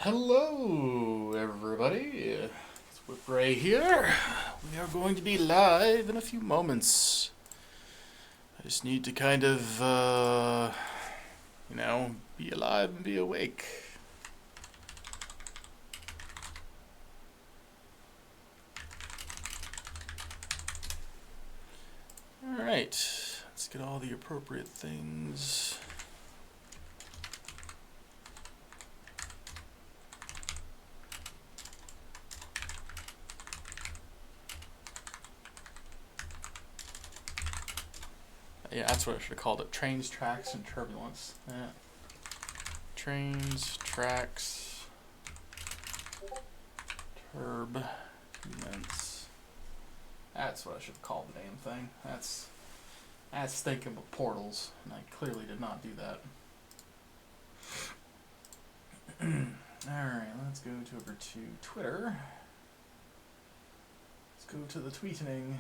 Hello, everybody. It's Whip Ray here. We are going to be live in a few moments. I just need to kind of, be alive and be awake. Alright, let's get all the appropriate things. Yeah, that's what I should have called it. Trains, tracks, and turbulence. Yeah. Trains, tracks, turbulence. That's what I should have called the damn thing. That's thinking of portals, and I clearly did not do that. Alright, let's go over to Twitter. Let's go to the tweeting.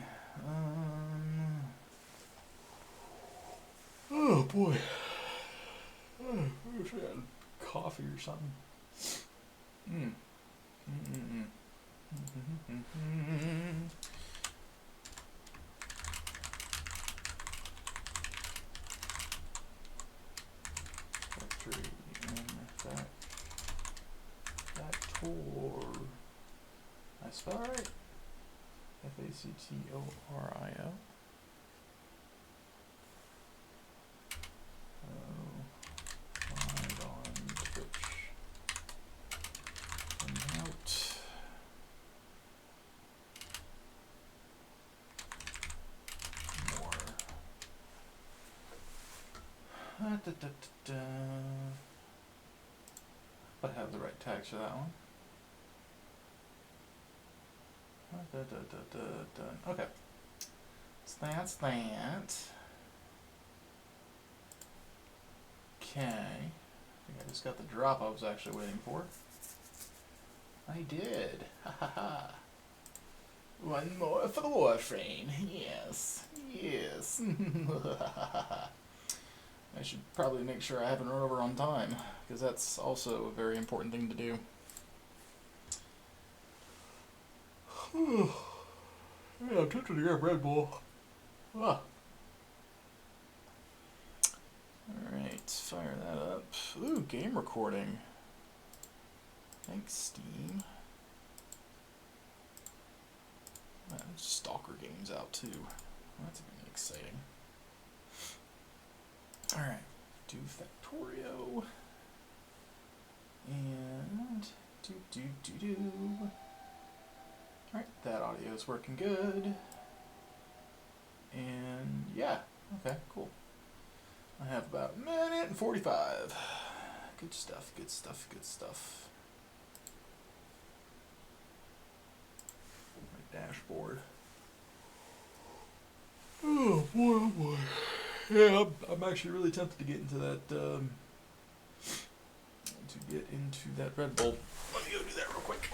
Oh boy. I wish I had coffee or something. Factorio. I spell it right? Factorio. Live on Twitch. And out. More. But I have the right tags for that one. Okay. So that's that. Okay. I think I just got the drop I was actually waiting for. I did. Ha ha ha. One more for the Warframe. Yes. Yes. I should probably make sure I haven't run over on time, because that's also a very important thing to do. Yeah, I'm tempted to get Red Bull. Ah. Alright, fire that up. Ooh, game recording. Thanks, Steam. There's Stalker games out too. That's gonna be exciting. Alright, do Factorio. And do. Alright, that audio is working good. And yeah, okay, cool. I have about a minute and 45. Good stuff, good stuff, good stuff. My dashboard. Oh boy, oh boy. Yeah, I'm actually really tempted to get into that, Red Bull. Let me go do that real quick.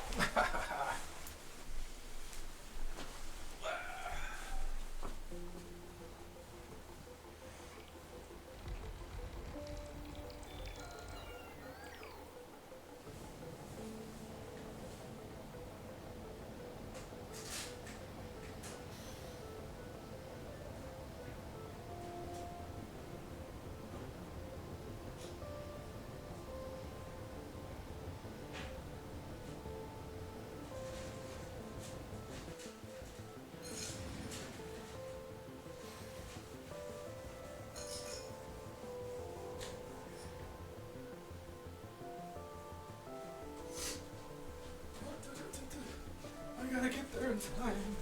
I gotta get there in time.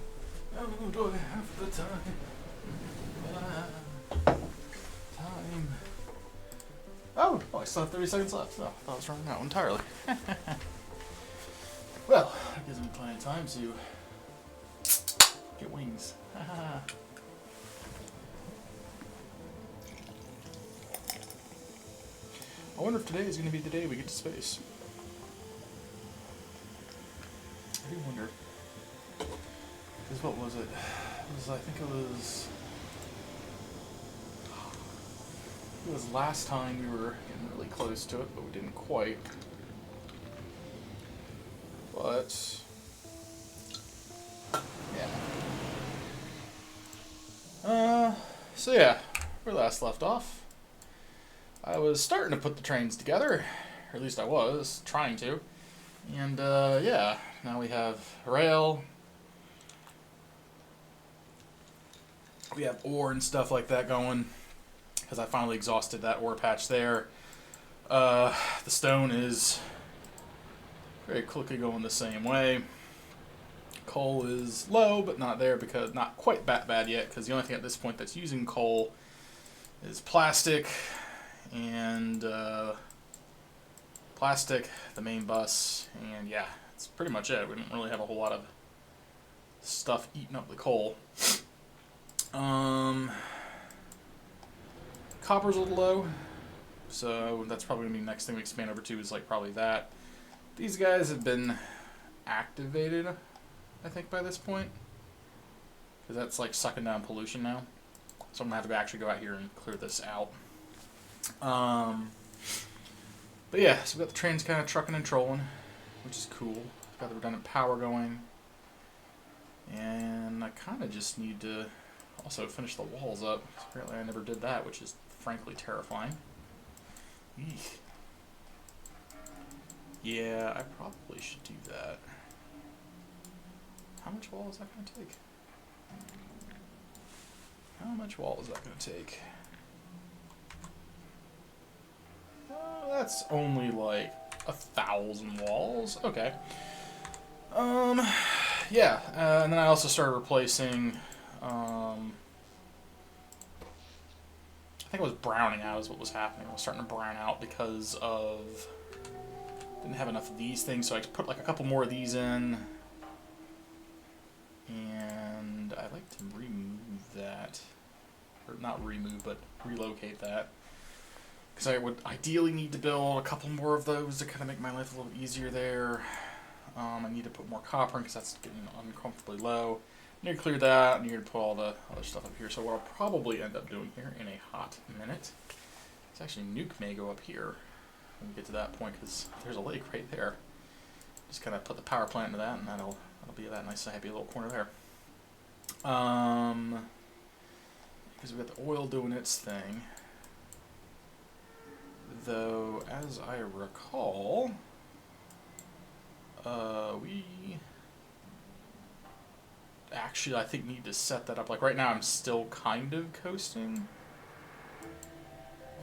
Oh, do I have the time? Time. Oh, I still have 30 seconds left. Oh, I thought I was running out entirely. Well, that gives me plenty of time to get wings. I wonder if today is going to be the day we get to space. I do wonder. Because what was it? I think it was last time we were getting really close to it, but we didn't quite. but yeah. So yeah, where last left off, I was starting to put the trains together, or at least I was trying to, and yeah, now we have rail, we have ore and stuff like that going, because I finally exhausted that ore patch there. The stone is very quickly going the same way. Coal is low, but not there because not quite that bad yet. Because the only thing at this point that's using coal is plastic, and the main bus, and yeah, that's pretty much it. We didn't really have a whole lot of stuff eating up the coal. Copper's a little low, so that's probably gonna be the next thing we expand over to is like probably that. These guys have been activated, I think, by this point, because that's like sucking down pollution now. So I'm gonna have to actually go out here and clear this out. But yeah, so we got the trains kind of trucking and trolling, which is cool. Got the redundant power going, and I kind of just need to also finish the walls up. Apparently, I never did that, which is frankly terrifying. Eek. Yeah, I probably should do that. How much wall is that going to take? How much wall is that going to take? That's only like 1,000 walls. Okay. Yeah, and then I also started replacing, I think it was browning out is what was happening. I was starting to brown out because of, didn't have enough of these things, so I put like a couple more of these in. And I like to remove that, or not remove, but relocate that. Because I would ideally need to build a couple more of those to kind of make my life a little easier there. I need to put more copper in because that's getting uncomfortably low. I need to clear that. I need to put all the other stuff up here. So what I'll probably end up doing here in a hot minute is actually nuke may go up here when we get to that point, because there's a lake right there. Just kind of put the power plant into that, and that'll be that nice happy little corner there. Because we got the oil doing its thing. Though, as I recall, we actually, I think, need to set that up. Like, right now I'm still kind of coasting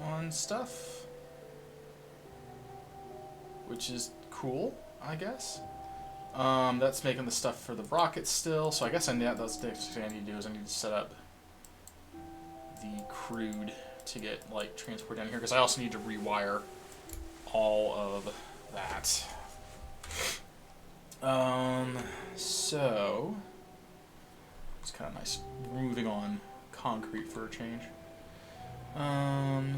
on stuff, which is cool, I guess. That's making the stuff for the rockets still, so I guess that's the next thing I need to do is I need to set up the crude to get, like, transport down here, because I also need to rewire all of that. So it's kind of nice moving on concrete for a change.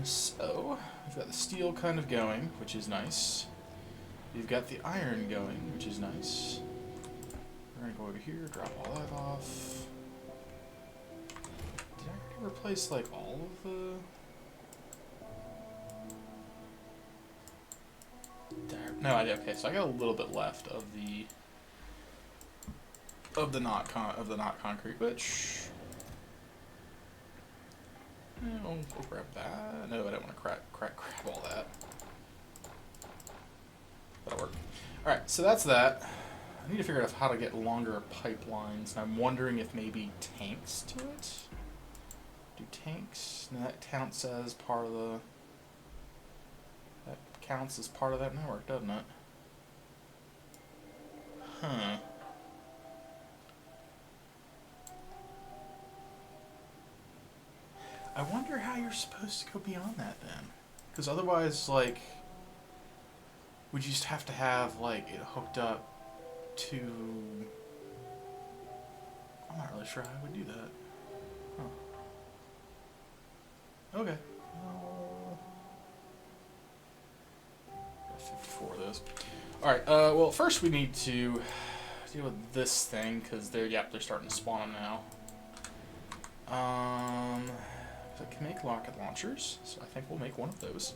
So we've got the steel kind of going, which is nice. We've got the iron going, which is nice. We're gonna go over here, drop all that off. Did I already replace like all of the? No, I did. Okay, so I got a little bit left of the not concrete, which we'll grab that. No, I don't want to grab all that. That'll work. All right, so that's that. I need to figure out how to get longer pipelines, and I'm wondering if maybe tanks to it. Do tanks? No, that counts as part of the. That counts as part of that network, doesn't it? Huh. I wonder how you're supposed to go beyond that then. Because otherwise, like, would you just have to have, like, it hooked up to... I'm not really sure how I would do that. Huh. Okay. 54 of those. Alright, well, first we need to deal with this thing, because they're starting to spawn them now. So I can make rocket launchers, so I think we'll make one of those.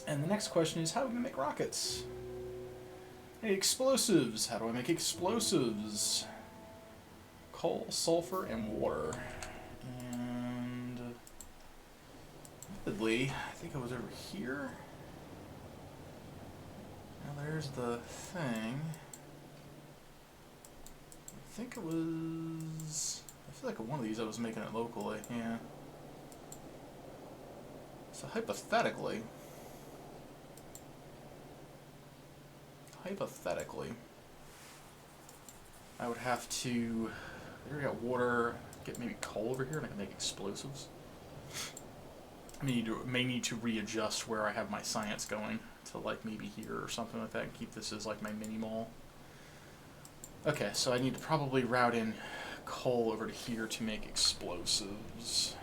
And the next question is, how are we going to make rockets? Hey, explosives. How do I make explosives? Coal, sulfur, and water. And admittedly, I think I was over here. Now there's the thing. I think it was... I feel like one of these I was making it locally, yeah. So hypothetically, I would have to, there we got water, get maybe coal over here and I can make explosives. I may need to readjust where I have my science going to like maybe here or something like that and keep this as like my mini mall. Okay, so I need to probably route in coal over to here to make explosives.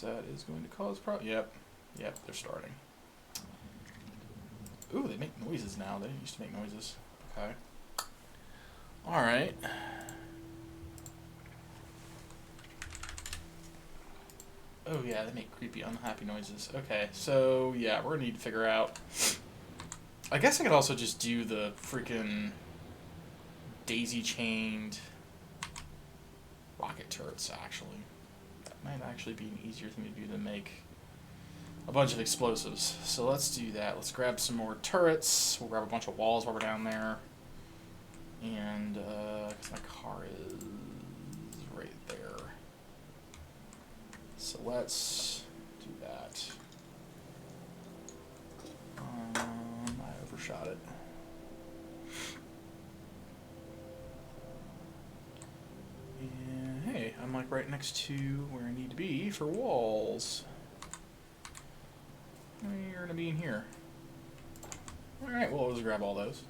That is going to cause Yep, they're starting. Ooh, they make noises now. They didn't used to make noises. Okay. Alright. Oh yeah, they make creepy, unhappy noises. Okay, so yeah, we're gonna need to figure out... I guess I could also just do the freaking daisy-chained rocket turrets, actually. That might actually be an easier thing to do than make a bunch of explosives. So let's do that. Let's grab some more turrets. We'll grab a bunch of walls while we're down there. And, cause my car is right there. So let's do that. I overshot it. And hey, I'm like right next to where I need to be for walls. You're gonna be in here. Alright, well, let's grab all those.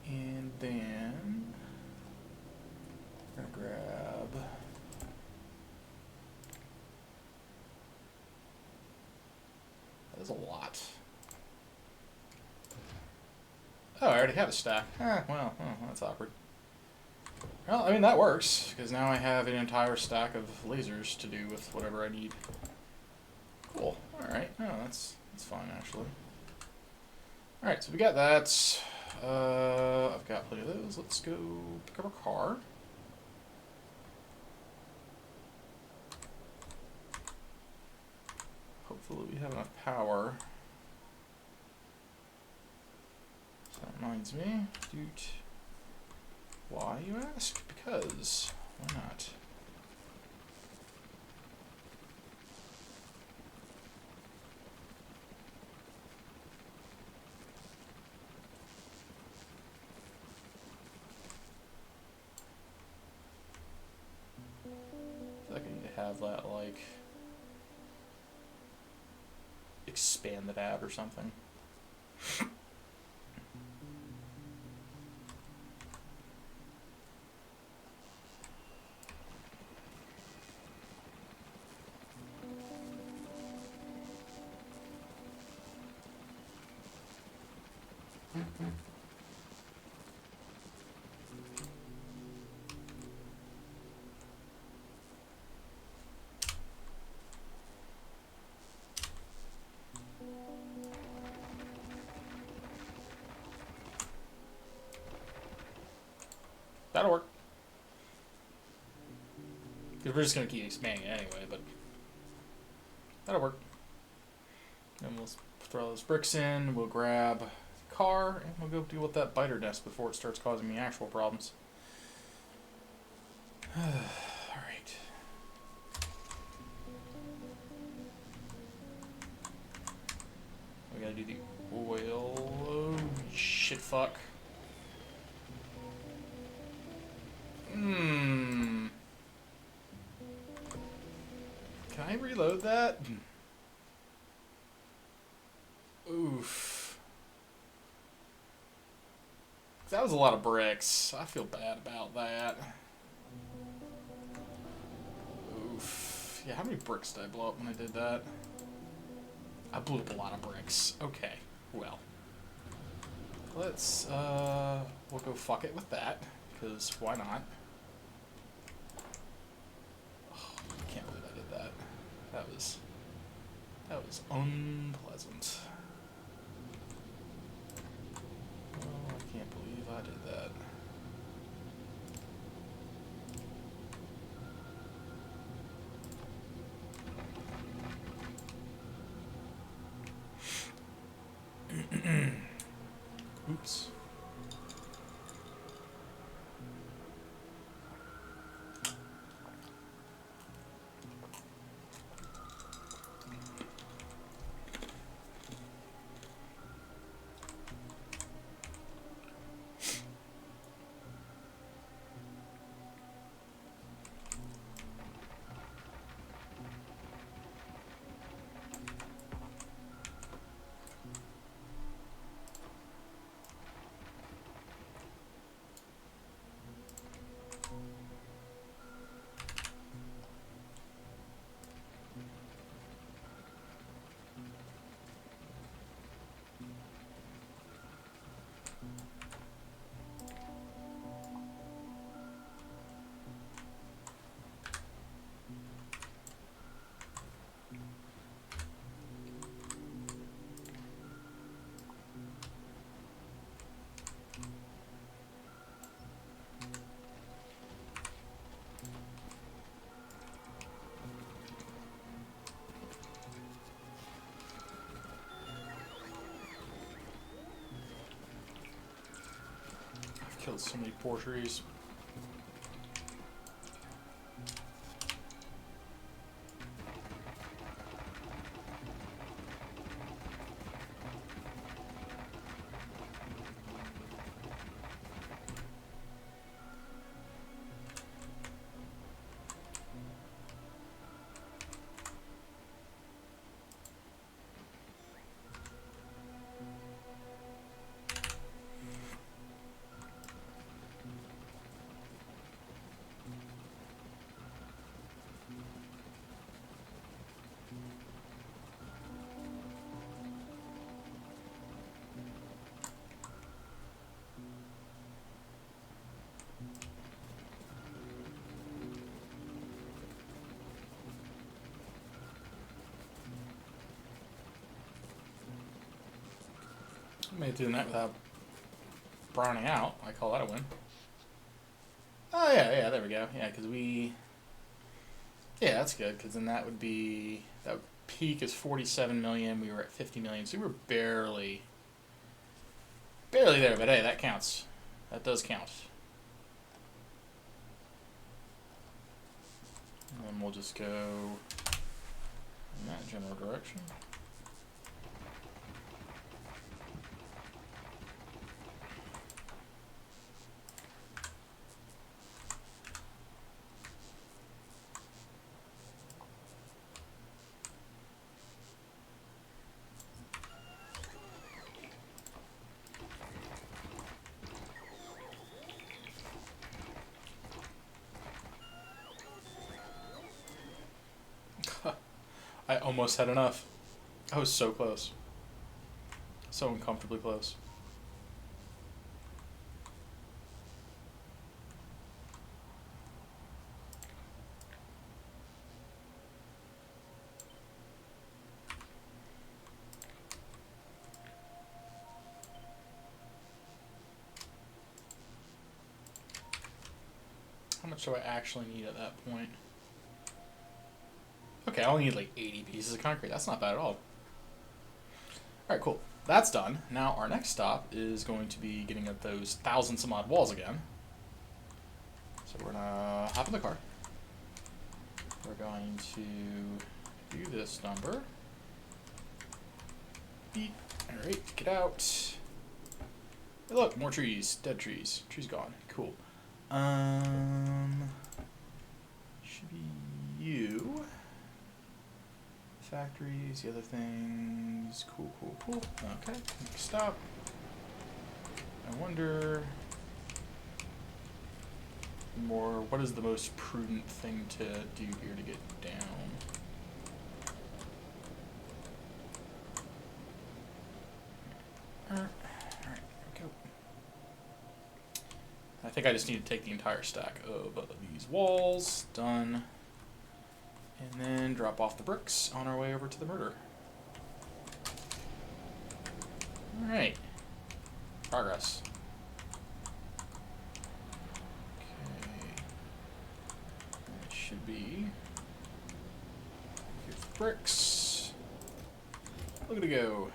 And then we're gonna grab that's a lot. Oh, I already have a stack. Well, that's awkward. Well, I mean, that works, because now I have an entire stack of lasers to do with whatever I need. Cool. Alright, no, that's fine, actually. Alright, so we got that. I've got plenty of those. Let's go pick up a car. Hopefully we have enough power. So that reminds me. Doot. Why, you ask? Because. Why not? I need to have that, like, expanded out or something. That'll work. Because we're just going to keep expanding it anyway, but that'll work. And we'll throw those bricks in, we'll grab the car, and we'll go deal with that biter nest before it starts causing me actual problems. Alright. We gotta do the oil. Oh, shit, fuck. Can I reload that? Oof. That was a lot of bricks. I feel bad about that. Oof. Yeah, how many bricks did I blow up when I did that? I blew up a lot of bricks. Okay, well. Let's, we'll go fuck it with that, because why not? Oh, I can't believe I did that. That was unpleasant. Oh, I can't believe I did that. Oops. I've killed so many poor trees. Made it through the night without browning out. I call that a win. Oh, yeah, there we go. Yeah, because we... Yeah, that's good, because then that would be... That would peak is 47 million. We were at 50 million, so we were barely there, but hey, that counts. That does count. And then we'll just go in that general direction. I almost had enough. I was so close. So uncomfortably close. How much do I actually need at that point? Okay, I only need like 80 pieces of concrete. That's not bad at all. Alright, cool. That's done. Now our next stop is going to be getting at those 1,000 some odd walls again. So we're gonna hop in the car. We're going to do this number. Beep. Alright, get out. Hey, look, more trees. Dead trees. Trees gone. Cool. Should be you. Factories, the other things. Cool. Okay, next stop. I wonder more, what is the most prudent thing to do here to get down? Alright, there we go. I think I just need to take the entire stack of these walls. Done. And then drop off the bricks on our way over to the murder. Alright. Progress. Okay. It should be. Here's the bricks. Look at it go.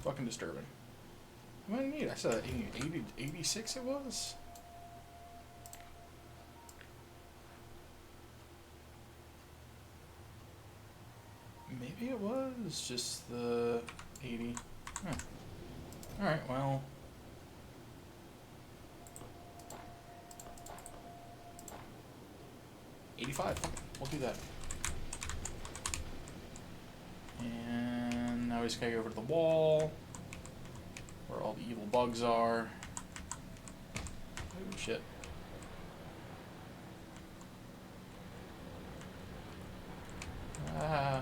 Fucking disturbing. What do I need? I said 86 it was? Maybe it was just the 80. Huh. Alright, well. $85. We'll do that. And now we just gotta go over to the wall where all the evil bugs are. Oh shit. Ah.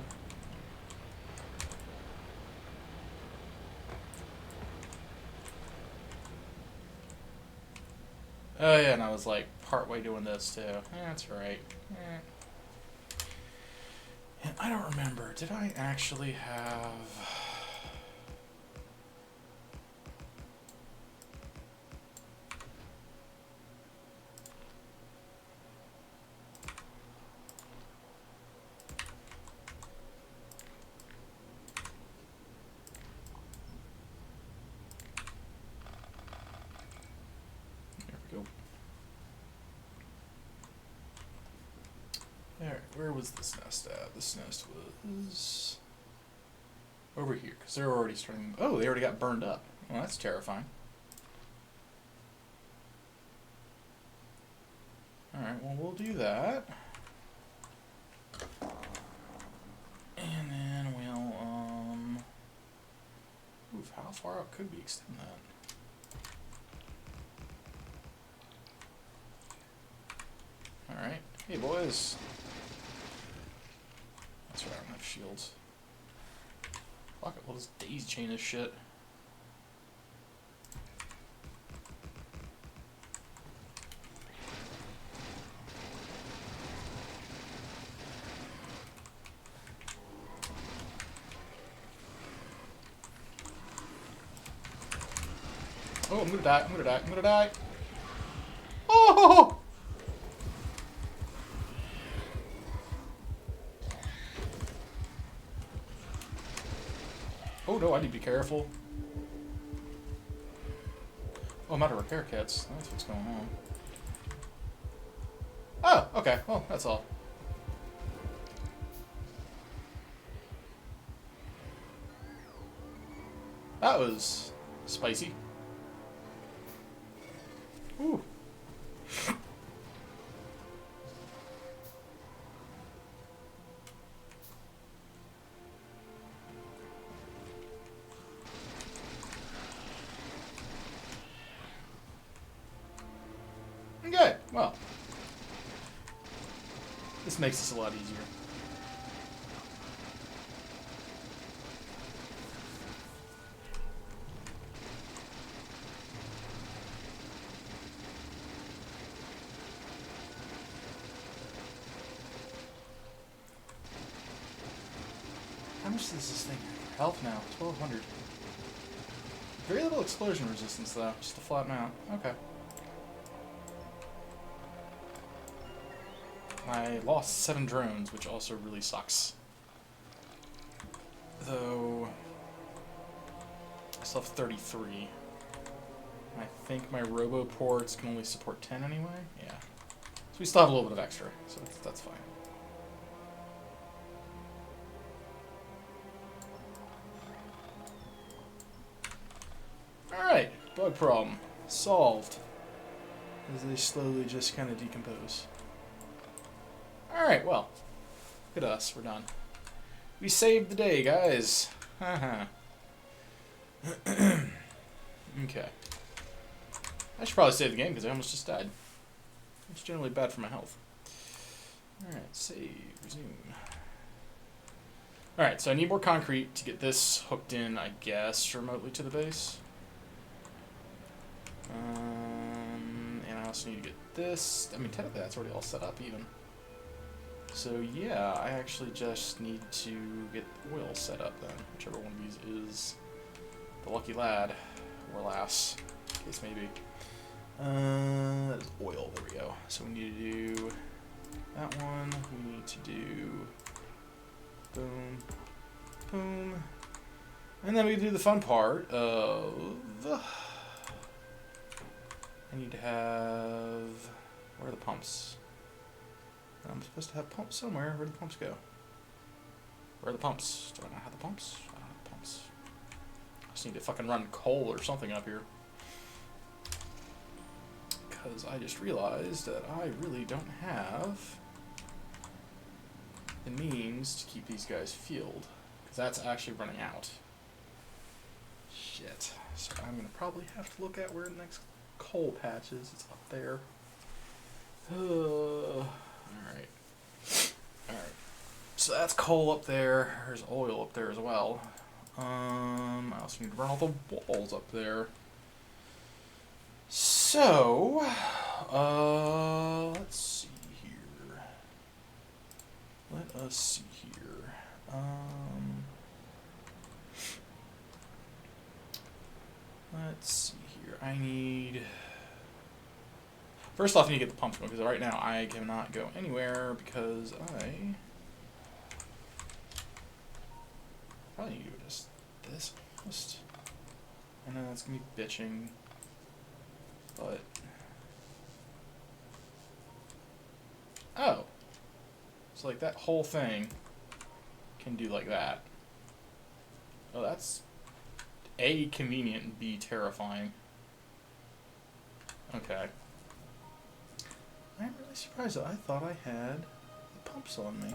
Oh yeah, and I was like partway doing this too. That's right. And I don't remember. Did I actually have? There we go. Alright, where was this nest at? This nest was over here, because they're already starting. Oh, they already got burned up. Well, that's terrifying. Alright, well, we'll do that. And then we'll, oof, how far up could we extend that? Alright. Hey, boys. That's right, I don't have shields. Fuck it, we'll just daisy chain this shit. Oh, I'm gonna die, I'm gonna die, I'm gonna die. Oh! Oh no, I need to be careful. Oh, I'm out of repair kits. That's what's going on. Oh, okay. Well, that's all. That was spicy. Ooh. Okay, well. This makes this a lot easier. How much does this thing have? Health now, 1200. Very little explosion resistance though, just a flat mount. Okay. I lost 7 drones, which also really sucks. Though I still have 33. I think my robo ports can only support 10 anyway. Yeah. So we still have a little bit of extra, so that's fine. Alright, bug problem. Solved. As they slowly just kind of decompose. Alright, well. Look at us, we're done. We saved the day, guys. Haha. Okay. I should probably save the game because I almost just died. It's generally bad for my health. Alright, save, resume. Alright, so I need more concrete to get this hooked in, I guess, remotely to the base. And I also need to get this. I mean, technically that's already all set up even. So yeah, I actually just need to get the oil set up then, whichever one of these is the lucky lad, or lass, case maybe. That is oil, there we go. So we need to do that one, we need to do boom, boom, and then we do the fun part of, I need to have, where are the pumps? I'm supposed to have pumps somewhere. Where do the pumps go? Where are the pumps? Do I not have the pumps? I don't have the pumps. I just need to fucking run coal or something up here. Because I just realized that I really don't have the means to keep these guys fueled. Because that's actually running out. Shit. So I'm going to probably have to look at where the next coal patch is. It's up there. Alright. Alright. So that's coal up there. There's oil up there as well. I also need to run all the walls up there. So, let's see here. Let us see here. Let's see here. I need... First off, I need to get the pumps going, because right now I cannot go anywhere because I probably need to do just this almost. And then that's going to be bitching. But... Oh! So like that whole thing can do like that. Oh, that's A, convenient, and B, terrifying. Okay. I'm really surprised though. I thought I had the pumps on me.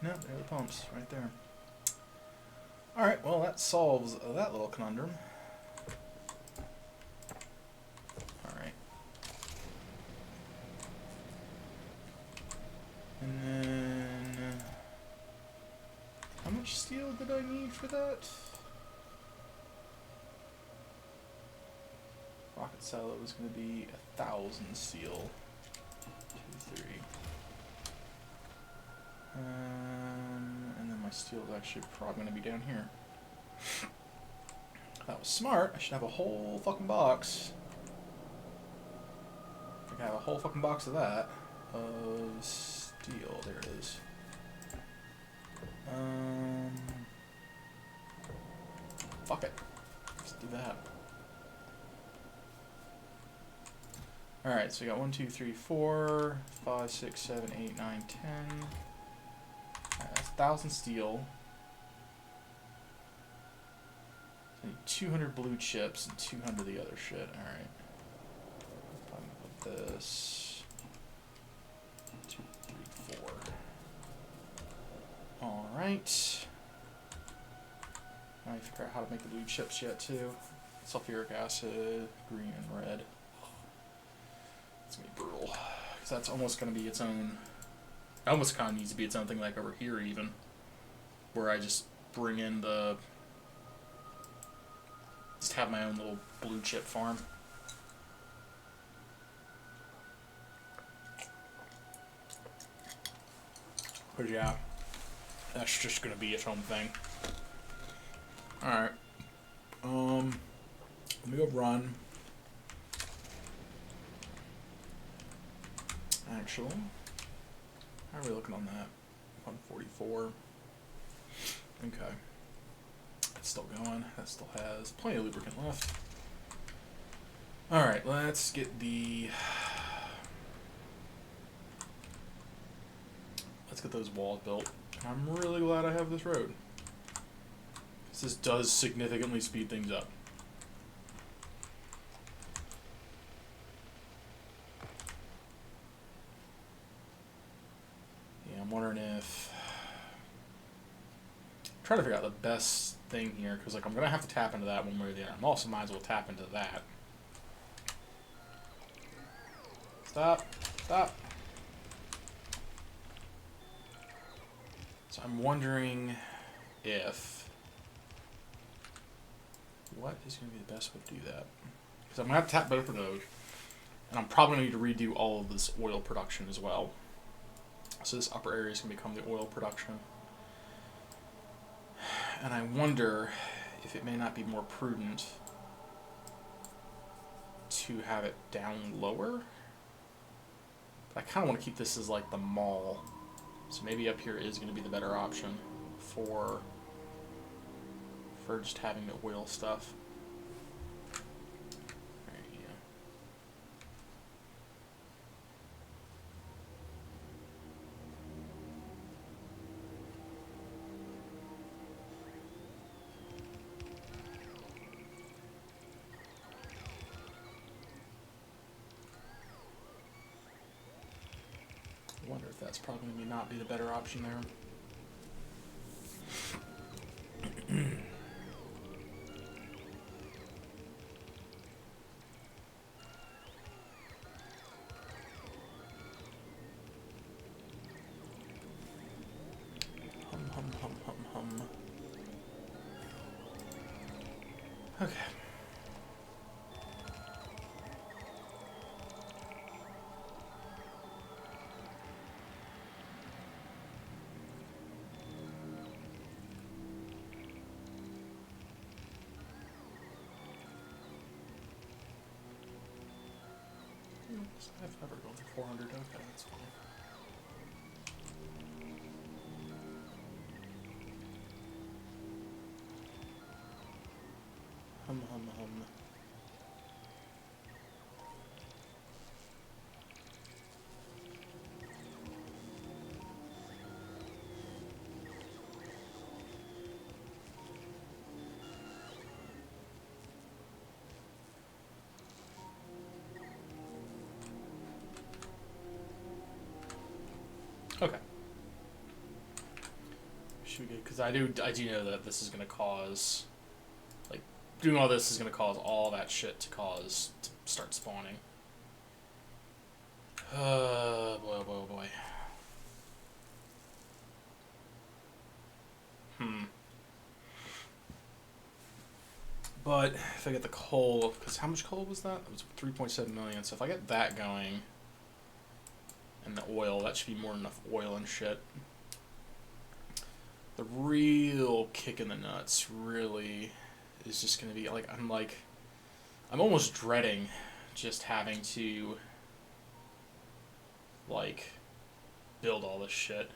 No, there are the pumps right there. Alright, well that solves that little conundrum. Alright. And then... how much steel did I need for that? Rocket silo was going to be 1,000 steel. 2, 3. And then my steel is actually probably going to be down here. That was smart. I should have a whole fucking box. I think I have a whole fucking box of that. Of steel. There it is. Fuck it. Let's do that. Alright, so we got 1, 2, 3, 4, 5, 6, 7, 8, 9, 10. Alright, that's 1,000 steel. I need 200 blue chips and 200 of the other shit. Alright. Put this. 2, 3, 4. Alright. Now I figure out how to make the blue chips yet too. Sulfuric acid, green and red. It's gonna be brutal, because that's almost gonna be its own. It almost kind of needs to be its own thing, like over here even, where I just bring in the, just have my own little blue chip farm. But yeah, that's just gonna be its own thing. All right, let me go run. Actually, how are we looking on that? 144. Okay. It's still going. That still has plenty of lubricant left. Alright, let's get the... Let's get those walls built. I'm really glad I have this road. This does significantly speed things up. I'm wondering if... I'm trying to figure out the best thing here, because like I'm going to have to tap into that one way or the other. I'm also might as well tap into that. Stop. Stop. So I'm wondering if... what is going to be the best way to do that? Because I'm going to have to tap both of those. And I'm probably going to need to redo all of this oil production as well. So this upper area is going to become the oil production. And I wonder if it may not be more prudent to have it down lower. But I kind of want to keep this as like the mall. So maybe up here is going to be the better option for just having the oil stuff. There you go. I wonder if that's probably going to not be the better option there. Hum. Okay. I've never gone for 400. Okay, that's fine. Hum. Okay. Should we get, because I do know that this is going to cause, like, doing all this is going to cause all that shit to start spawning. Boy, oh boy. But if I get the coal, because how much coal was that? It was 3.7 million. So if I get that going, and the oil, that should be more than enough oil and shit. The real kick in the nuts really is just going to be, like, I'm almost dreading just having to, like, build all this shit.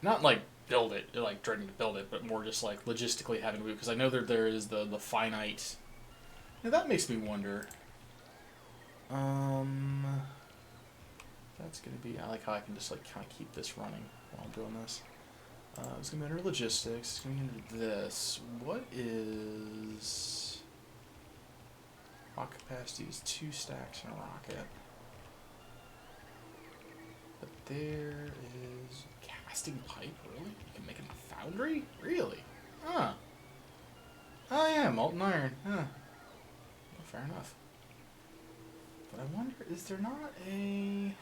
Not, like, build it, like, dreading to build it, but more just, like, logistically having to move, because I know that there is the finite. Now, that makes me wonder. That's going to be, I like how I can just, like, kind of keep this running while I'm doing this. It's going to be under logistics. It's going to be under this. What is... Rock capacity is 2 stacks in a rocket. But there is casting pipe, really? You can make it in a foundry? Really? Huh. Oh yeah, molten iron. Huh. Well, fair enough. But I wonder, is there not a...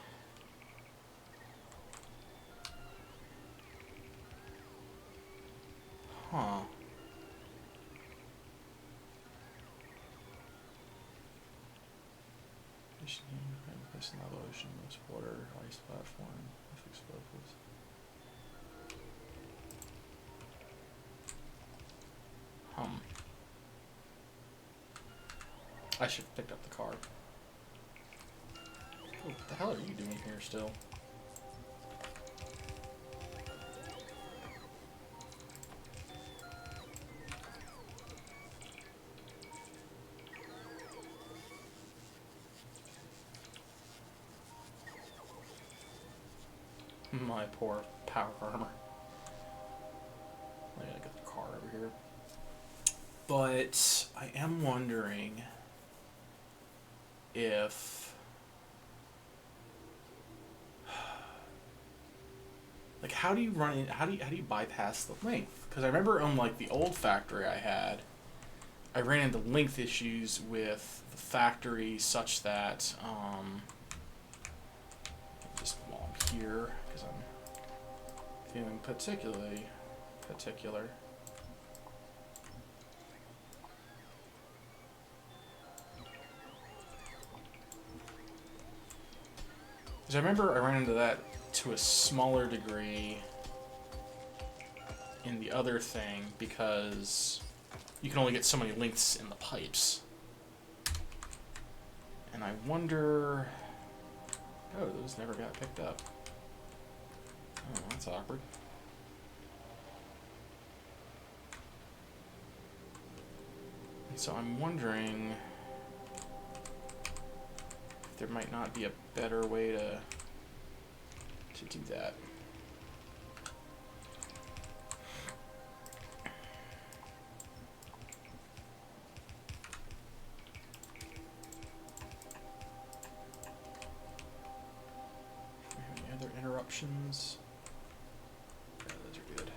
Huh. Place in the ocean, most water, ice platform, if explosives. I should have picked up the car. Oh, what the hell are you doing here still? My poor power armor. I gotta get the car over here. But I am wondering if, like, how do you run in, how do you bypass the length? Because I remember on, like, the old factory I had, I ran into length issues with the factory such that just while I'm here, because I'm feeling particularly particular. Because I remember I ran into that to a smaller degree in the other thing because you can only get so many lengths in the pipes. And I wonder... Oh, those never got picked up. Oh, that's awkward. And so I'm wondering if there might not be a better way to do that. Any other interruptions? Yeah, those are good.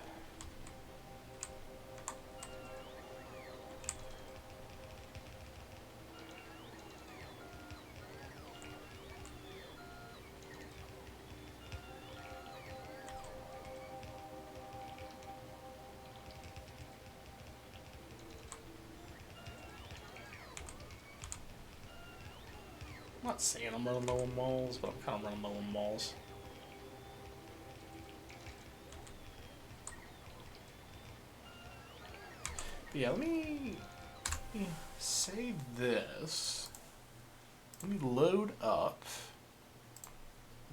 I'm not saying I'm running low on moles, but I'm kind of running low on moles. But yeah, let me save this. Let me load up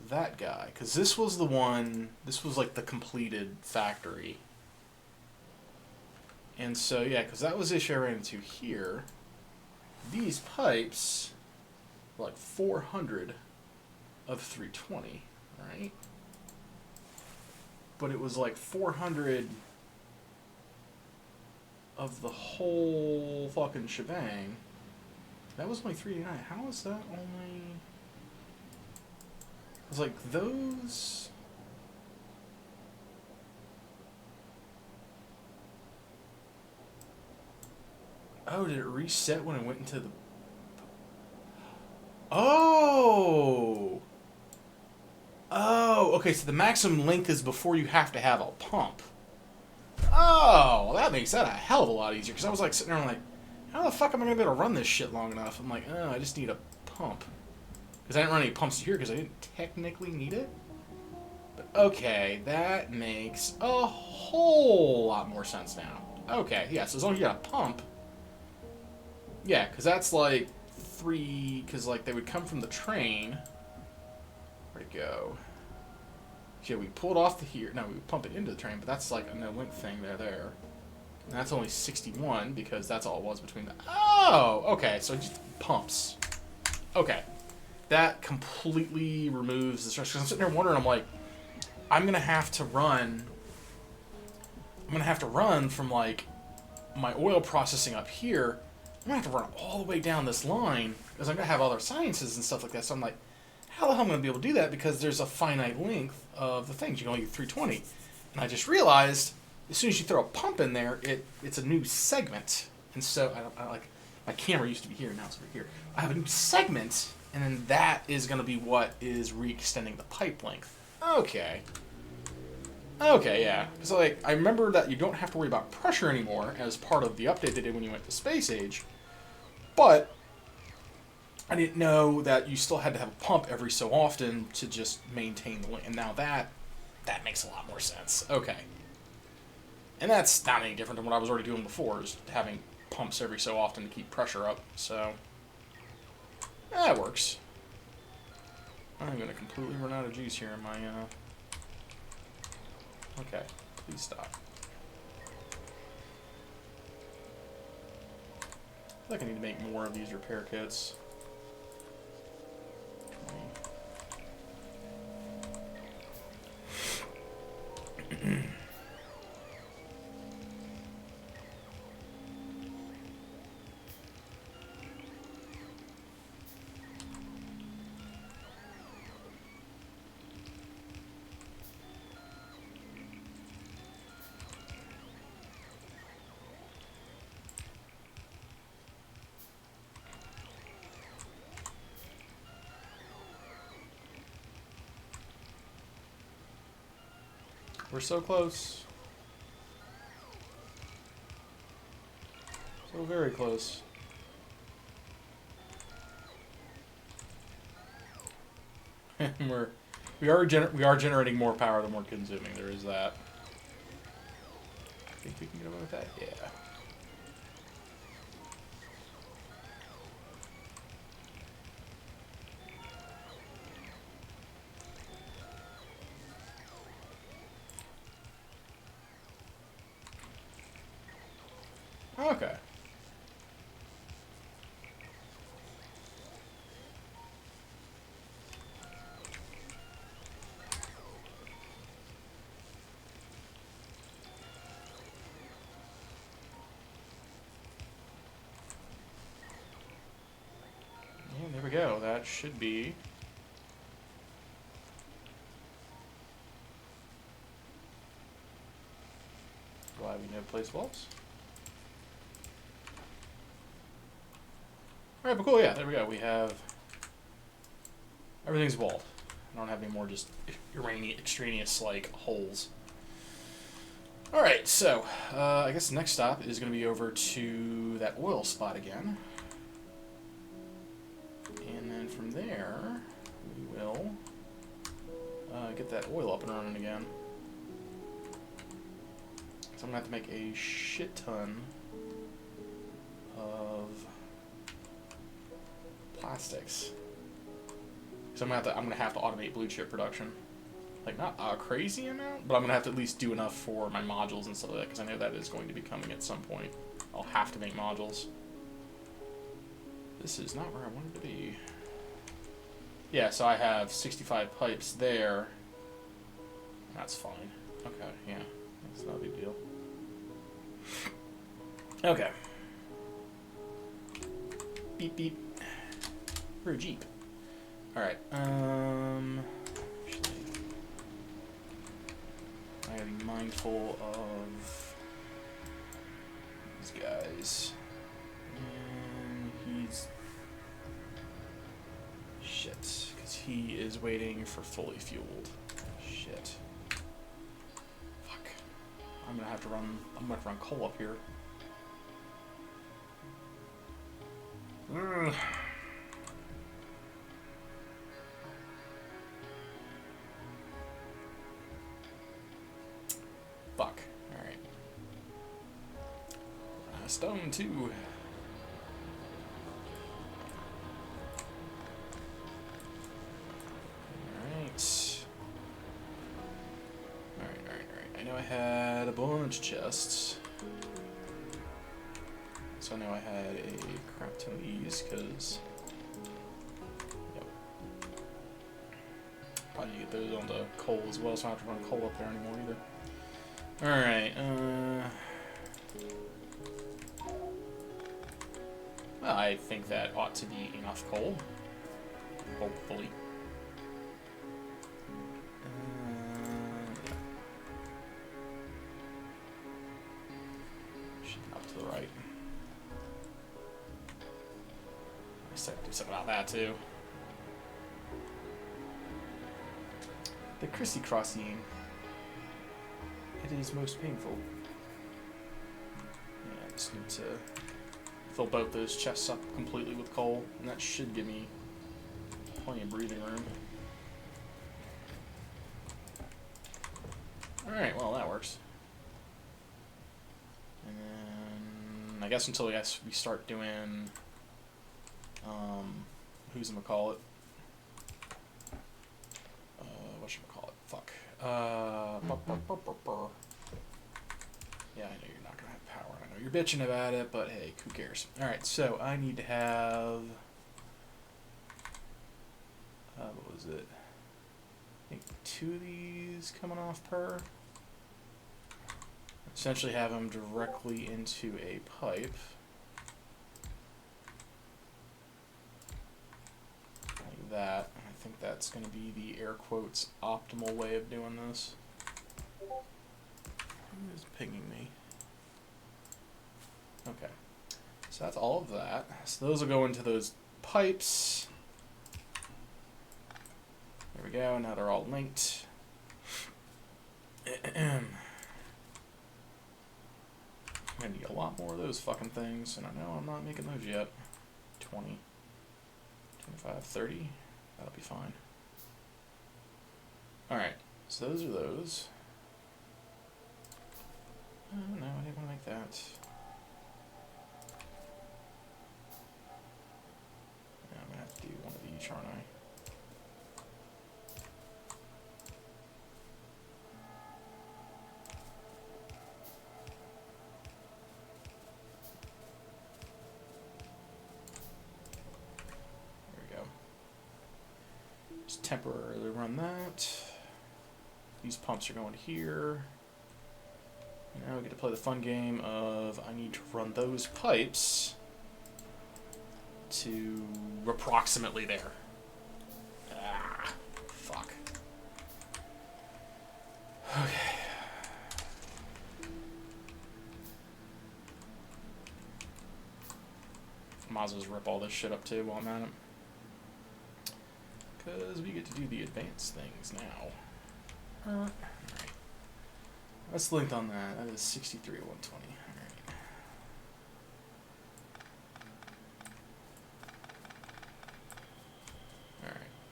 that guy, because this was the one, this was like the completed factory. And so, yeah, because that was the issue I ran into here. These pipes... like 400 of 320, right? But it was like 400 of the whole fucking shebang. That was only 389. How is that only... It's like those... Oh, did it reset when it went into the... Oh! Oh, okay, so the maximum length is before you have to have a pump. Oh, well, that makes that a hell of a lot easier, because I was like sitting there and like, how the fuck am I going to be able to run this shit long enough? I'm like, oh, I just need a pump. Because I didn't run any pumps here because I didn't technically need it. But okay, that makes a whole lot more sense now. Okay, yeah, so as long as you got a pump, yeah, because that's like 3, because like they would come from the train. Where'd it go? Yeah, we pulled off the here. No, we would pump it into the train, but that's like a no link thing there. And that's only 61 because that's all it was between the... Oh, okay, so just pumps. Okay. That completely removes the stress. Because I'm sitting there wondering, I'm like, I'm going to have to run from like my oil processing up here. I'm going to have to run all the way down this line because I'm going to have other sciences and stuff like that. So I'm like, how the hell am I going to be able to do that? Because there's a finite length of the things. You can only get 320. And I just realized, as soon as you throw a pump in there, it's a new segment. And so, I like, my camera used to be here, now it's over here. I have a new segment, and then that is going to be what is re-extending the pipe length. Okay. Okay, yeah. So, like, I remember that you don't have to worry about pressure anymore as part of the update they did when you went to Space Age. But I didn't know that you still had to have a pump every so often to just maintain the length. And now that makes a lot more sense. Okay. And that's not any different than what I was already doing before, is having pumps every so often to keep pressure up. So, that works. I'm going to completely run out of juice here in my... Okay, please stop. I feel like I need to make more of these repair kits. We're so close. So very close. And we're We are generating more power than we're consuming. There is that. Think we can get away with that? Yeah. Okay. And there we go. That should be... Why we never place walls. Alright, but cool, yeah, there we go. We have... Everything's walled. I don't have any more just extraneous, like, holes. Alright, so, I guess the next stop is going to be over to that oil spot again. And then from there, we will get that oil up and running again. So I'm going to have to make a shit ton of plastics. So I'm gonna have to automate blue chip production. Like, not a crazy amount, but I'm gonna have to at least do enough for my modules and stuff like that, because I know that is going to be coming at some point. I'll have to make modules. This is not where I wanted to be. Yeah, so I have 65 pipes there. That's fine. Okay, yeah. That's not a big deal. Okay. Beep beep. For a Jeep. Alright, actually, I gotta be mindful of these guys. And he's... Shit, because he is waiting for fully fueled. Shit. Fuck. I'm gonna have to run coal up here. Ugh. Fuck. Alright. Stone too. Alright. Alright. I know I had a bunch of chests. So I know I had a crap ton of these, because... Yep. Probably need to get those onto coal as well, so I don't have to run coal up there anymore either. Alright, well, I think that ought to be enough coal. Hopefully. Up to the right. I said do something about that too. The crissy-crossing. It is most painful. Yeah, I just need to fill both those chests up completely with coal, and that should give me plenty of breathing room. Alright, well, that works. And then, I guess until we start doing, whatchamacallit? Fuck. Yeah, I know you're not gonna have power. I know you're bitching about it, but hey, who cares? Alright, so I need to have... what was it? I think 2 of these coming off per. Essentially have them directly into a pipe. Like that. I think that's going to be the air quotes optimal way of doing this. Who is pinging me? Okay. So that's all of that. So those will go into those pipes. There we go. Now they're all linked. I'm going to need a lot more of those fucking things, and I know I'm not making those yet. 20, 25, 30. That'll be fine. Alright, so those are those. Oh, no, I didn't want to make that. Yeah, I'm going to have to do one of each, aren't I? There we go. Just temporarily run that. These pumps are going here. Now we get to play the fun game of I need to run those pipes to approximately there. Ah, fuck. Okay. Might as well just rip all this shit up too while I'm at it. Because we get to do the advanced things now. Alright. What's the length on that? That is 63 to 120.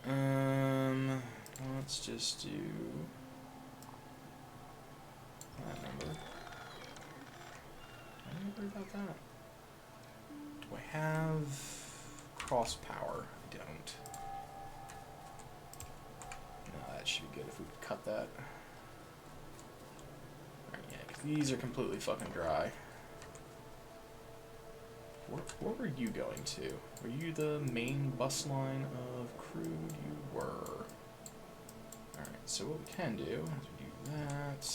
Alright. Let's just do that number. I don't worry about that. Do I have cross power? I don't. No, that should be good if we could cut that. Alright, yeah, 'cause these are completely fucking dry. Where were you going to? Were you the main bus line of crude? You were. Alright, so what we can do is we do that.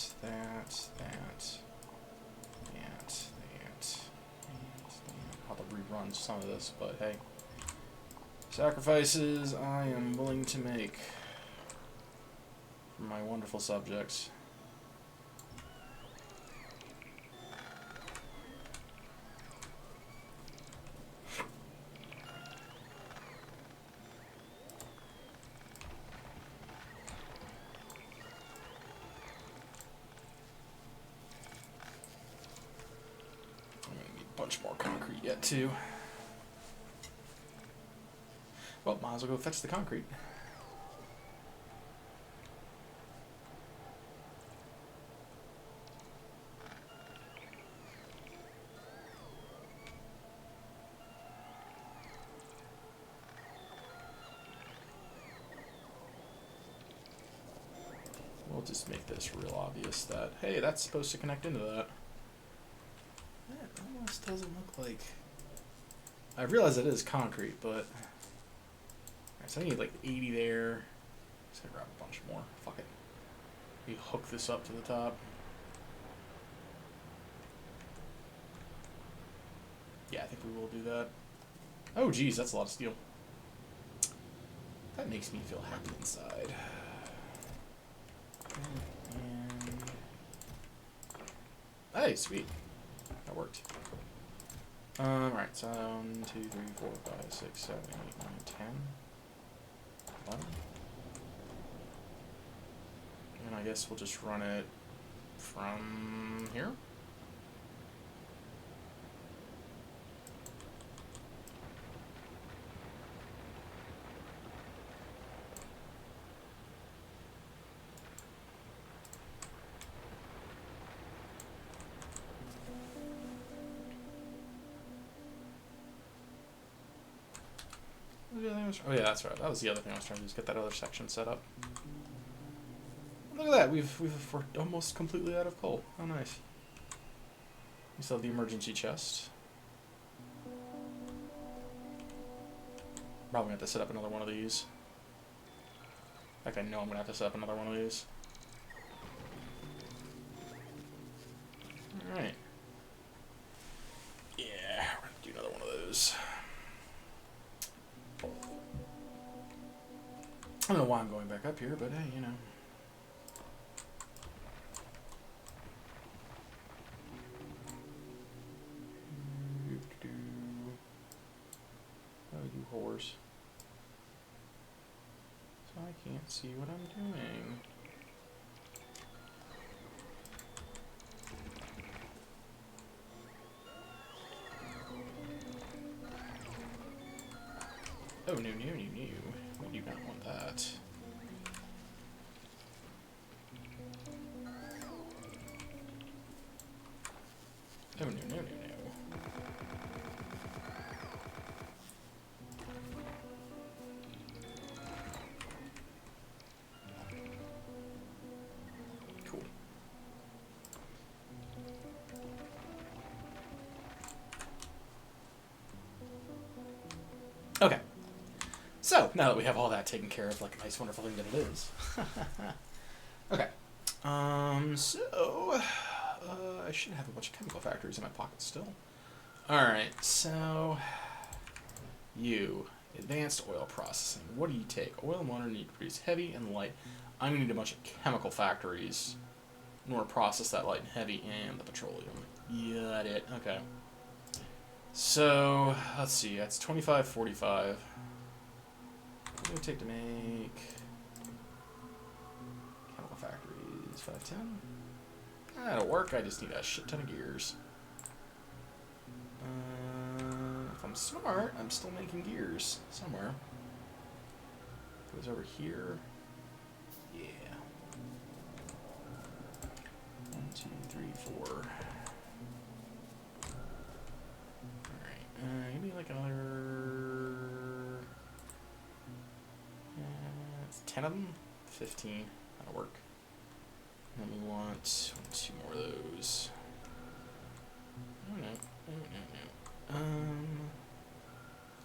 I'll have to rerun some of this, but hey. Sacrifices I am willing to make for my wonderful subjects. Bunch more concrete yet too. Well, might as well go fetch the concrete. We'll just make this real obvious that, hey, that's supposed to connect into that. That almost doesn't look like... I realize it is concrete, but... Alright, so I need like 80 there. Just gonna grab a bunch more. Fuck it. We hook this up to the top. Yeah, I think we will do that. Oh, geez, that's a lot of steel. That makes me feel happy inside. And... Hey, sweet. That worked. Alright, so 1, 2, 3, 4, 5, 6, 7, 8, 9, 10, 11. And I guess we'll just run it from here. Oh yeah, that's right. That was the other thing I was trying to do, is get that other section set up. Look at that, we're almost completely out of coal. How nice. We still have the emergency chest. Probably gonna have to set up another one of these. In fact, I know I'm gonna have to set up another one of these. Alright. Yeah, we're gonna do another one of those. I don't know why I'm going back up here, but hey, you know. Oh, you whores. So I can't see what I'm doing. Oh, no. We do not want that. No, no, no, no, no. Cool. Okay. So, now that we have all that taken care of, like a nice, wonderful thing that it is. Okay. I should have a bunch of chemical factories in my pocket still. Alright, so... You. Advanced oil processing. What do you take? Oil and water need to produce heavy and light. I'm going to need a bunch of chemical factories in order to process that light and heavy and the petroleum. Got it. Okay. So, let's see. That's 25, 45. What do it take to make chemical factories? 510? That'll work. I just need a shit ton of gears. If I'm smart, I'm still making gears somewhere. Goes over here. Yeah. 1, 2, 3, 4. Alright. Give me like another... 10 of them? 15. That'll work. And then we want 2 more of those. Oh no.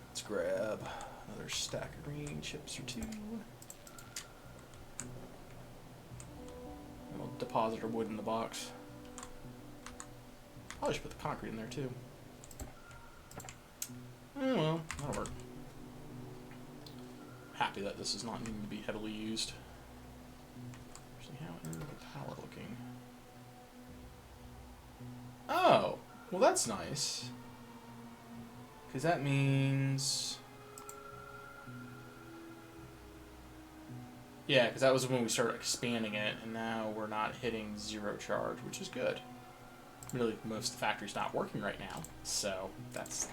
Let's grab another stack of green chips or 2. And we'll deposit our wood in the box. Probably should put the concrete in there too. Oh well, that'll work. Happy that this is not needing to be heavily used. Actually, how is the power looking? Oh, well that's nice. Because that means... Yeah, because that was when we started expanding it, and now we're not hitting 0 charge, which is good. Really, most of the factory's not working right now, so that's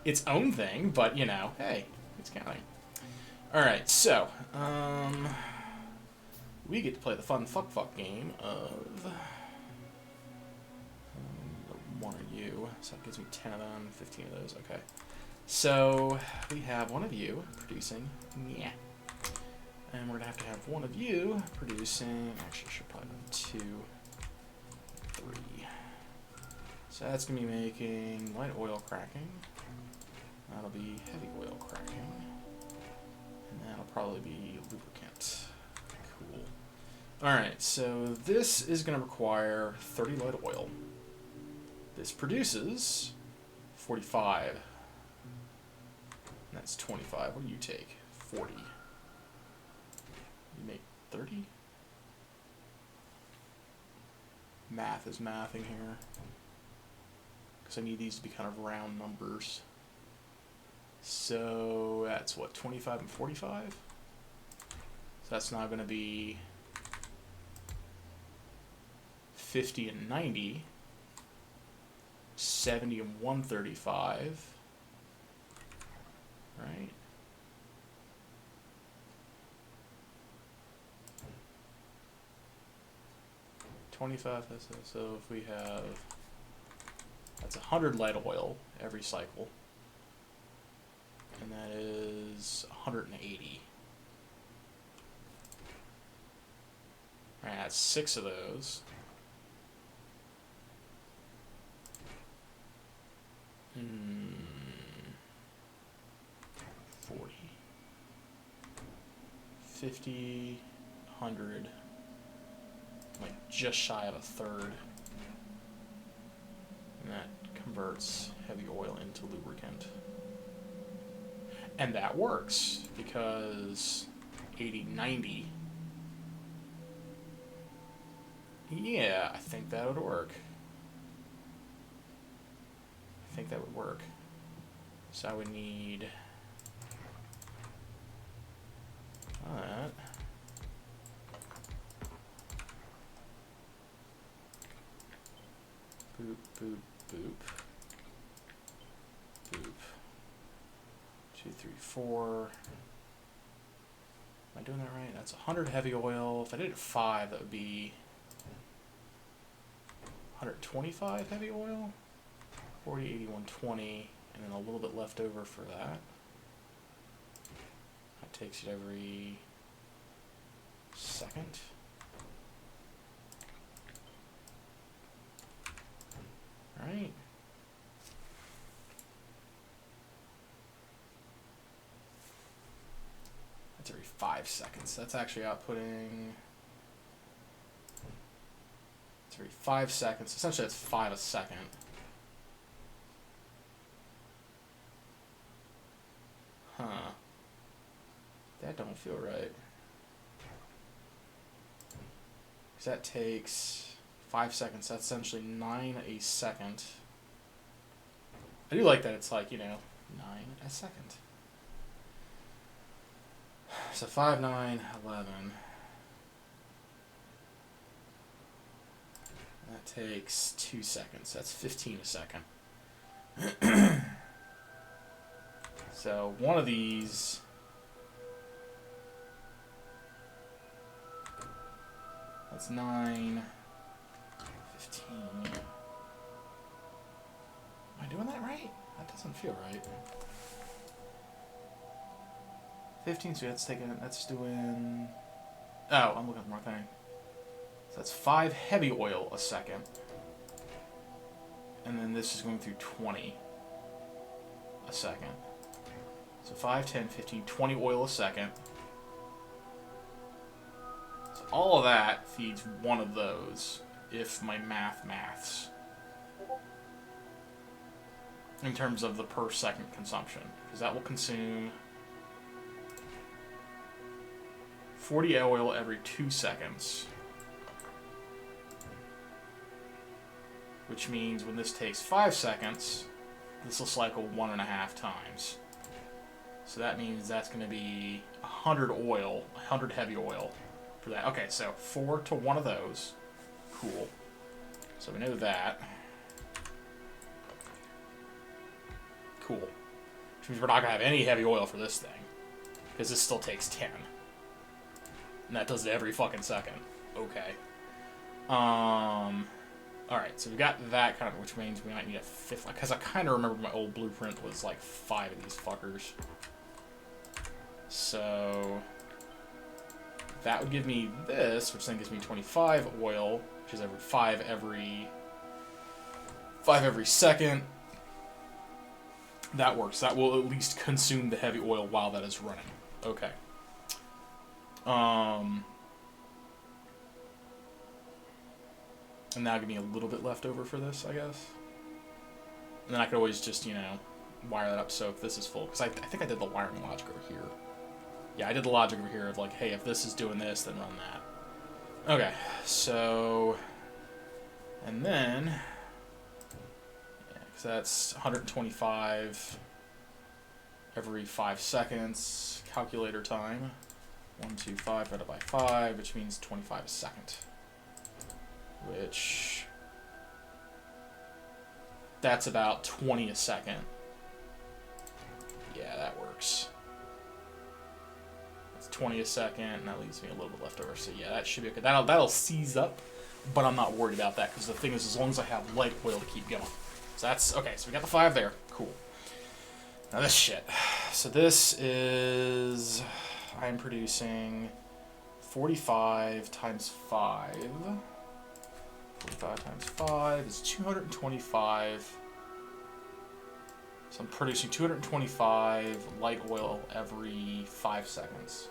its own thing, but, you know, hey, it's counting. Alright, so, we get to play the fun fuck game of... one of you, so that gives me 10 of them, 15 of those, okay. So, we have one of you producing, yeah. And we're going to have one of you producing, actually, I should probably have 2, 3. So that's going to be making light oil cracking. That'll be heavy oil cracking. And that'll probably be lubricant. Cool. Alright, so this is going to require 30 light oil. This produces 45. And that's 25. What do you take? 40. You make 30? Math is mathing here. Because I need these to be kind of round numbers. So that's what, 25 and 45? So that's now going to be 50 and 90. 70 and 135. Right? $25, so if we have, that's 100 light oil every cycle, and that is 180. All right, that's 6 of those. 40, 50, 100. Like just shy of a third, and that converts heavy oil into lubricant, and that works because 80, 90. Yeah, I think that would work. I think that would work. So I would need that. Boop, boop, boop. Boop. 2, 3, 4. Am I doing that right? That's 100 heavy oil. If I did it 5, that would be 125 heavy oil, 40, 80, 120, and then a little bit left over for that. That takes it every second. Right. That's every 5 seconds. That's actually outputting. It's every 5 seconds. Essentially, that's 5 a second. Huh. That don't feel right. Because that takes 5 seconds. That's essentially 9 a second. I do like that it's like, 9 a second. So 5, 9, 11. That takes 2 seconds. That's 15 a second. So one of these... That's 9, 15. Am I doing that right? That doesn't feel right. 15, so that's doing... Oh, I'm looking at the wrong thing. So that's 5 heavy oil a second. And then this is going through 20 a second. So 5, 10, 15, 20 oil a second. So all of that feeds one of those, if my maths. In terms of the per second consumption. Because that will consume 40 oil every 2 seconds. Which means when this takes 5 seconds, this will cycle 1.5 times. So that means that's going to be 100 oil, 100 heavy oil for that. Okay, so 4 to 1 of those. Cool. So we know that. Cool. Which means we're not going to have any heavy oil for this thing. Because this still takes 10. And that does it every fucking second. Okay. Alright, so we got that kind of, which means we might need a 5th. Because I kind of remember my old blueprint was like 5 of these fuckers. So that would give me this, which then gives me 25 oil, which is every 5 every second. That works. That will at least consume the heavy oil while that is running. Okay. And that'll give me a little bit left over for this, I guess. And then I could always just, wire that up so if this is full. Because I think I did the wiring logic over here. Yeah, I did the logic over here of like, hey, if this is doing this, then run that. Okay, so... And then... Yeah, because that's 125 every 5 seconds. Calculator time. 125 divided by 5, which means 25 a second. Which... That's about 20 a second. Yeah, that works. 20 a second, and that leaves me a little bit left over. So yeah, that should be okay. That'll seize up, but I'm not worried about that because the thing is, as long as I have light oil to keep going. So that's okay. So we got the 5 there. Cool. Now this shit. So this is I'm producing 45 times 5. 45 times 5 is 225. So I'm producing 225 light oil every 5 seconds.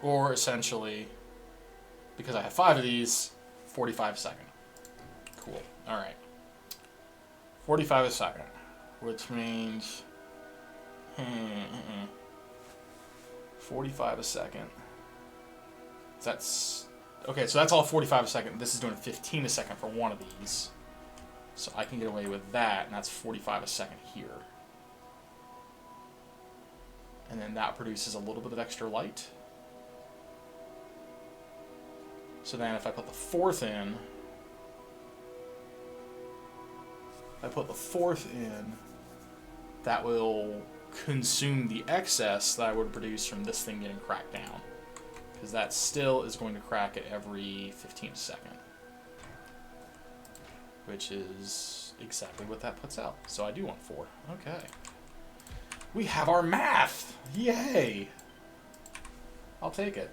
Or essentially, because I have 5 of these, 45 a second. Cool. Alright. 45 a second. Which means... 45 a second. That's... Okay, so that's all 45 a second. This is doing 15 a second for one of these. So I can get away with that, and that's 45 a second here. And then that produces a little bit of extra light. So then if I put the 4th in, that will consume the excess that I would produce from this thing getting cracked down. because that still is going to crack at every 15th second, which is exactly what that puts out. So I do want 4. Okay. We have our math! Yay! I'll take it.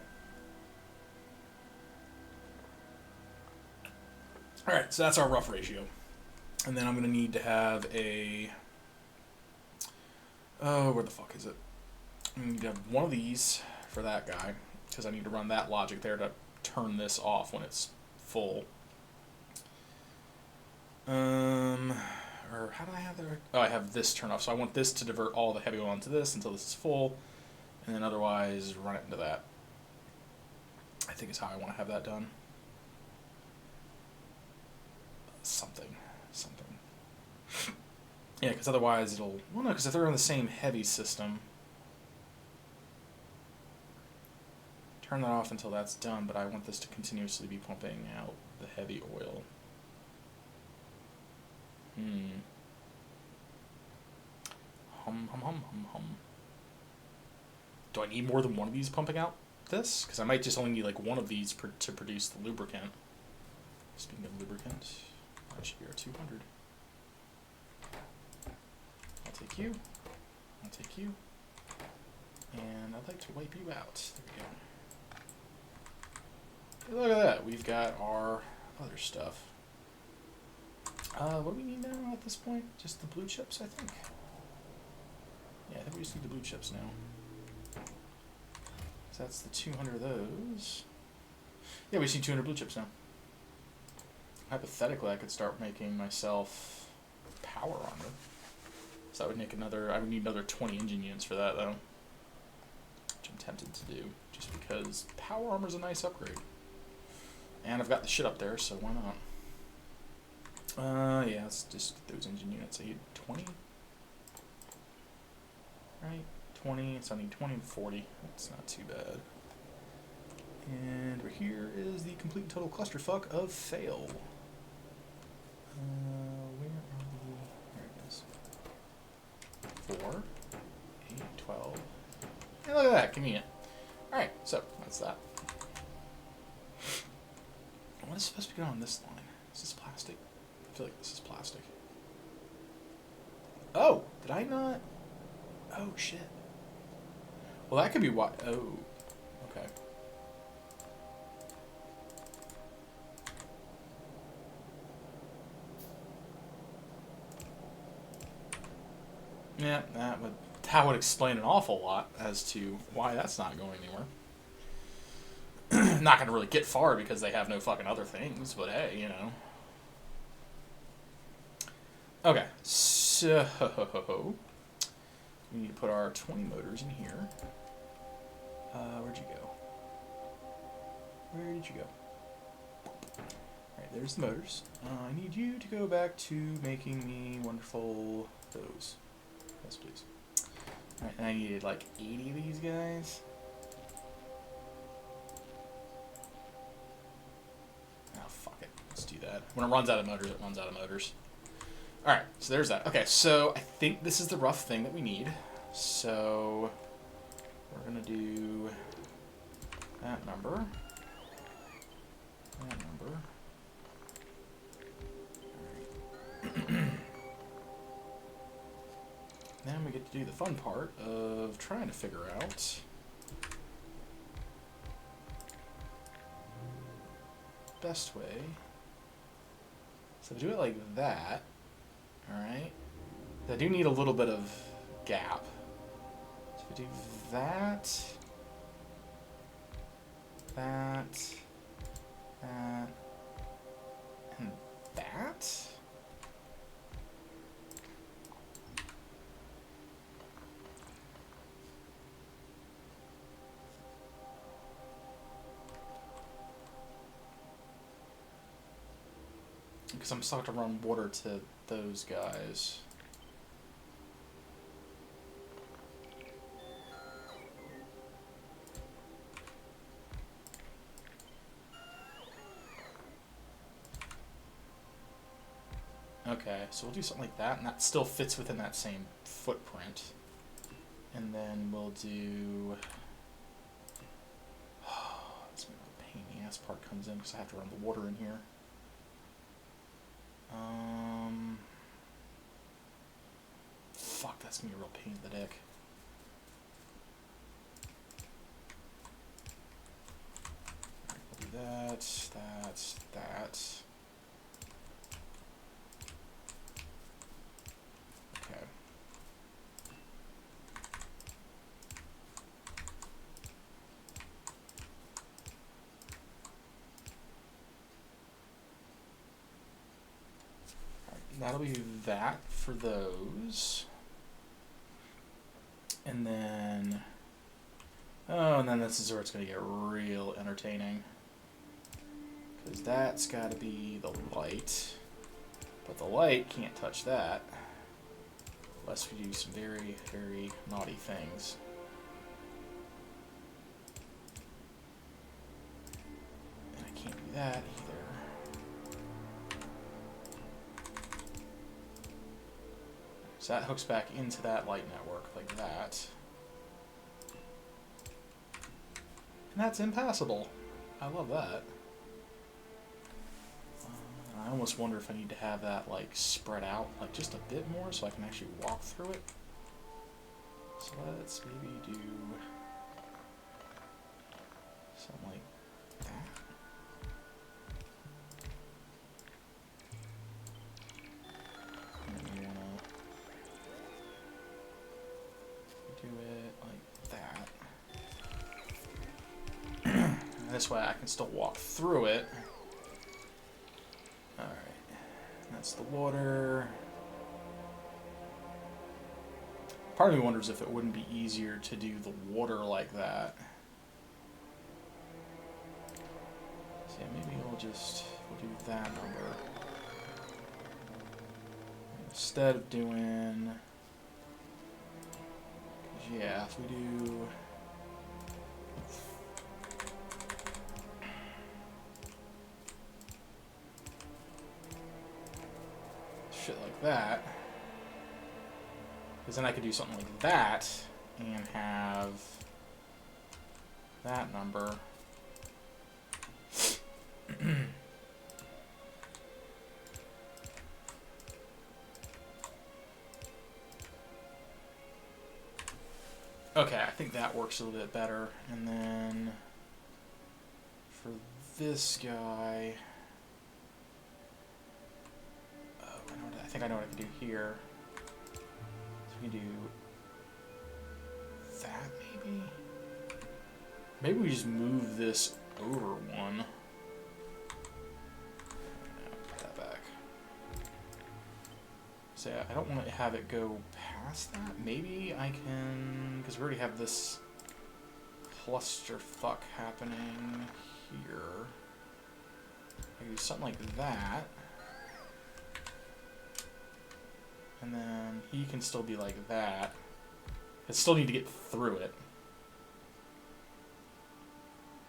Alright, so that's our rough ratio. And then I'm going to need to have a... Oh, where the fuck is it? I need to have one of these for that guy, because I need to run that logic there to turn this off when it's full. Or how do I have that? Oh, I have this turn off. So I want this to divert all the heavy oil onto this until this is full, and then otherwise run it into that. I think is how I want to have that done. Something. Yeah, because otherwise it'll... Well, no, because if they're on the same heavy system... Turn that off until that's done, but I want this to continuously be pumping out the heavy oil. Hum. Do I need more than one of these pumping out this? Because I might just only need like one of these to produce the lubricant. Speaking of lubricant, that should be our 200. I'll take you. I'll take you. And I'd like to wipe you out. There we go. Hey, look at that. We've got our other stuff. What do we need now at this point? Just the blue chips, I think. Yeah, I think we just need the blue chips now. So that's the 200 of those. Yeah, we just need 200 blue chips now. Hypothetically, I could start making myself power armor. So that would make another... I would need another 20 engine units for that, though. Which I'm tempted to do, just because power armor is a nice upgrade. And I've got the shit up there, so why not? Yeah, let's just get those engine units. I need 20. Right? 20, so I need 20 and 40. That's not too bad. And right here is the complete and total clusterfuck of fail. Where are we? There it is. 4, 8, 12. Hey, look at that, convenient. Alright, so that's that. What is supposed to be on this line? Is this plastic? I feel like this is plastic. Oh, did I not? Oh, shit. Well, that could be why. Oh, okay. Yeah, that would explain an awful lot as to why that's not going anywhere. Not going to really get far because they have no fucking other things, but hey, you know. Okay, so we need to put our 20 motors in here. Where'd you go? Where did you go? Alright, there's the motors. I need you to go back to making me wonderful those. Yes, please. Alright, and I needed like 80 of these guys. Oh, fuck it. Let's do that. When it runs out of motors, it runs out of motors. Alright, so there's that. Okay, so I think this is the rough thing that we need. So we're going to do that number. That number. Alright. Then we get to do the fun part of trying to figure out best way. So do it like that. Alright. I do need a little bit of gap. So if we do that, that, and that. Because I'm still have to run water to those guys. Okay, so we'll do something like that, and that still fits within that same footprint. And then we'll do... Oh, last part comes in because I have to run the water in here. Fuck, that's gonna be a real pain in the dick. We'll do that, that. Okay. That'll be that for those. And then, oh, and then this is where it's going to get real entertaining. Because that's got to be the light. But the light can't touch that. Unless we do some very, very naughty things. And I can't do that either. So that hooks back into that light network like that. And that's impassable. I love that. I almost wonder if I need to have that like spread out like just a bit more so I can actually walk through it. So let's maybe do something like that. Do it like that. This way I can still walk through it. Alright. That's the water. Part of me wonders if it wouldn't be easier to do the water like that. So yeah, maybe we'll do that number. Instead of doing... Yeah, if we do shit like that, because then I could do something like that and have that number. Okay, I think that works a little bit better. And then for this guy, I think I know what I can do here. So we can do that maybe? Maybe we just move this over one. No, put that back. So yeah, I don't want to have it go past that. Maybe I can, because we already have this clusterfuck happening here. I can do something like that. And then he can still be like that. I still need to get through it.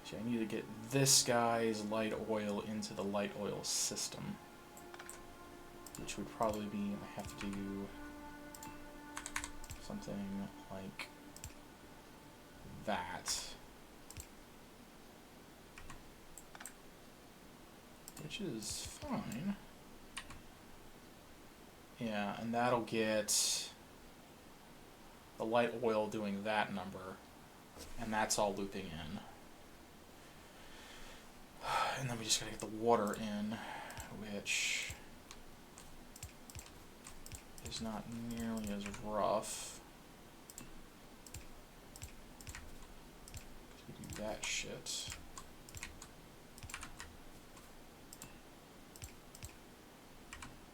So I need to get this guy's light oil into the light oil system. Which would probably be, I have to do something like that. Which is fine. Yeah, and that'll get the light oil doing that number. And that's all looping in. And then we just gotta get the water in, which is not nearly as rough. We do that shit.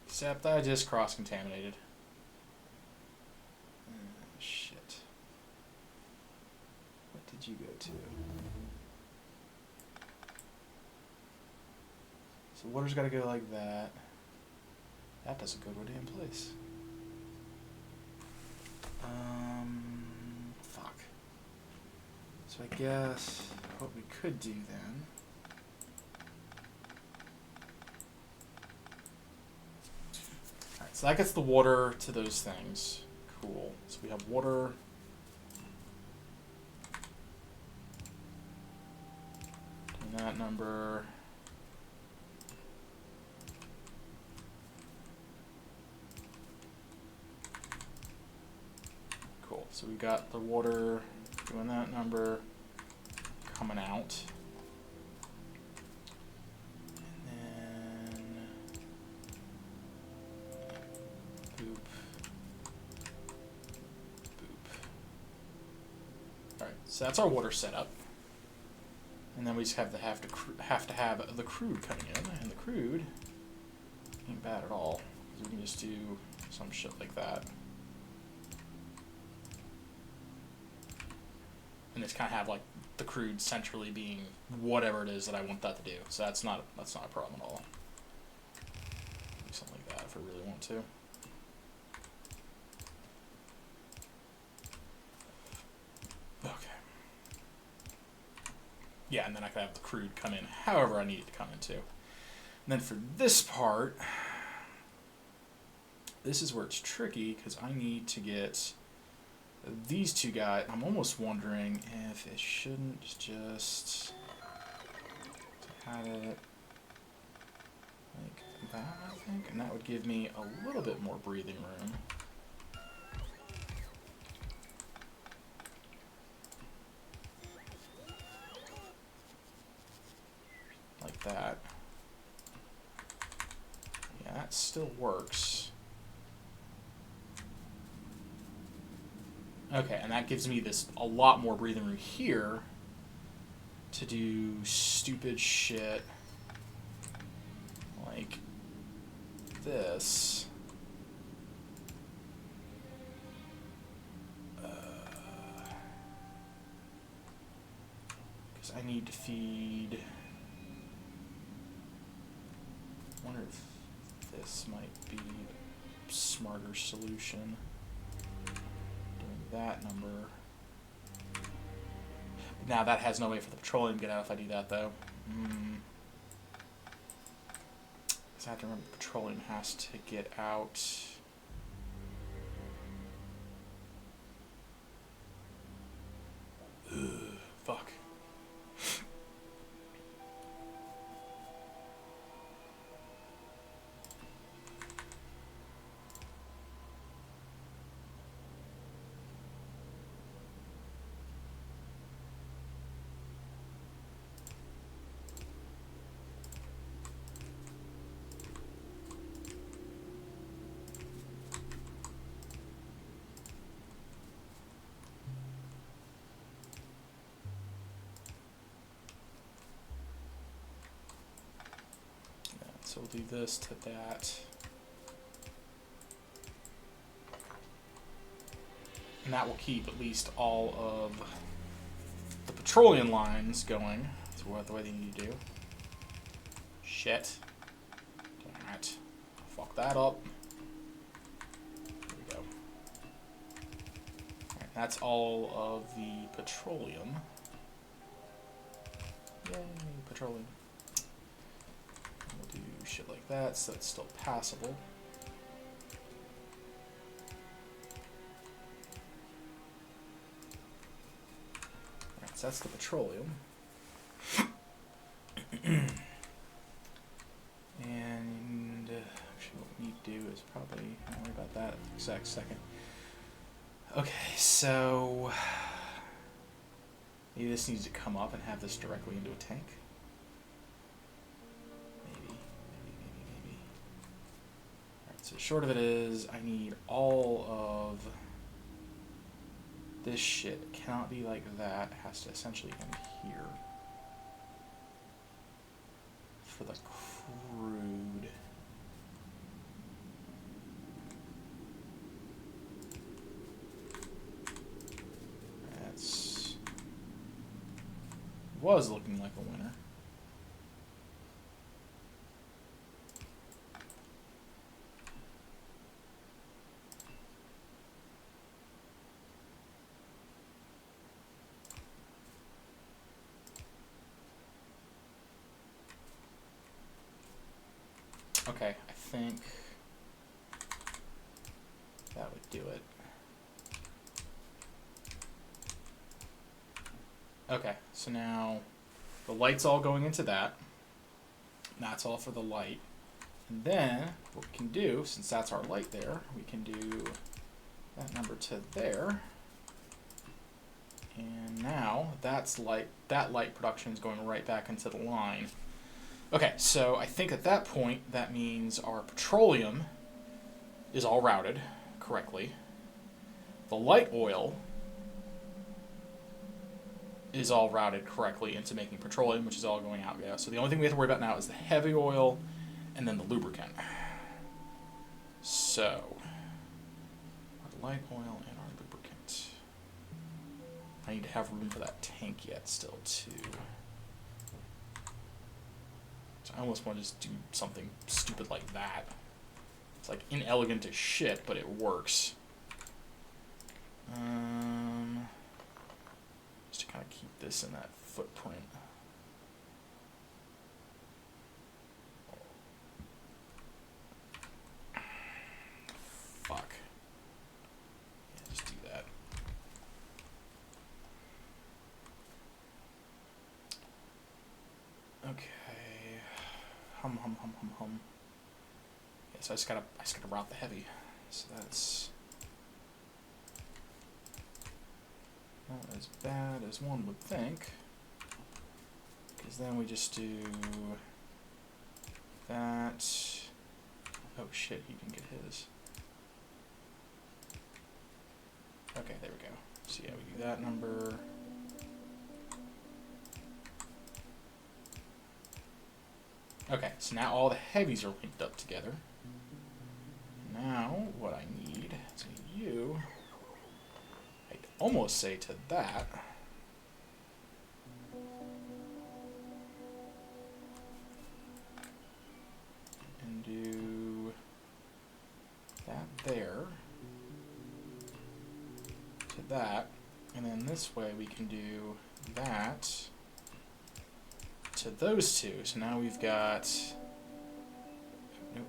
Except I just cross-contaminated. Shit. What did you go to? So water's gotta go like that. That doesn't go in place. Fuck. So I guess what we could do then. Alright, so that gets the water to those things. Cool. So we have water. Doing that number. Cool. So we got the water doing that number coming out. And then boop. Boop. Alright, so that's our water setup. And then we just have to have the crude coming in, and the crude ain't bad at all. We can just do some shit like that. And just kind of have like the crude centrally being whatever it is that I want that to do. So that's not a problem at all. Do something like that if I really want to. Okay. Yeah, and then I can have the crude come in however I need it to come into. And then for this part, this is where it's tricky because I need to get these two guys. I'm almost wondering if it shouldn't just have it like that, I think, and that would give me a little bit more breathing room. Like that. Yeah, that still works. Okay, and that gives me this a lot more breathing room here to do stupid shit like this. Because I need to feed. I wonder if this might be a smarter solution. That number. Now that has no way for the petroleum to get out if I do that though. Because I have to remember the petroleum has to get out. Ugh, fuck. So we'll do this to that. And that will keep at least all of the petroleum lines going. That's the way they need to do. Shit. Damn it. Fuck that up. There we go. Alright, that's all of the petroleum. Yay, petroleum. We'll do shit like that so it's still passable. Alright, so that's the petroleum. And actually what we need to do is probably, don't worry about that exact second. Okay, so maybe this needs to come up and have this directly into a tank. Maybe. Alright, so short of it is I need all of this shit. It cannot be like that. It has to essentially end here. For the crude. That's was looking like a winner. Okay, I think that would do it. Okay, so now the light's all going into that. And that's all for the light. And then what we can do, since that's our light there, we can do that number to there. And now that's light. That light production is going right back into the line. Okay, so I think at that point that means our petroleum is all routed correctly. The light oil is all routed correctly into making petroleum, which is all going out. Yeah. So the only thing we have to worry about now is the heavy oil and then the lubricant. So our light oil and our lubricant. I need to have room for that tank yet still too. So I almost want to just do something stupid like that. It's like inelegant as shit, but it works. Just to kind of keep this in that footprint. Fuck. Yeah, just do that. Okay. Hum. Yeah, so I just gotta route the heavy. So that's not as bad as one would think, because then we just do that. Oh shit, he can get his. Okay, there we go. So yeah, we do that number. Okay, so now all the heavies are linked up together. Now what I need is a U. I'd almost say to that. And do that there. To that. And then this way we can do that to those two. So now we've got... No.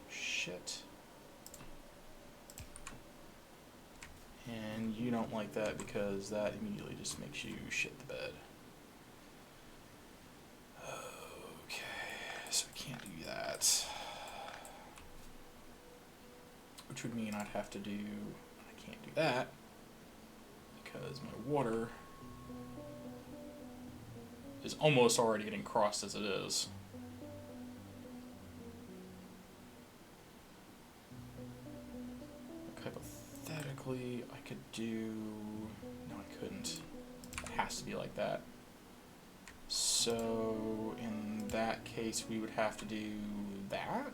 Shit. And you don't like that because that immediately just makes you shit the bed. Okay, so we can't do that. Which would mean I'd have to do... I can't do that because my water is almost already getting crossed as it is. Hypothetically, I could do... No, I couldn't. It has to be like that. So, in that case, we would have to do that,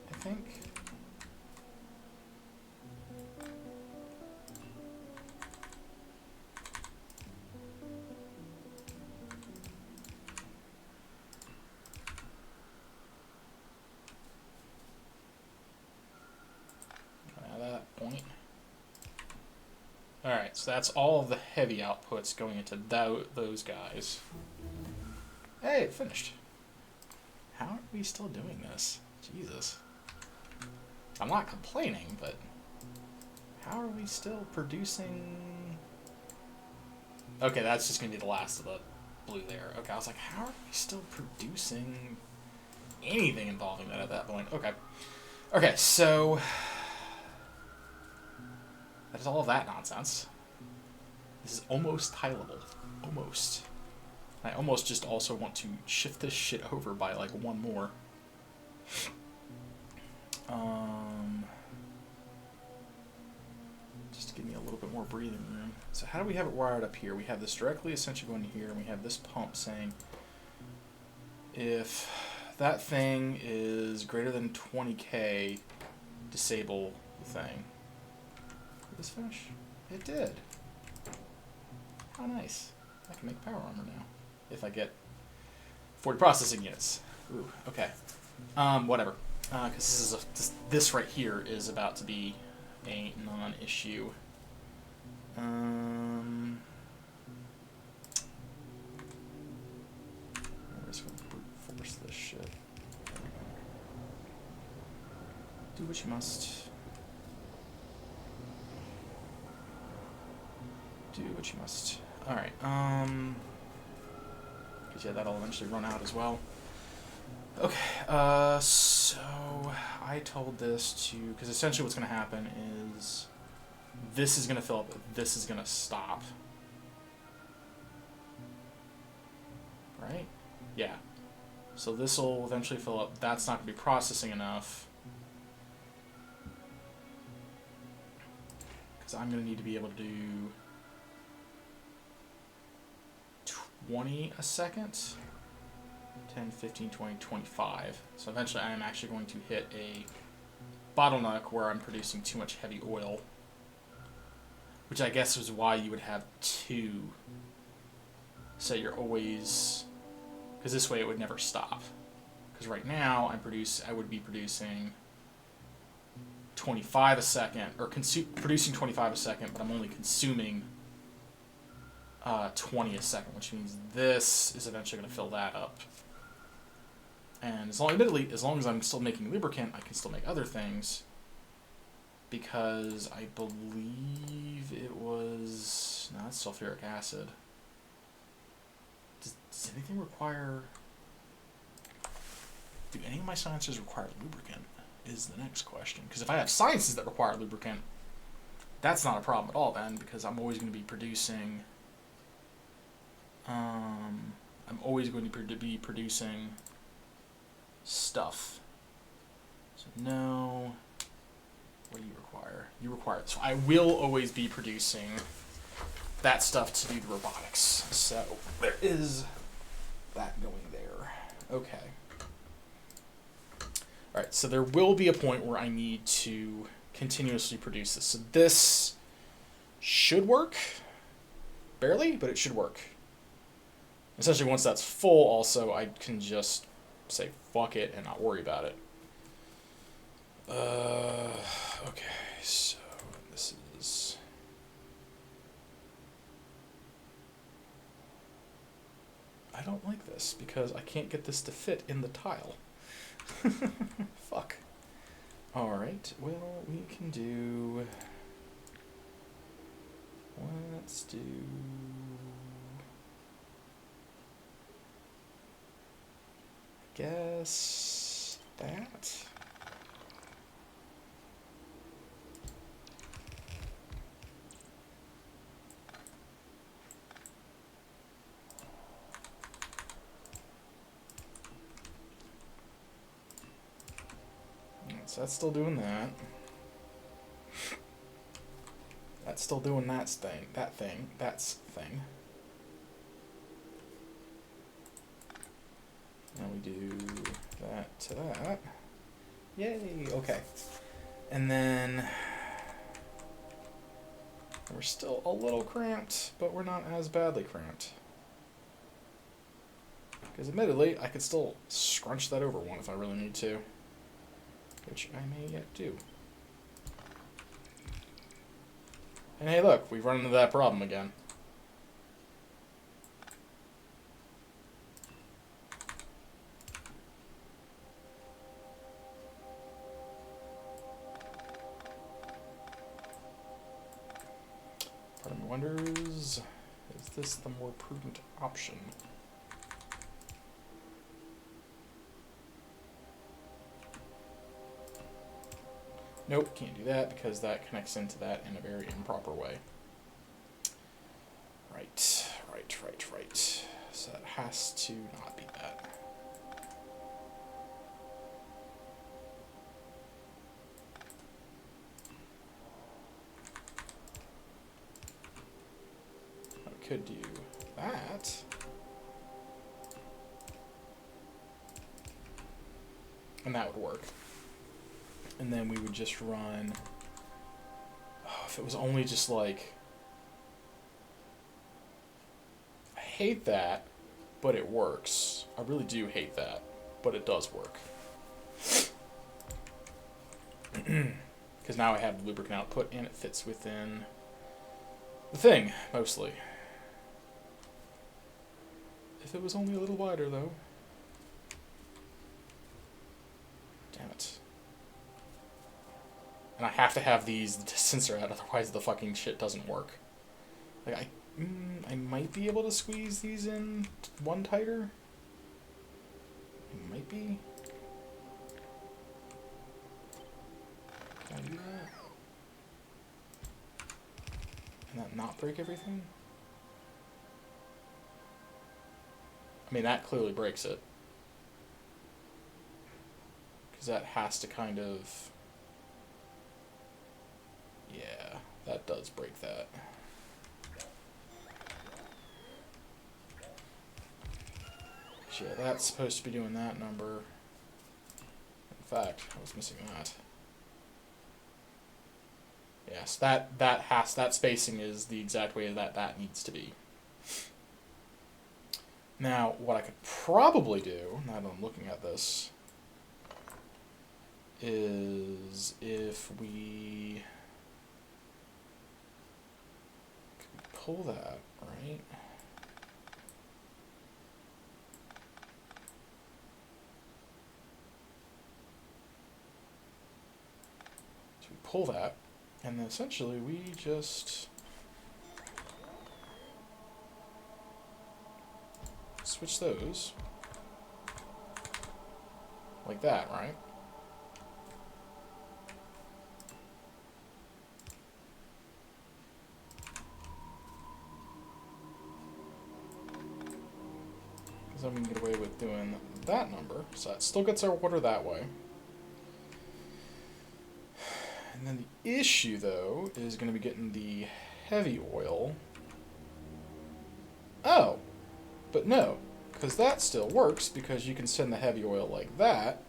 I think. Alright, so that's all of the heavy outputs going into those guys. Hey, it finished. How are we still doing this? Jesus. I'm not complaining, but how are we still producing... Okay, that's just going to be the last of the blue there. Okay, I was like, how are we still producing anything involving that at that point? Okay. Okay, so... that is all of that nonsense. This is almost tileable. Almost. I almost just also want to shift this shit over by like one more. Just to give me a little bit more breathing room. So how do we have it wired up here? We have this directly essentially going to here, and we have this pump saying if that thing is greater than 20k, disable the thing. Did this finish? It did. How nice. I can make power armor now. If I get 40 processing units. Ooh, okay. Whatever. Because this right here is about to be a non-issue. I'm just going to brute force this shit. Do what you must. Do what you must. Alright, because yeah, that'll eventually run out as well. Okay, so I told this to, because essentially what's going to happen is this is going to fill up, this is going to stop. Right? Yeah. So this will eventually fill up. That's not going to be processing enough. Because I'm going to need to be able to do 20 a second. 10, 15, 20, 25. So eventually I am actually going to hit a bottleneck where I'm producing too much heavy oil. Which I guess is why you would have two. So you're always... Because this way it would never stop. Because right now I would be producing 25 a second, or producing 25 a second, but I'm only consuming 20 a second, which means this is eventually going to fill that up. And admittedly, as long as I'm still making lubricant, I can still make other things. Because I believe it was... No, that's sulfuric acid. Does anything require... Do any of my sciences require lubricant? Is the next question. Because if I have sciences that require lubricant, that's not a problem at all then, because I'm always going to be producing... I'm always going to be producing stuff. So no... What do you require? You require... So I will always be producing that stuff to do the robotics. So there is that going there. Okay. Alright, so there will be a point where I need to continuously produce this. So this should work. Barely, but it should work. Essentially, once that's full, also, I can just say fuck it and not worry about it. Okay, so this is... I don't like this because I can't get this to fit in the tile. Fuck. Alright, well, we can do... Let's do... I guess... that? So that's still doing that. That's still doing that's thing. Now we do that to that. Yay, okay. And then we're still a little cramped, but we're not as badly cramped. Because admittedly, I could still scrunch that over one if I really need to. Which I may yet do. And hey look, we've run into that problem again. Part of me wonders, is this the more prudent option? Nope, can't do that because that connects into that in a very improper way. Right. So that has to not be that. I could do that. And that would work. And then we would just run, oh, if it was only just like, I hate that, but it works. I really do hate that, but it does work. Because now I have the lubricant output and it fits within the thing, mostly. If it was only a little wider though. Damn it. And I have to have these the distance are at, otherwise the fucking shit doesn't work. Like I might be able to squeeze these in one tighter. I might be. Can I do that? And that not break everything? I mean, that clearly breaks it. Because that has to kind of... Yeah, that does break that. Yeah, that's supposed to be doing that number. In fact, I was missing that. Yes, that spacing is the exact way that needs to be. Now, what I could probably do, now that I'm looking at this, is if we pull that, right? So we pull that, and then essentially we just switch those like that, right? Because then we can get away with doing that number. So that still gets our water that way. And then the issue, though, is going to be getting the heavy oil. Oh, but no, because that still works, because you can send the heavy oil like that,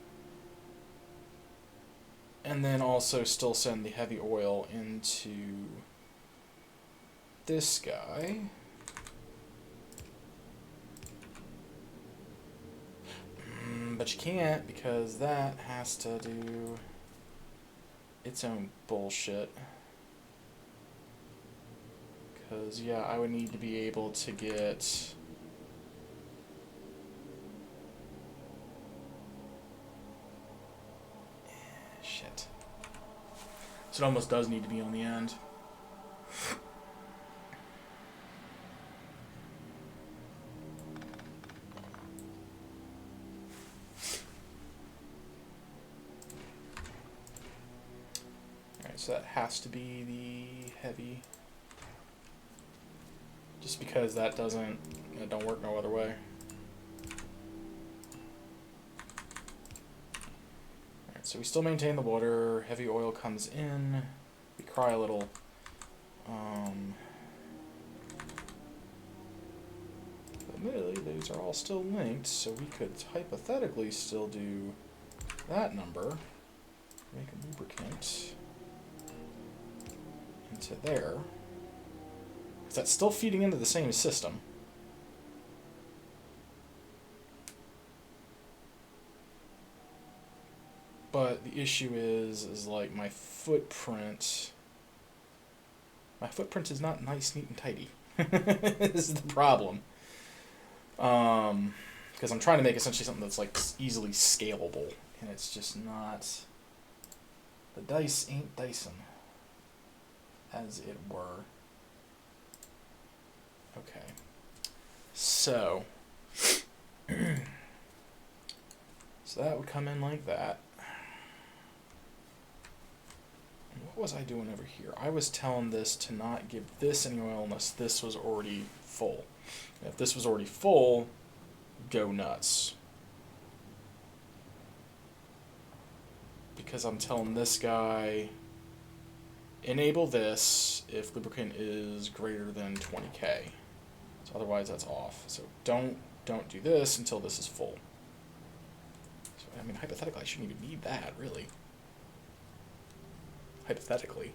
and then also still send the heavy oil into this guy. But you can't, because that has to do its own bullshit. Because, yeah, I would need to be able to get... Shit. So it almost does need to be on the end. Alright, so that has to be the heavy. Just because that don't work no other way. Alright, so we still maintain the water, heavy oil comes in, we cry a little. Admittedly, these are all still linked, so we could hypothetically still do that number, make a lubricant into there. Because that's still feeding into the same system. But the issue is like my footprint is not nice, neat, and tidy. This is the problem. Because I'm trying to make essentially something that's like easily scalable, and it's just not. The dice ain't dicing, as it were. Okay. So that would come in like that. And what was I doing over here? I was telling this to not give this any oil unless this was already full. And if this was already full, go nuts. Because I'm telling this guy, enable this if lubricant is greater than 20k. So otherwise that's off. So don't do this until this is full. So I mean, hypothetically, I shouldn't even need that, really. Hypothetically.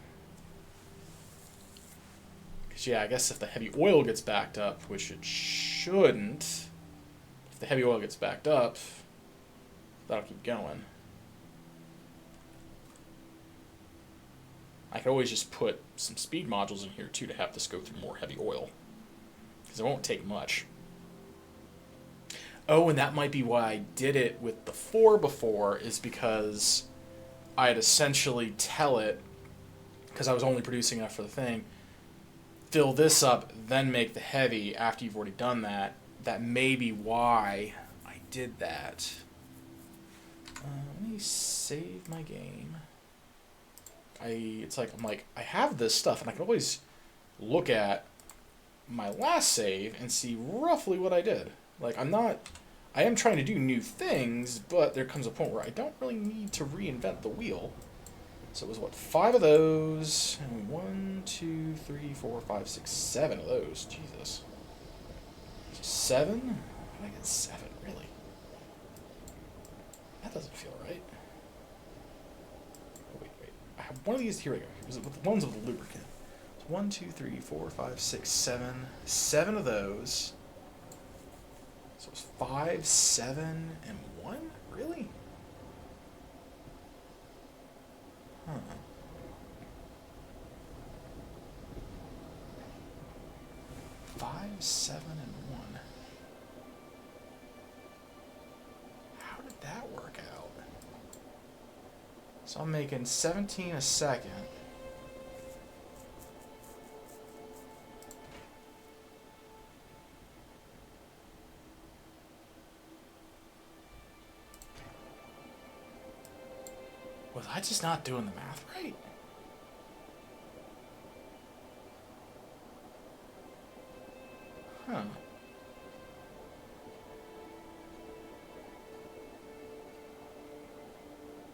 Because, yeah, I guess if the heavy oil gets backed up, which it shouldn't, if the heavy oil gets backed up, that'll keep going. I could always just put some speed modules in here, too, to have this go through more heavy oil. Because it won't take much. Oh, and that might be why I did it with the 4 before, is because I'd essentially tell it, because I was only producing enough for the thing, fill this up, then make the heavy after you've already done that. That may be why I did that. Let me save my game. I'm like, I have this stuff, and I can always look at my last save and see roughly what I did. Like, I am trying to do new things, but there comes a point where I don't really need to reinvent the wheel. So it was, what, 5 of those, and 1, 2, 3, 4, 5, 6, 7 of those. Jesus. 7? How did I get 7, really? That doesn't feel right. Oh, wait. I have one of these, here we go. It was with the ones with the lubricant. So 1, 2, 3, 4, 5, 6, 7. 7 of those. So it was 5, 7, and 1? Really? Huh. Five, 7, and 1. How did that work out? So I'm making 17 a second. Was I just not doing the math right? Huh.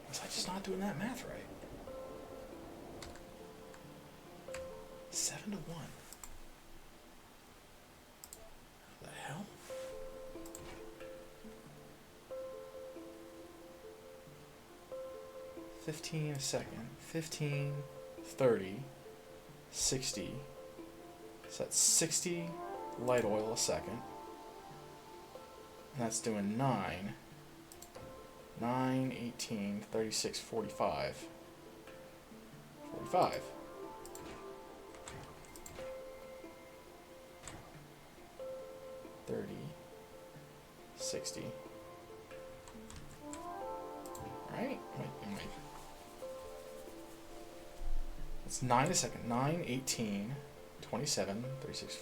Was I just not doing that math right? 7 to 1. What the hell? $15 a second. 15, 30, 60. So that's 60 light oil a second. And that's doing 9. 9, 18, 36, 45. 45. $30, 60. Right? Wait. It's 9 a second. 9, 18, 27, 36,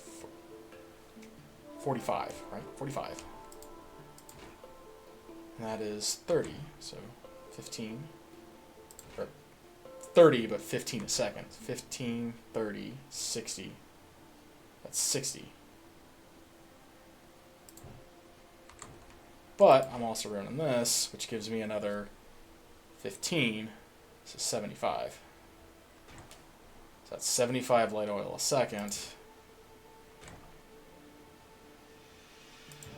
45, right? 45. And that is 30, so 15. Or 30, but 15 a second. 15, 30, 60. That's 60. But I'm also running this, which gives me another 15, so 75. So that's 75 light oil a second.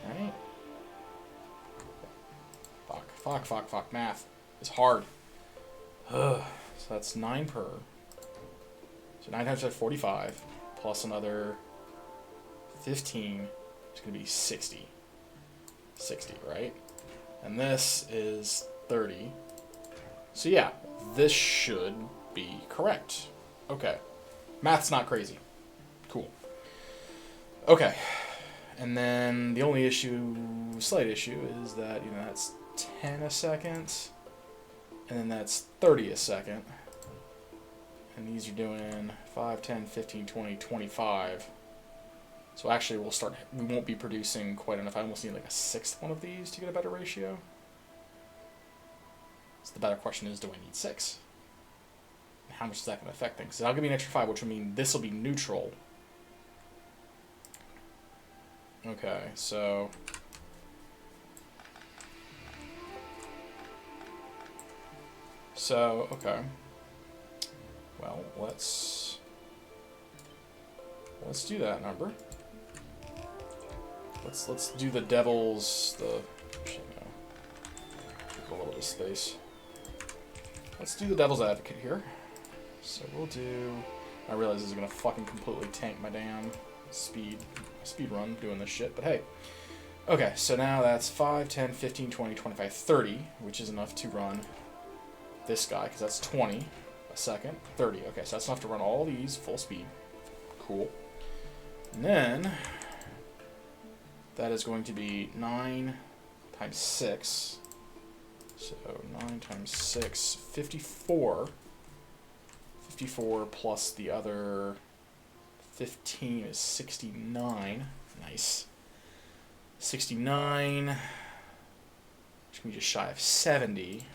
Right? Fuck. Math is hard. So that's 9 per. So 9 times 45, plus another 15, it's going to be 60. 60, right? And this is 30. So yeah, this should be correct. Okay. Math's not crazy. Cool. Okay. And then the only slight issue, is that, that's 10 a second. And then that's 30 a second. And these are doing 5, 10, 15, 20, 25. So actually we won't be producing quite enough. I almost need like a 6th one of these to get a better ratio. So the better question is, do I need 6? And how much is that going to affect things? So that'll give me an extra 5, which will mean this will be neutral. Okay, so... okay. Well, let's do that number. Let's do the devil's, actually, no. Take a little bit of space. Let's do the devil's advocate here. So we'll do... I realize this is going to fucking completely tank my damn speed run doing this shit, but hey. Okay, so now that's 5, 10, 15, 20, 25, 30, which is enough to run this guy, because that's 20 a second. 30, okay, so that's enough to run all these full speed. Cool. And then... that is going to be 9 times 6. So 9 times 6, 54. 54 plus the other 15 is 69. Nice. 69, which means just shy of 70.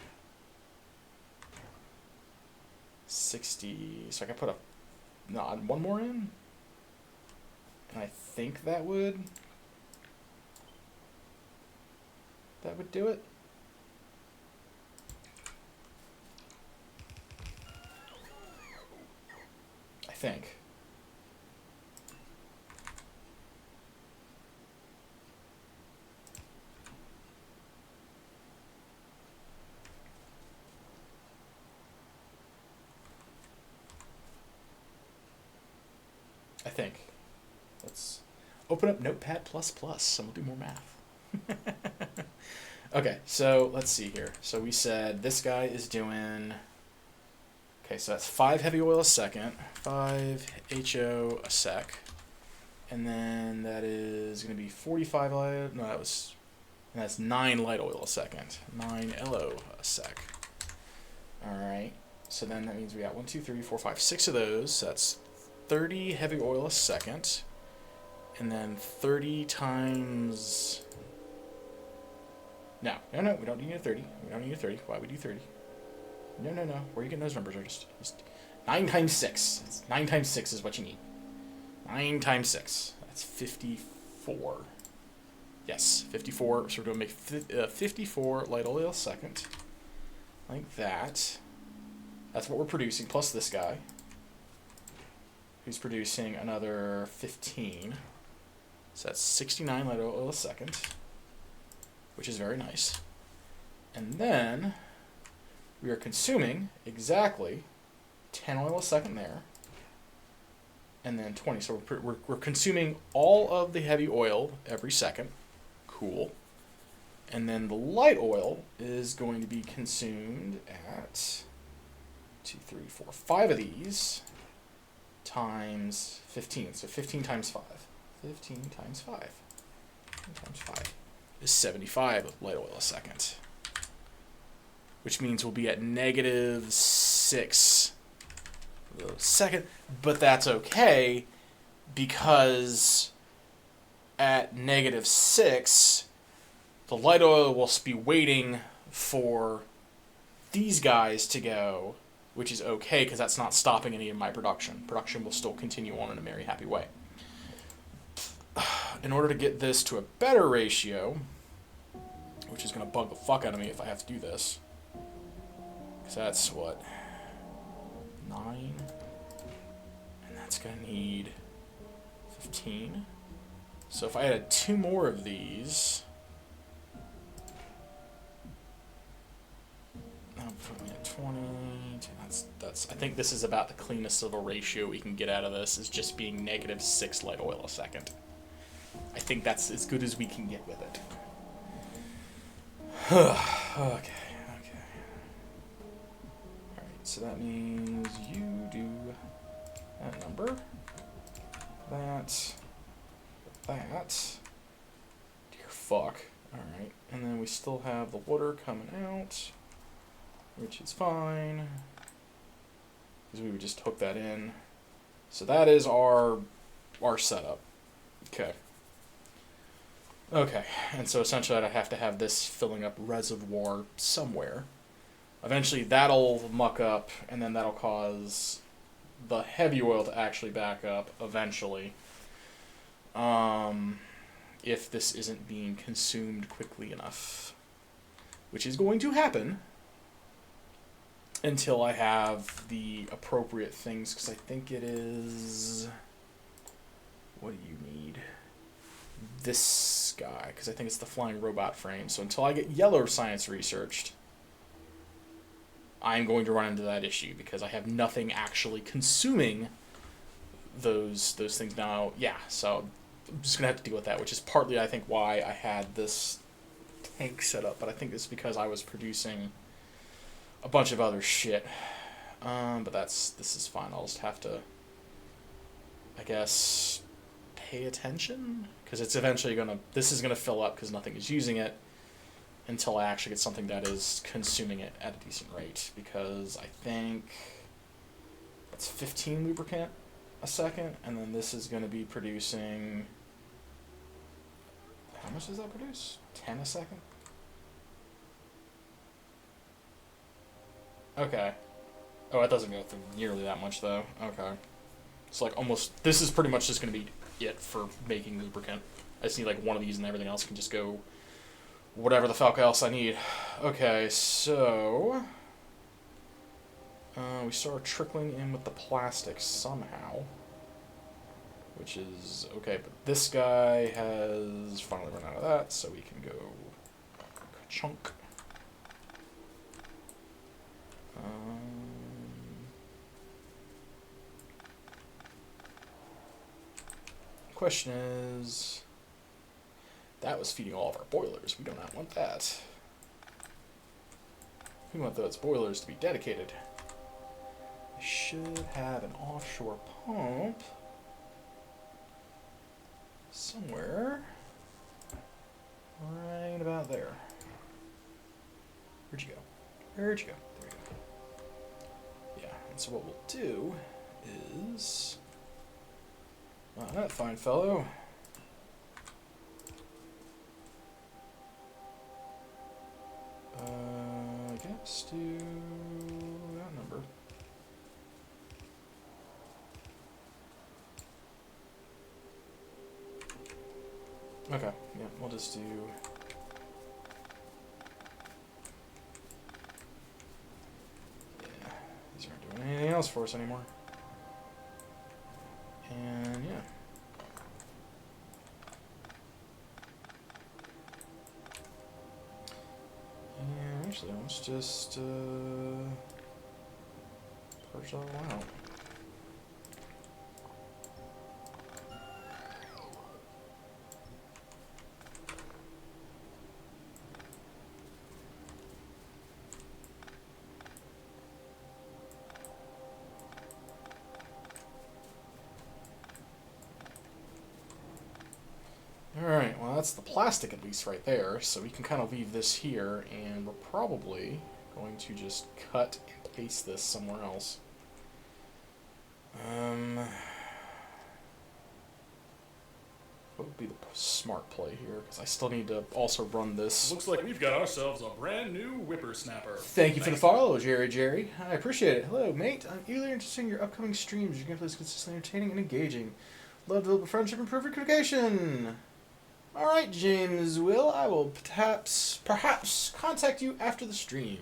60, so I can put one more in? And I think that would do it. I think. Let's open up Notepad++, and we'll do more math. Okay, so let's see here. So we said this guy is doing... Okay, so that's 5 heavy oil a second, 5 HO a sec, and then that is going to be 45 light... No, that's 9 light oil a second, 9 LO a sec. Alright, so then that means we got 1, 2, 3, 4, 5, 6 of those, so that's 30 heavy oil a second, and then 30 times... No, we don't need a 30. We don't need a 30. Why would we do 30? No. Where are you getting those numbers? Are just 9 times 6. It's 9 times 6 is what you need. 9 times 6. That's 54. Yes, 54. So we're going to make 54 light oil a second. Like that. That's what we're producing, plus this guy, who's producing another 15. So that's 69 light oil a second, which is very nice. And then we are consuming exactly 10 oil a second there, and then 20. So we're consuming all of the heavy oil every second. Cool. And then the light oil is going to be consumed at 2, 3, 4, 5 of these times 15. So 15 times 5. 15 times 5. 15 times 5 is 75 light oil a second, which means we'll be at -6 a second, but that's okay because at -6 the light oil will be waiting for these guys to go, which is okay because that's not stopping any of my production. Production will still continue on in a merry happy way. In order to get this to a better ratio, which is going to bug the fuck out of me if I have to do this, because that's what, 9, and that's going to need 15. So if I added 2 more of these, that'll put me at 20. That's. I think this is about the cleanest of a ratio we can get out of this, is just being -6 light oil a second. I think that's as good as we can get with it. Okay. Alright, so that means you do that number. That. Dear fuck. Alright, and then we still have the water coming out, which is fine, because we would just hook that in. So that is our setup. Okay, and so essentially I'd have to have this filling up reservoir somewhere. Eventually that'll muck up, and then that'll cause the heavy oil to actually back up eventually. If this isn't being consumed quickly enough, which is going to happen until I have the appropriate things, because I think it is... What do you need? This guy, because I think it's the flying robot frame. So until I get yellow science researched, I'm going to run into that issue, because I have nothing actually consuming those things now. Yeah, so I'm just going to have to deal with that, which is partly, I think, why I had this tank set up, but I think it's because I was producing a bunch of other shit. But this is fine. I'll just have to, I guess, pay attention, because it's eventually this is gonna fill up because nothing is using it until I actually get something that is consuming it at a decent rate, because I think that's 15 lubricant a second, and then this is going to be producing... How much does that produce? 10 a second? Okay. Oh, it doesn't go through nearly that much, though. Okay. It's like almost... This is pretty much just going to be it for making lubricant. I just need like one of these and everything else can just go whatever the fuck else I need. Okay, so... we start trickling in with the plastic somehow. Which is... Okay, but this guy has finally run out of that, so we can go... Chunk. Question is... That was feeding all of our boilers. We do not want that. We want those boilers to be dedicated. I should have an offshore pump somewhere right about there. Where'd you go? Where'd you go? There you go. Yeah, and so what we'll do is... Wow, that fine fellow. I guess do that number. Okay, yeah, we'll just do... Yeah, these aren't doing anything else for us anymore. And yeah. And actually, let's just purge that all out. Alright, well that's the plastic at least right there, so we can kind of leave this here, and we're probably going to just cut and paste this somewhere else. What would be the smart play here? Because I still need to also run this. Looks like we've got ourselves a brand new whippersnapper. Thank you for the follow, Jerry. I appreciate it. Hello, mate. I'm eagerly interested in your upcoming streams. Your gameplay is consistently entertaining and engaging. Love to build a friendship and improve your communication. Alright, James Will, I will perhaps contact you after the stream.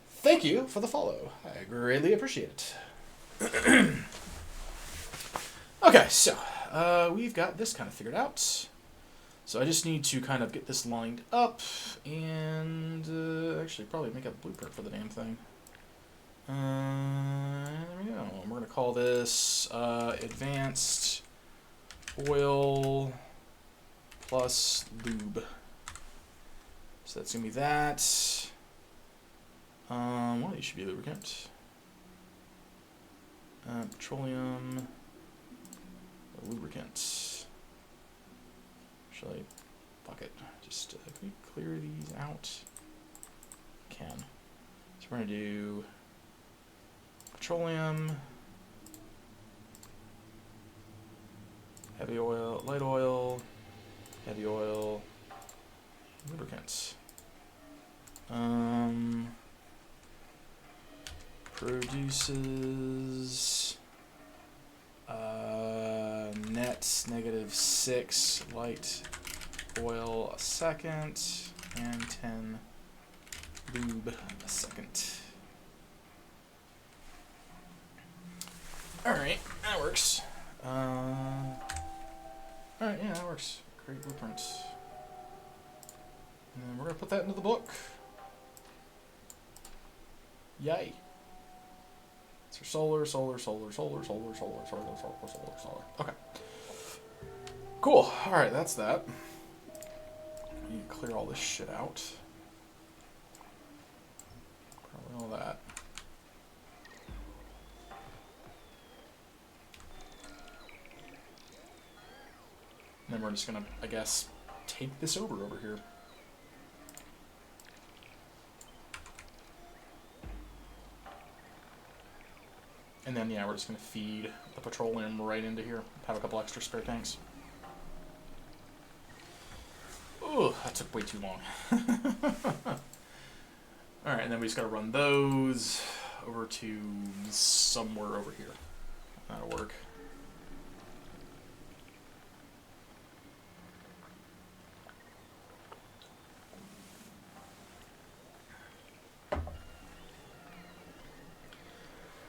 Thank you for the follow. I greatly appreciate it. Okay, so we've got this kind of figured out. So I just need to kind of get this lined up and actually probably make a blueprint for the damn thing. There we go. We're going to call this advanced oil plus lube. So that's going to be that. One of these should be lubricant. Petroleum, lubricant. Actually, fuck it. Just can we clear these out? Can. So we're going to do petroleum, heavy oil, light oil, heavy oil, lubricants. Produces net -6 light oil a second and 10 lube a second. Alright, that works. Alright, yeah, that works. Great blueprint. And then we're going to put that into the book. Yay. So solar. Okay. Cool. Alright, that's that. You need to clear all this shit out. Probably all that. And then we're just gonna, I guess, take this over here. And then, yeah, we're just going to feed the petroleum right into here. Have a couple extra spare tanks. Ooh, that took way too long. Alright, and then we just got to run those over to somewhere over here. That'll work.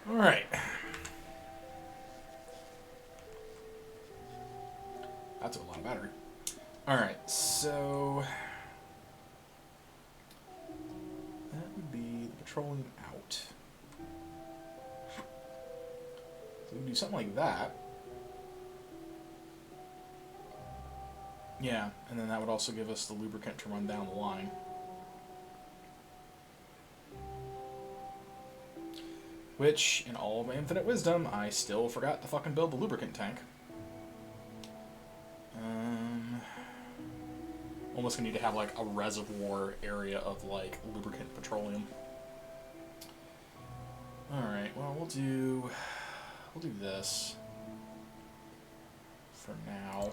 Alright. That's a lot of battery. Alright, so that would be the petroleum out. So we can do something like that. Yeah, and then that would also give us the lubricant to run down the line. Which, in all of my infinite wisdom, I still forgot to fucking build the lubricant tank. Almost gonna need to have like a reservoir area of like lubricant petroleum. Alright, well we'll do this for now.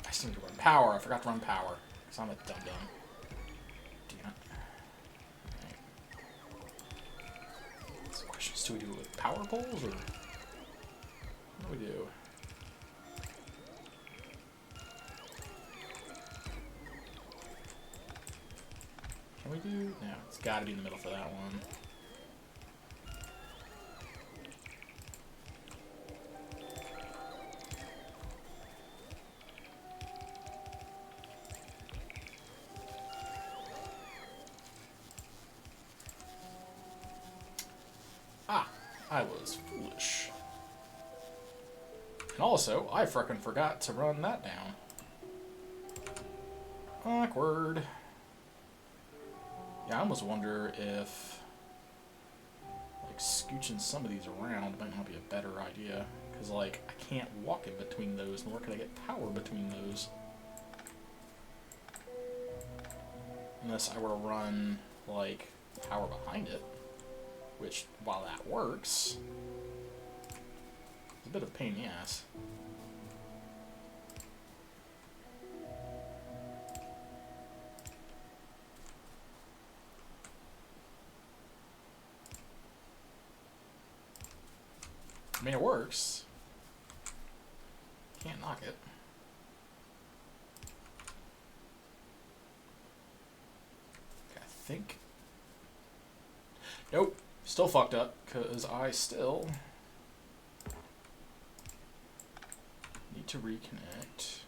I still need to run power. I forgot to run power. Because I'm a dum-dum. Damn it. Right. So questions, do we do it with power poles, or what do we do? Can we do? No, it's got to be in the middle for that one. Ah, I was foolish. And also, I frickin' forgot to run that down. Awkward. Yeah, I almost wonder if like scooching some of these around might not be a better idea. Because like, I can't walk in between those, nor can I get power between those. Unless I were to run like power behind it. Which, while that works, it's a bit of a pain in the ass. I mean, it works. Can't knock it. Okay, I think. Nope. Still fucked up, because I still need to reconnect.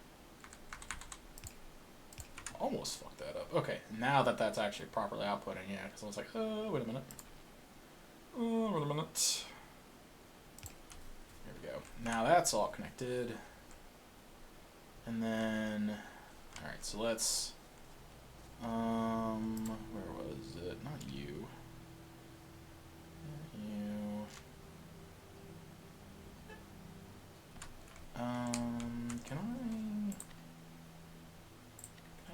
Almost fucked that up. Okay, now that that's actually properly outputting, yeah, because I was like, oh, wait a minute. Oh, wait a minute. There we go. Now that's all connected. And then, alright, so let's, where was it? Not you. Can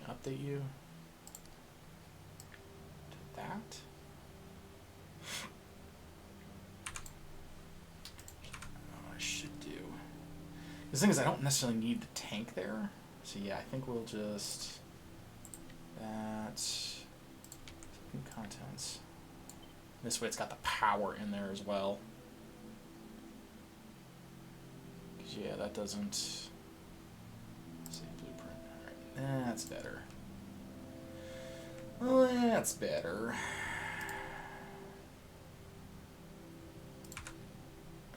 I update you to that? Oh, I should do. The thing is, I don't necessarily need the tank there. So yeah, I think we'll just that contents. This way, it's got the power in there as well. Because yeah, that doesn't say blueprint. All right, that's better. Well, that's better.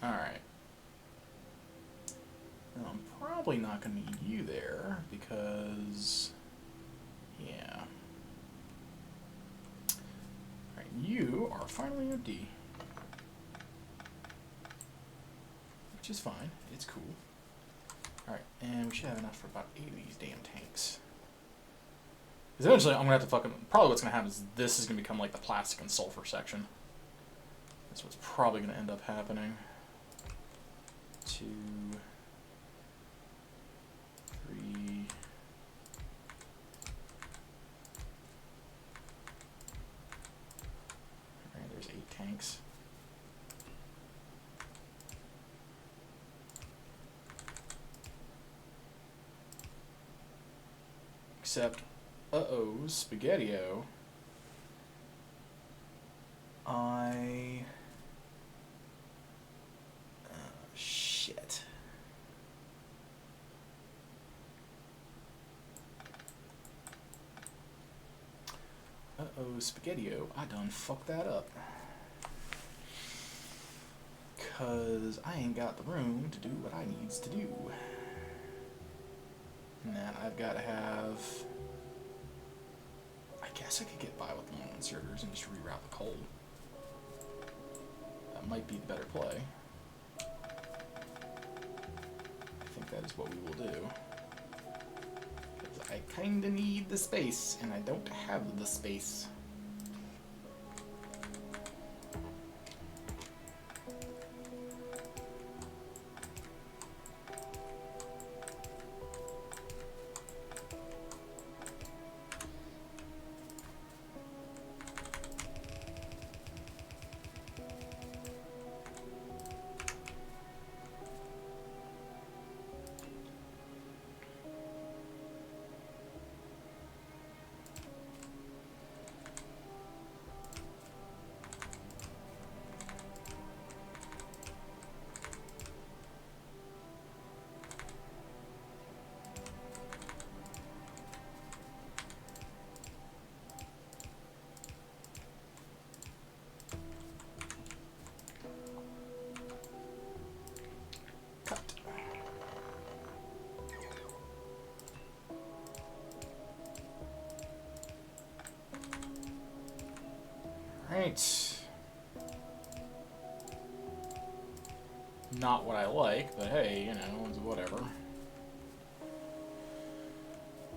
All right. Now, I'm probably not going to need you there because, yeah. All right, you are finally empty, which is fine. It's cool. All right, and we should have enough for about 8 of these damn tanks. Because eventually, I'm going to have to fucking... Probably what's going to happen is this is going to become like the plastic and sulfur section. That's what's probably going to end up happening. 2, 3, Except, Spaghetti-O. Shit. Spaghetti-O, I done fucked that up. Cause I ain't got the room to do what I needs to do. And then I've got to have... I guess I could get by with long inserters and just reroute the coal. That might be the better play. I think that is what we will do. Because I kinda need the space, and I don't have the space. Right. Not what I like, but hey, you know, it's whatever.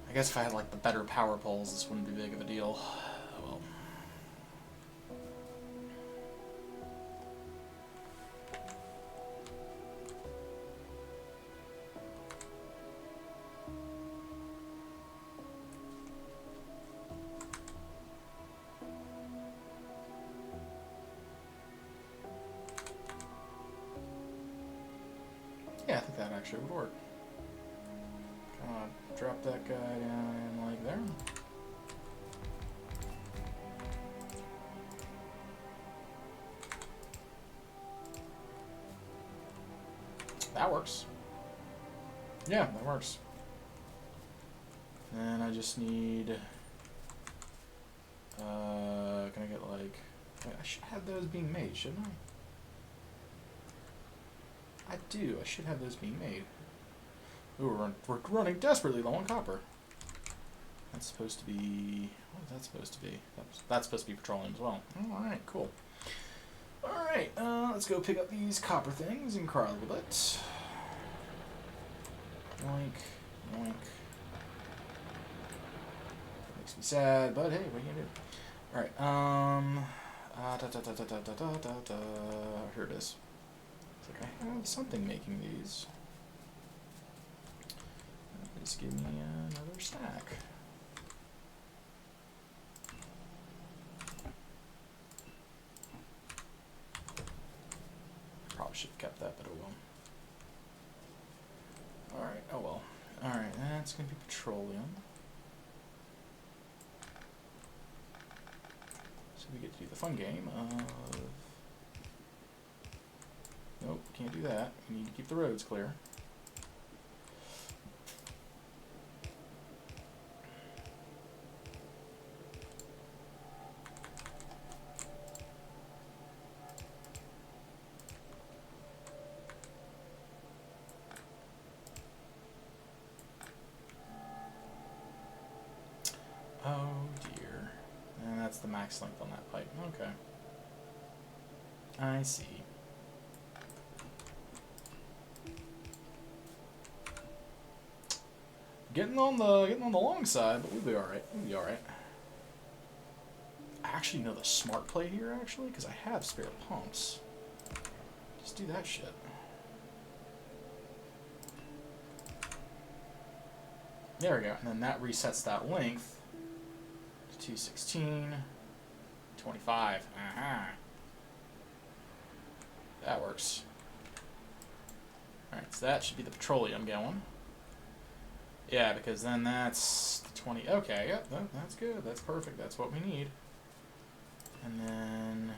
I guess if I had like the better power poles, this wouldn't be big of a deal. Oh well. Yeah, I think that actually would work. Drop that guy down in like there. That works. Yeah, that works. And I just need... can I get like... Wait, I should have those being made, shouldn't I? I do. I should have those being made. Ooh, we're running desperately low on copper. That's supposed to be... What is that supposed to be? That's supposed to be petroleum as well. Oh, alright, cool. Alright, let's go pick up these copper things and cry a little bit. Yoink, yoink. Makes me sad, but hey, what are you gonna do? Alright, here it is. It's like I have something making these. Just give me another stack. Probably should have kept that, but oh well. Alright, oh well. Alright, that's going to be petroleum. So we get to do the fun game of... Nope, can't do that. We need to keep the roads clear. Oh dear. And that's the max length on that pipe. Okay. I see. Getting on the long side, but we'll be alright. We'll be alright. I actually know the smart play here, actually, because I have spare pumps. Just do that shit. There we go. And then that resets that length to 216, 25. Uh-huh. That works. Alright, so that should be the petroleum going. Yeah, because then that's 20. Okay, yep, that's good. That's perfect. That's what we need. And then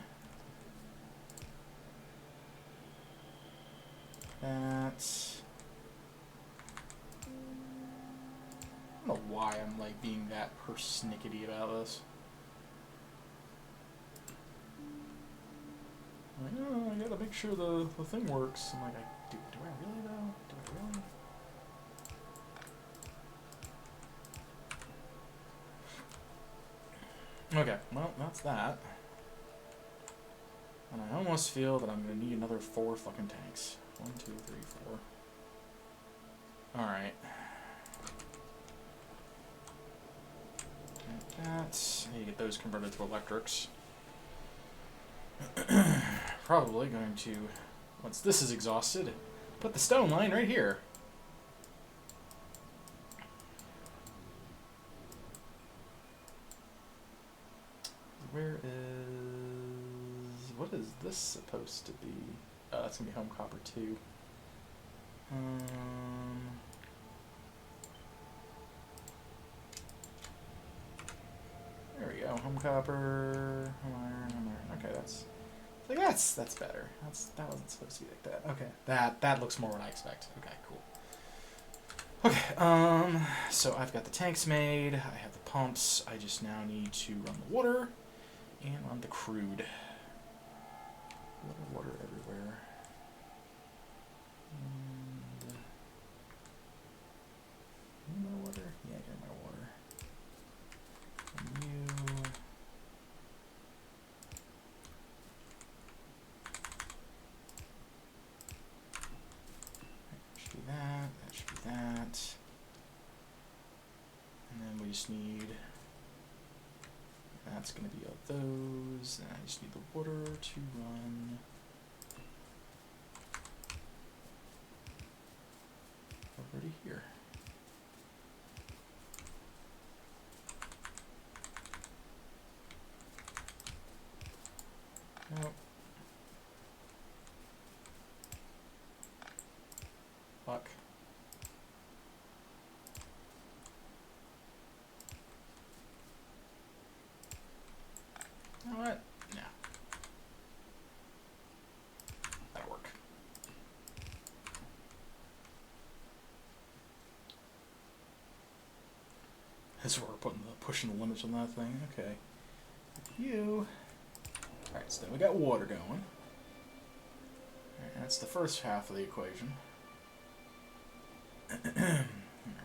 that's... I don't know why I'm like being that persnickety about this. Like, oh, I gotta make sure the thing works. I'm like, do I really though? Do I really? Okay, well, that's that. And I almost feel that I'm gonna need another 4 fucking tanks. 1, 2, 3, 4. Alright. That's... I need to get those converted to electrics. Probably going to, once this is exhausted, put the stone line right here. Where is... what is this supposed to be? Oh, that's going to be home copper too. There we go. Home copper, home iron. Okay, that's better. That wasn't supposed to be like that. Okay, that looks more what I expect. Okay, cool. Okay, so I've got the tanks made. I have the pumps. I just now need to run the water and run the crude. Water everywhere. And my water? Yeah, get my water. And you. That should be that. And then we just need, that's going to be all those, and I just need the water to run over to here. Oh. Fuck. You know what? No. That'll work. That's where we're pushing the limits on that thing. Okay. You. Alright, so then we got water going. Alright, that's the first half of the equation. Alright,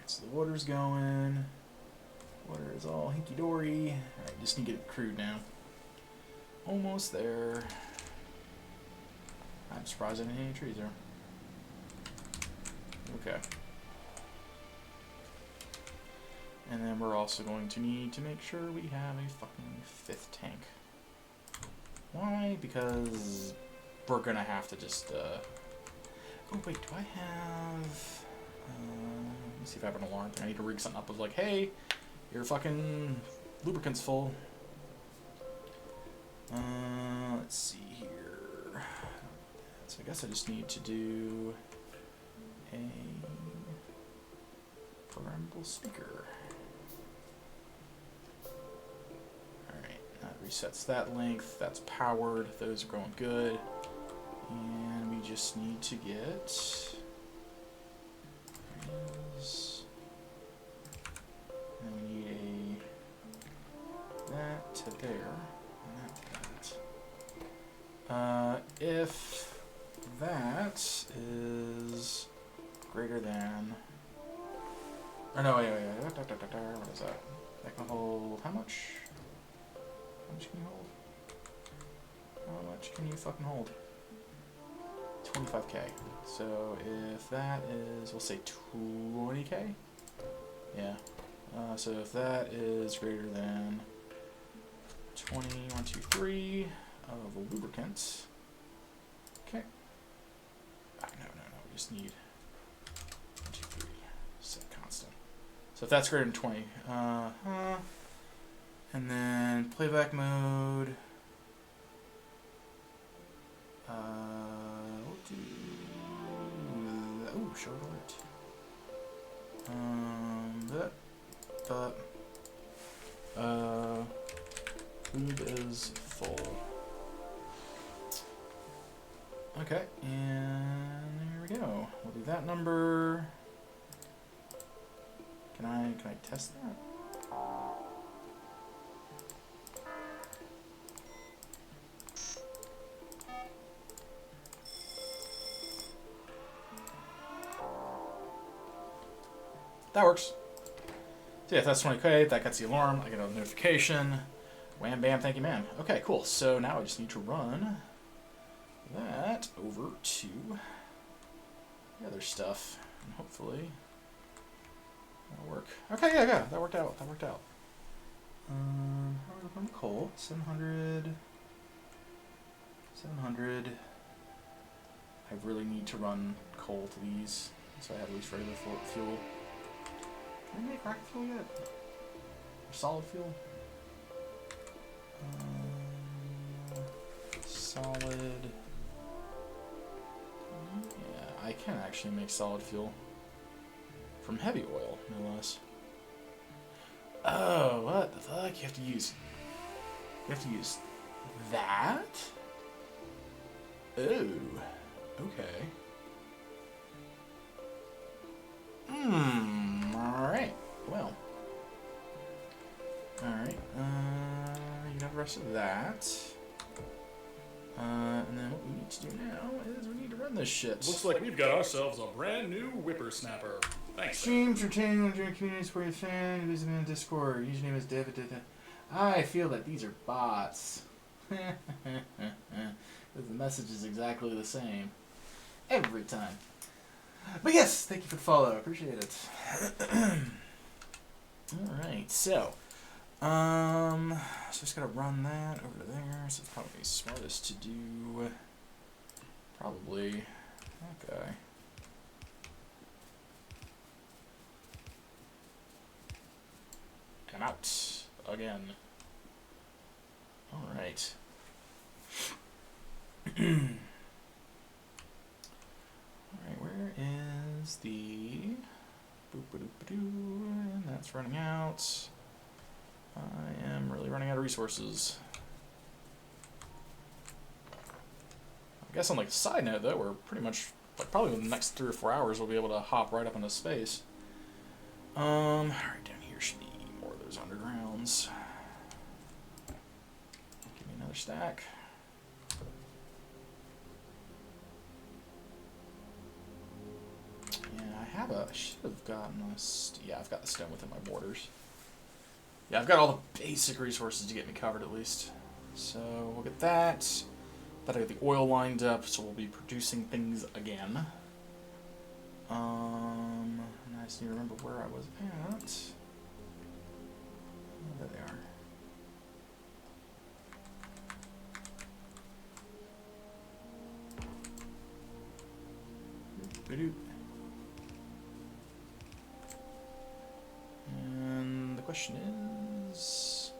so the water's going. Water is all hinky-dory. Alright, just need to get it crude now. Almost there. I'm surprised I didn't hit any trees there. Okay. And then we're also going to need to make sure we have a fucking 5th tank. Why? Because we're gonna have to just, oh wait, do I have... let me see if I have an alarm thing. I need to rig something up with like, hey, your fucking lubricant's full. Let's see here. So I guess I just need to do a programmable speaker. Alright, that resets that length. That's powered. Those are going good. And we just need to get... and we need that to there, and that to that. If that is greater than, or no, wait, what is that? That can hold how much? How much can you hold? How much can you fucking hold? 25k. So if that is, we'll say 20k? Yeah. So if that is greater than 20, 1, 2, 3 of a lubricant. Okay. No, we just need 1, 2, 3. Set constant. So if that's greater than 20, and then playback mode. We'll do. Oh, short alert. is full. Okay, and there we go. We'll do that number. Can I test that? That works. So yeah, that's 20K. That gets the alarm. I get a notification. Wham, bam, thank you, ma'am. Okay, cool. So now I just need to run that over to the other stuff, and hopefully that'll work. Okay, yeah, that worked out. That worked out. How are we on coal? 700. 700. I really need to run coal to these, so I have at least regular fuel. Can I make rocket fuel yet? Or solid fuel? Solid. Yeah, I can actually make solid fuel from heavy oil, no less. Oh, what the fuck? You have to use that? Oh, okay. Alright. Well. Alright. You have the rest of that. And then what we need to do now is we need to run this shit. Looks like we've got ourselves a brand new whippersnapper. Thanks. Streams retaining on your community support your fan. Visit me on Discord. Username is David. I feel that these are bots. The message is exactly the same every time. But yes, thank you for the follow. Appreciate it. All right, so just gotta run that over to there. So it's probably smartest to do. Probably. Okay. I'm out again. All right. Alright, where is the boop-a-doop-a-doo, and that's running out. I am really running out of resources. I guess on like a side note though, we're pretty much like probably in the next 3 or 4 hours we'll be able to hop right up into space. Alright, down here should be more of those undergrounds. Give me another stack. I should have gotten this. Yeah, I've got the stone within my borders. Yeah, I've got all the basic resources to get me covered at least. So we'll get that. But I got the oil lined up, so we'll be producing things again. And I just need to remember where I was at. Oh, there they are. And the question is,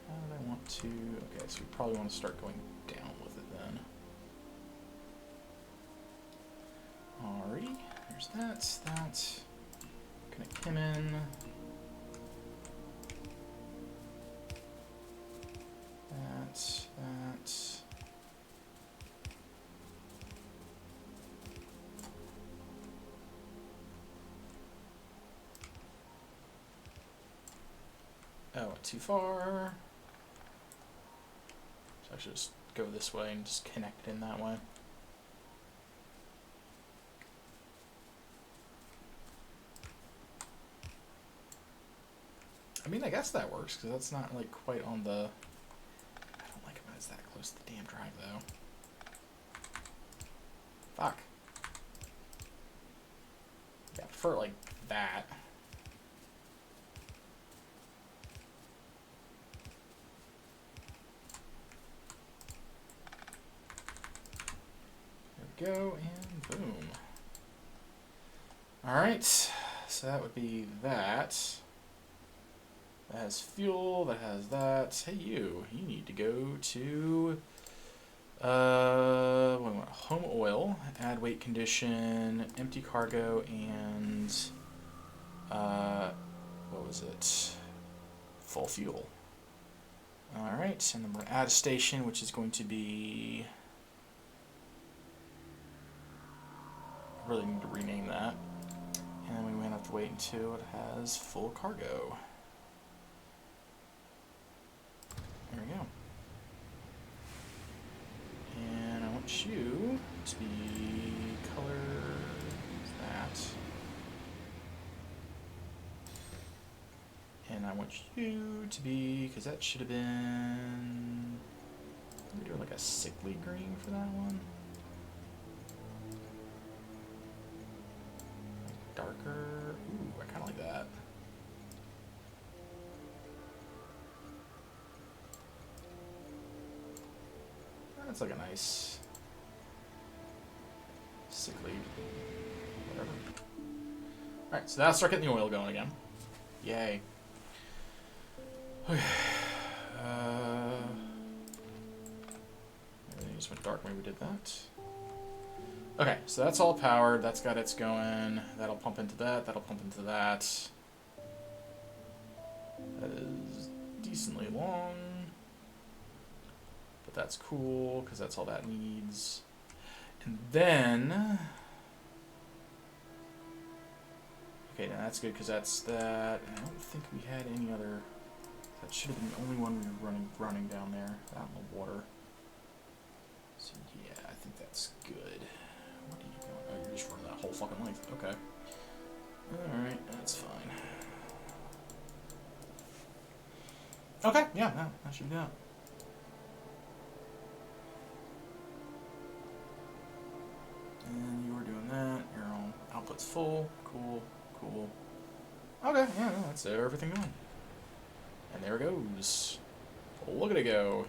how do I want to? Okay, so we probably want to start going down with it then. Alrighty, there's that. Connect him in. That. Oh, too far. So I should just go this way and just connect it in that way. I mean, I guess that works, because that's not, like, quite on the... I don't like it when it's that close to the damn drive, though. Fuck. Yeah, I prefer it like that. There we go, and boom. Alright, so that would be that. That has fuel, that has that. Hey you need to go to we want home oil, add weight condition, empty cargo, and what was it? Full fuel. Alright, and then we're going to add a station, which is going to be... I really need to rename that. And then we might have to wait until it has full cargo. There we go. And I want you to be color that. And I want you to be, because that should have been, we do like a sickly green for that one. Like darker, ooh, I kind of like that. That's like a nice sickly, whatever. Alright, so that'll start getting the oil going again. Yay. Okay. Everything just went dark when we did that. Okay, so that's all powered. That's got its going. That'll pump into that. That'll pump into that. That is decently long. But that's cool, because that's all that needs. And then... Okay, now that's good, because that's that. And I don't think we had any other... That should have been the only one we were running down there, out in the water. So yeah, I think that's good. What are you going? Oh, you're just running that whole fucking length. Okay. Alright, that's fine. Okay, yeah, no, that should be that. And you were doing that. Your own output's full. Cool, cool. Okay, yeah, no, that's everything going. And there it goes. Look at it go.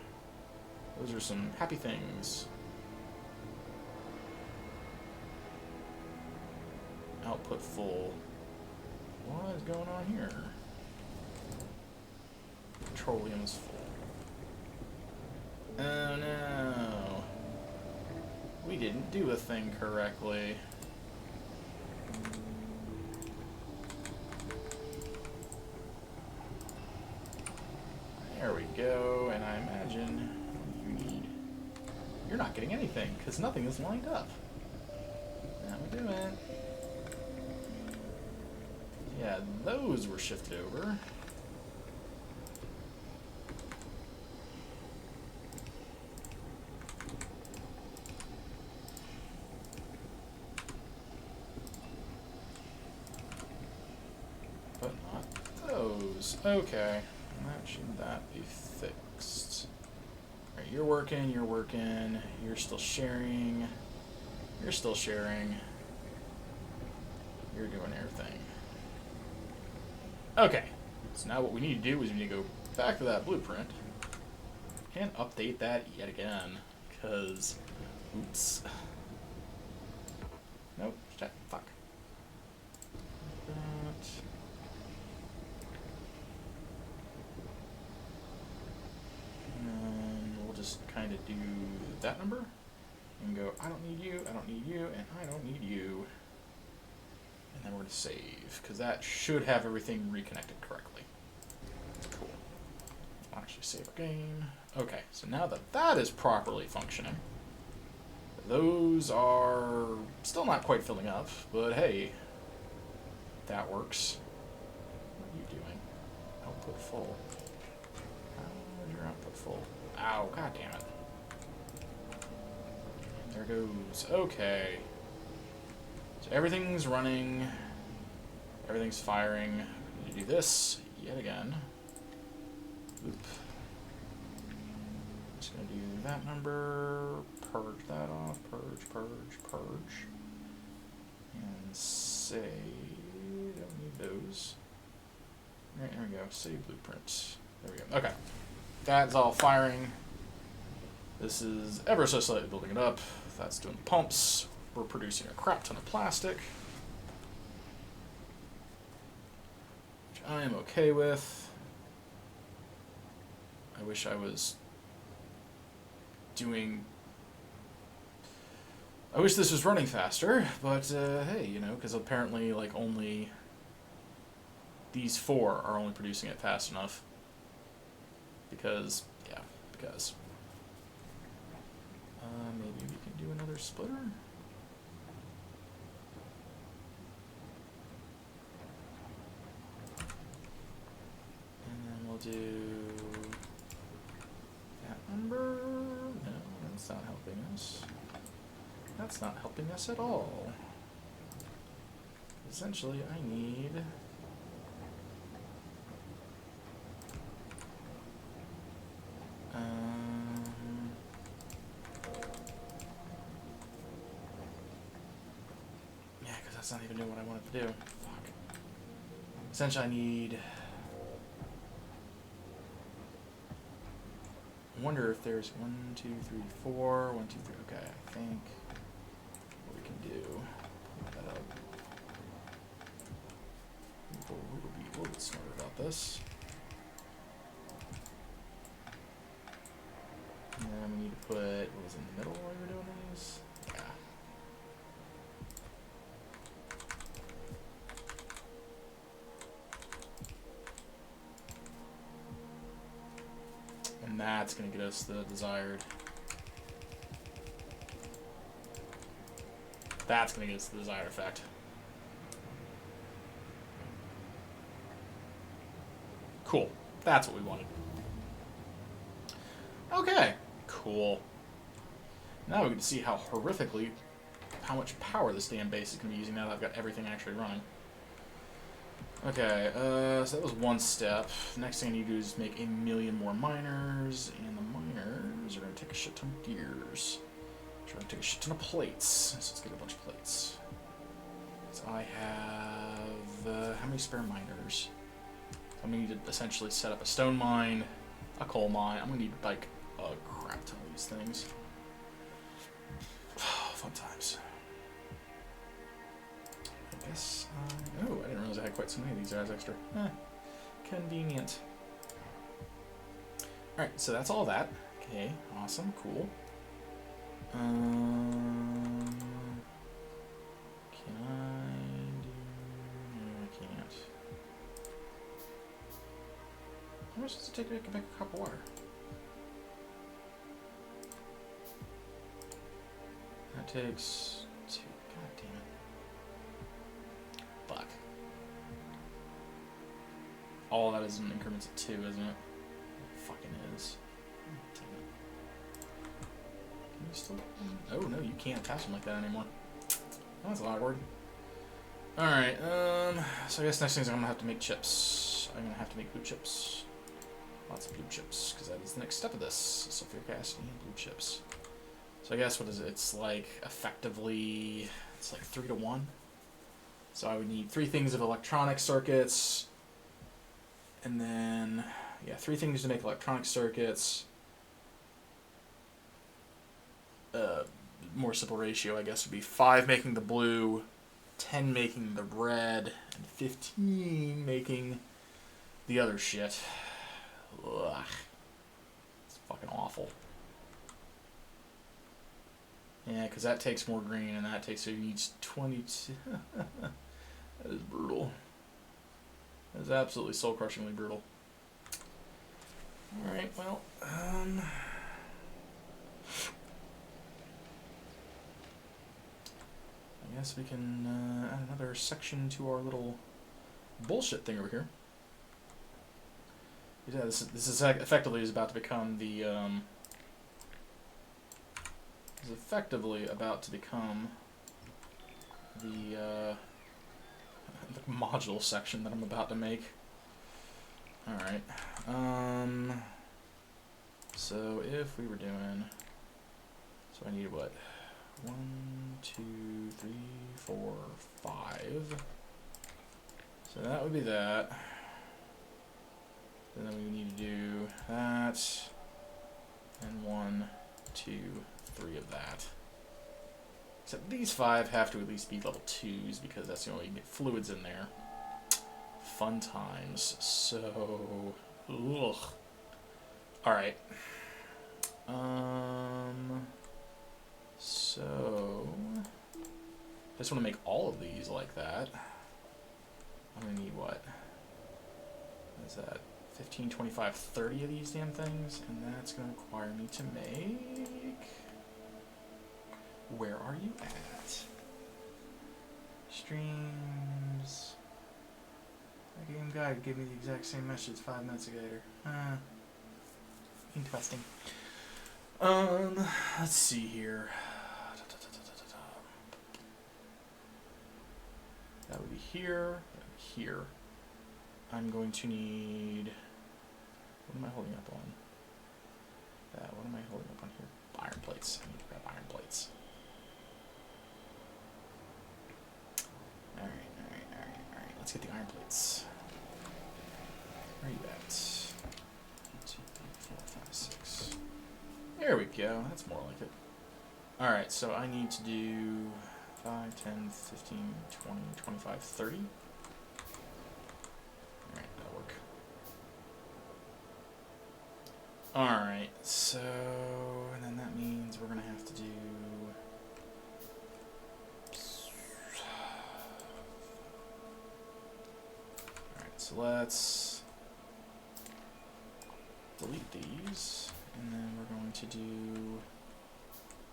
Those are some happy things. Output full. What is going on here? Petroleum is full. Oh no. We didn't do a thing correctly. There we go, and I imagine you need... You're not getting anything, because nothing is lined up. How we doing? Yeah, those were shifted over. But not those. Okay. That should that be fixed? Alright, you're working, you're still sharing, you're still sharing, you're doing everything. Okay, so now what we need to do is we need to go back to that blueprint and update that yet again, because, oops. Nope, fuck. That. And we'll just kind of do that number and go, I don't need you, I don't need you, and I don't need you. And then we're going to save, because that should have everything reconnected correctly. Cool. I'll actually save our game. Okay, so now that that is properly functioning, those are still not quite filling up, but hey, that works. What are you doing? Output full. How's your output full? Ow, god damn it. And there goes. Okay. So everything's running. Everything's firing. I'm gonna do this yet again. Oop. Just gonna do that number. Purge that off. Purge, purge, purge. And save. Don't need those. Alright, there we go. Save blueprint. There we go. Okay. That's all firing. This is ever so slightly building it up. That's doing the pumps. We're producing a crap ton of plastic, which I am okay with. I wish I was doing... I wish this was running faster, but hey, you know, because apparently like only these 4 are only producing it fast enough. Because because. Maybe we can do another splitter? And then we'll do that number. No, that's not helping us. That's not helping us at all. Essentially, I need... yeah, because that's not even doing what I wanted to do. Fuck. Essentially, I need... I wonder if there's 1, 2, 3, 4, 1, 2, 3. Okay, I think what we can do, pull that up. We'll be a little bit smarter about this. And then we need to put, what was in the middle while we were doing these? Yeah. And that's going to get us the desired. That's going to get us the desired effect. Cool. That's what we wanted. Okay. Cool. Now we get to see how horrifically, how much power this damn base is going to be using now that I've got everything actually running. Okay, so that was one step. Next thing I need to do is make 1,000,000 more miners, and the miners are going to take a shit ton of gears. Which are going to take a shit ton of plates. So let's get a bunch of plates. So I have, how many spare miners? I'm going to need to essentially set up a stone mine, a coal mine. I'm going to need, like, a crap ton of these things. Fun times. I guess, oh, I didn't realize I had quite so many of these guys extra. Convenient. Alright, so that's all that. Okay, awesome, cool. Can I do... No, I can't. How much does it take to make a cup of water? That takes 2. God damn it. Fuck. All that is in increments of 2, isn't it? It fucking is. Damn it. Can you still... Oh, no, you can't attach them like that anymore. That's a lot of work. Alright, so I guess next thing is I'm gonna have to make chips. I'm gonna have to make blue chips. Lots of blue chips, because that is the next step of this. Sulfuric acid and blue chips. So I guess, what is it? It's like, effectively, it's like 3 to 1. So I would need 3 things of electronic circuits, and then, yeah, 3 things to make electronic circuits. More simple ratio, I guess, would be 5 making the blue, 10 making the red, and 15 making the other shit. Ugh. It's fucking awful. Yeah, because that takes more green, and that takes, so you need 22. That is brutal. That is absolutely soul-crushingly brutal. Alright, well, I guess we can add another section to our little bullshit thing over here. Yeah, this is effectively is about to become the is effectively about to become the module section that I'm about to make. All right. So if we were doing, so I need what? 1, 2, 3, 4, 5. So that would be that. And then we need to do that, and 1, 2, 3 of that. Except these 5 have to at least be level 2s because that's the only way you can get fluids in there. Fun times. So, ugh. All right. So I just want to make all of these like that. I'm gonna need what? What is that? 15, 25, 30 of these damn things, and that's going to require me to make... Where are you at? Streams... The game guide gave me the exact same message 5 minutes ago. Interesting. Let's see here. That would be here, that would be here. I'm going to need... What am I holding up on? What am I holding up on here? Iron plates. I need to grab iron plates. Alright. Let's get the iron plates. Where are you at? 1, 2, 3, 4, 5, 6. There we go. That's more like it. Alright, so I need to do 5, 10, 15, 20, 25, 30. Alright, that'll work. Alright, so... And then that means we're going to have to do... Alright, so let's delete these. And then we're going to do...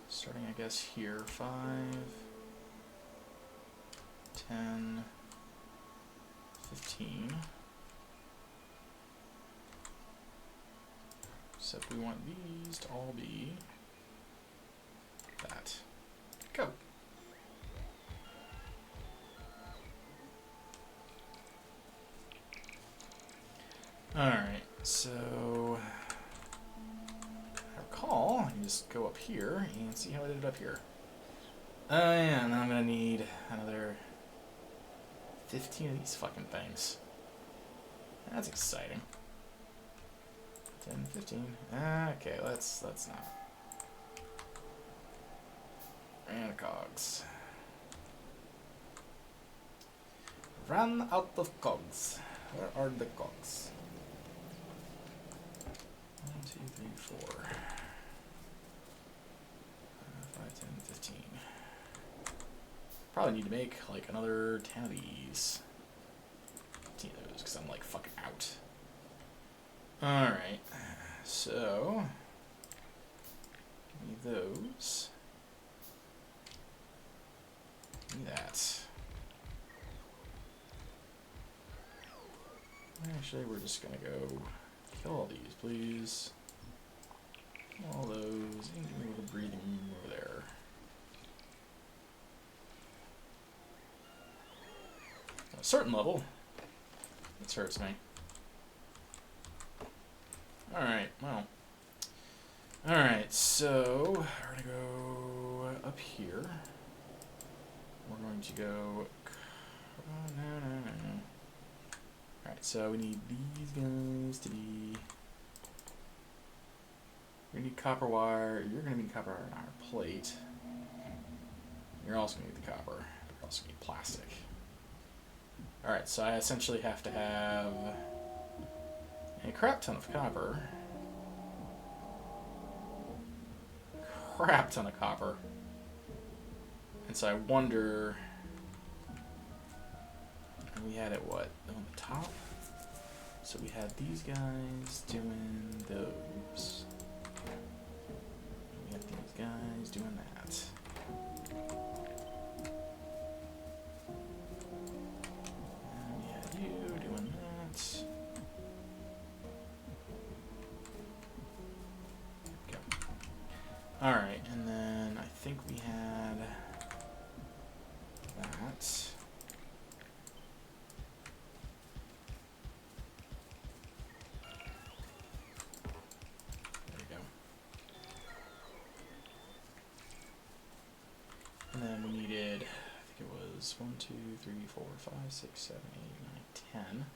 Starting, I guess, here. 5... 10, 15. Except we want these to all be that. Go. Alright, so I recall I can just go up here and see how I did it up here. Oh yeah, and then I'm gonna need another 15 of these fucking things. That's exciting. 10, 15. Okay, let's not. And cogs. Run out of cogs. Where are the cogs? 1, 2, 3, 4. 5, 10, 15. Probably need to make like another 10 of these. 15 of those, because I'm like fucking out. Alright, so give me those. Give me that. Actually, we're just gonna go kill all these, please. Kill all those, and give me a little breathing room over there. At a certain level, this hurts me. Alright, well. Alright, so we're gonna go up here. We're going to go... no. Alright, so we need these guys to be... We need copper wire. You're gonna need copper wire on our plate. You're also gonna need the copper. You're also gonna need plastic. Alright, so I essentially have to have a crap ton of copper. Crap ton of copper. And so I wonder... We had it, what, on the top? So we had these guys doing those. We had these guys doing that. And we had you doing that. Go. Alright, and then I think we had that. And then we needed, I think it was 1, 2, 3, 4, 5, 6, 7, 8, 9, 10.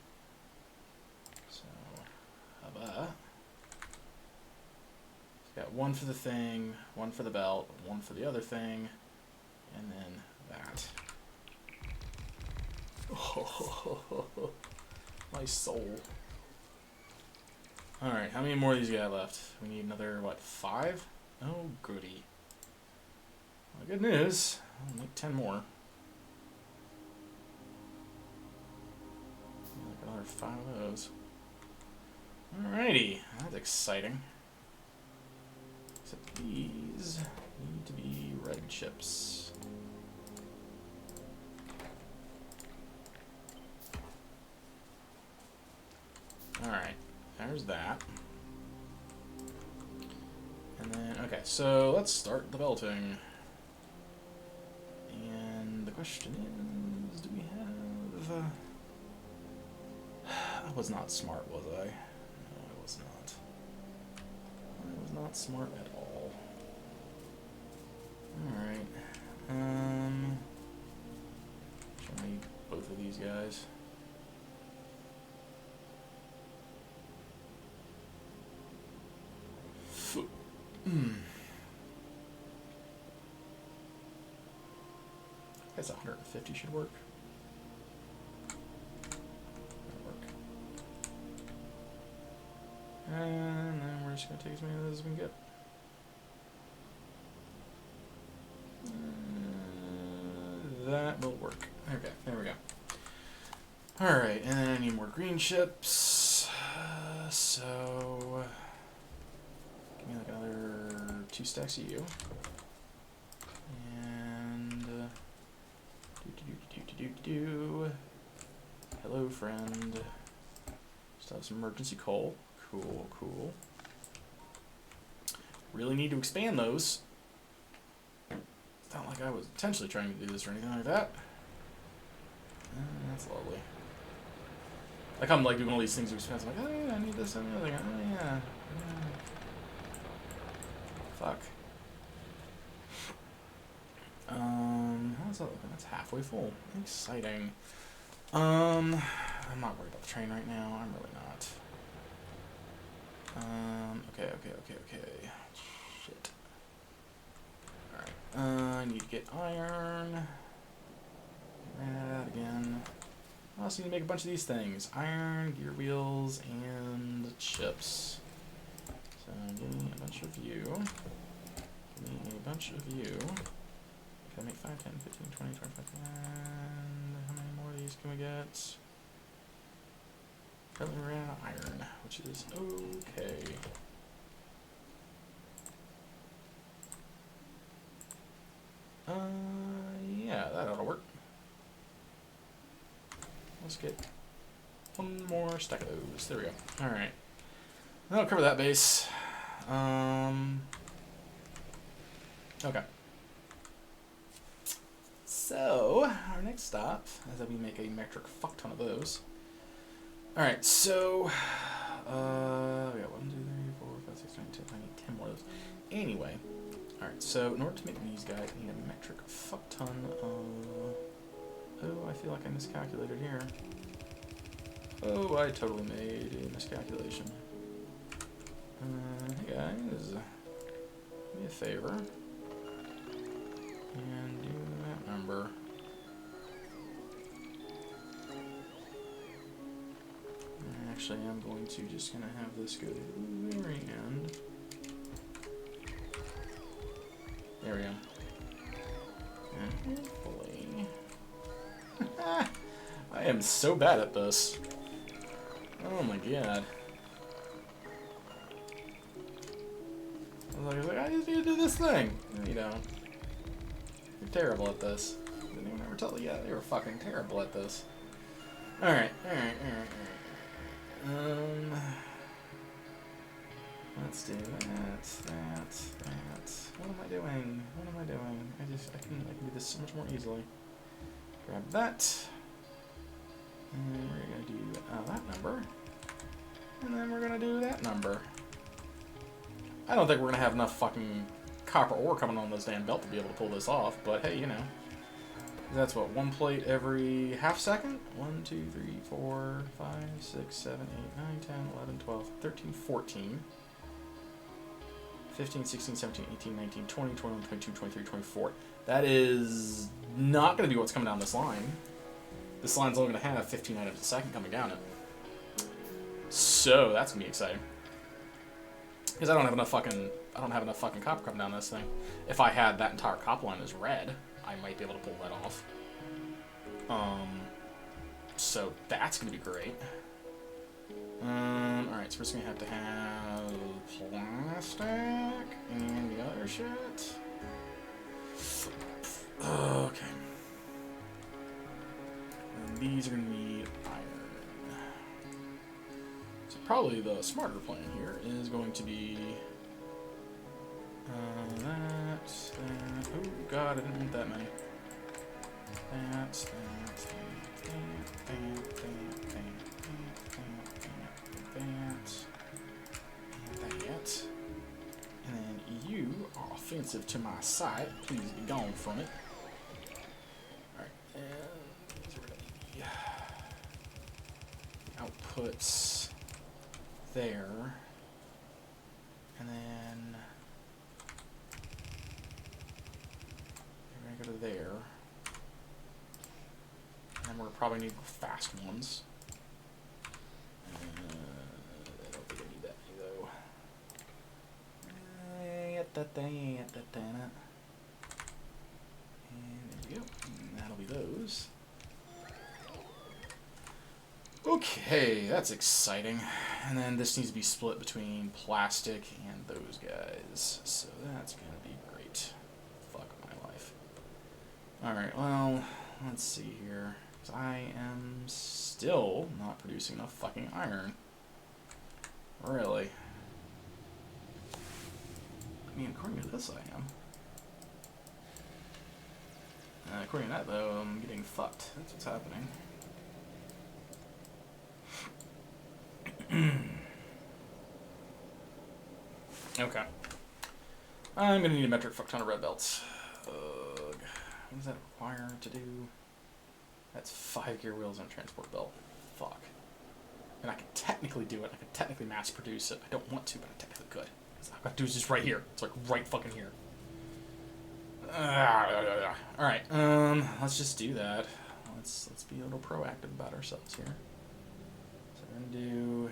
So, hubba. Got one for the thing, one for the belt, one for the other thing, and then that. Oh, my soul. Alright, how many more of these got left? We need another, what, 5? Oh, goody. Well, good news. I'll make 10 more. Like another 5 of those. Alrighty, that's exciting. Except these need to be red chips. Alright, there's that. And then, okay, so let's start the belting. And the question is, do we have... I was not smart, was I? No, I was not. I was not smart at all. Alright. Should I need both of these guys? I guess 150 should work. That'll work. And then we're just going to take as many of those as we can get. That will work. Okay, there we go. Alright, and then I need more green chips. So... give me like another 2 stacks of you. And... hello, friend. Still have some emergency coal. Cool, cool. Really need to expand those. It's not like I was intentionally trying to do this or anything like that. That's lovely. Like I'm like doing all these things to expand. I'm like, oh yeah, I need this and the other thing. Oh yeah. Fuck. How's that looking? That's halfway full. Exciting. I'm not worried about the train right now. I'm really not. Okay. Shit. Alright. I need to get iron. Ran out of that again. I also need to make a bunch of these things. Iron, gear wheels, and chips. So give me a bunch of you. Give me a bunch of you. Can I make 5, 10, 15, 20, 25, and how many more of these can we get? Currently we ran out of iron, which is okay. Yeah, that ought to work. Let's get one more stack of those. There we go. Alright. That'll cover that base. Okay. So, our next stop is that we make a metric fuck ton of those. Alright, so, we got 1, 2, 3, 4, 5, 6, 9, 10, I need 10 more of those. Anyway, alright, so in order to make these guys, I need a metric fuck ton of... Oh, I feel like I miscalculated here. Oh, I totally made a miscalculation. Hey guys, do me a favor. And do that number. Actually, I'm going to just gonna have this go to the very end. There we go. And hopefully... I am so bad at this. Oh my god. I was like, I just need to do this thing. No, you don't. You're terrible at this. Didn't even ever tell you. Yeah, they were fucking terrible at this. Alright. Let's do that. What am I doing? I can do this so much more easily. Grab that. And we're gonna do that number. And then we're gonna do that number. I don't think we're gonna have enough fucking copper ore coming on this damn belt to be able to pull this off, but hey, you know. That's what, 1 plate every half second? 1, 2, 3, 4, 5, 6, 7, 8, 9, 10, 11, 12, 13, 14, 15, 16, 17, 18, 19, 20, 21, 22, 23, 24. That is not going to be what's coming down this line. This line's only going to have 15 items a second coming down it. So that's going to be exciting. Because I don't have enough fucking copper coming down this thing. If I had that entire copper line as red, I might be able to pull that off. So that's going to be great. Alright, Alright, so we're just gonna have to have plastic and the other shit. Okay. And these are gonna need iron. So probably the smarter plan here is going to be that. Oh god, I didn't want that many. That. And then you are offensive to my sight. Please be gone from it. Alright, and these are gonna be outputs there. And then we're gonna go to there. And we're probably need fast ones. I don't think I need that many though. And there we go. And that'll be those. Okay, that's exciting. And then this needs to be split between plastic and those guys. So that's gonna be great. Fuck my life. Alright, well, let's see here. I am still not producing enough fucking iron. Really? I mean, according to this, I am. According to that, though, I'm getting fucked. That's what's happening. Okay. I'm gonna need a metric fuck ton of red belts. Ugh. What does that require to do? That's 5 gear wheels and a transport belt. Fuck. And I could technically do it. I could technically mass produce it. I don't want to, but I technically could. Because all I've got to do is just right here. It's like right fucking here. Alright, let's just do that. Let's be a little proactive about ourselves here. So we're gonna do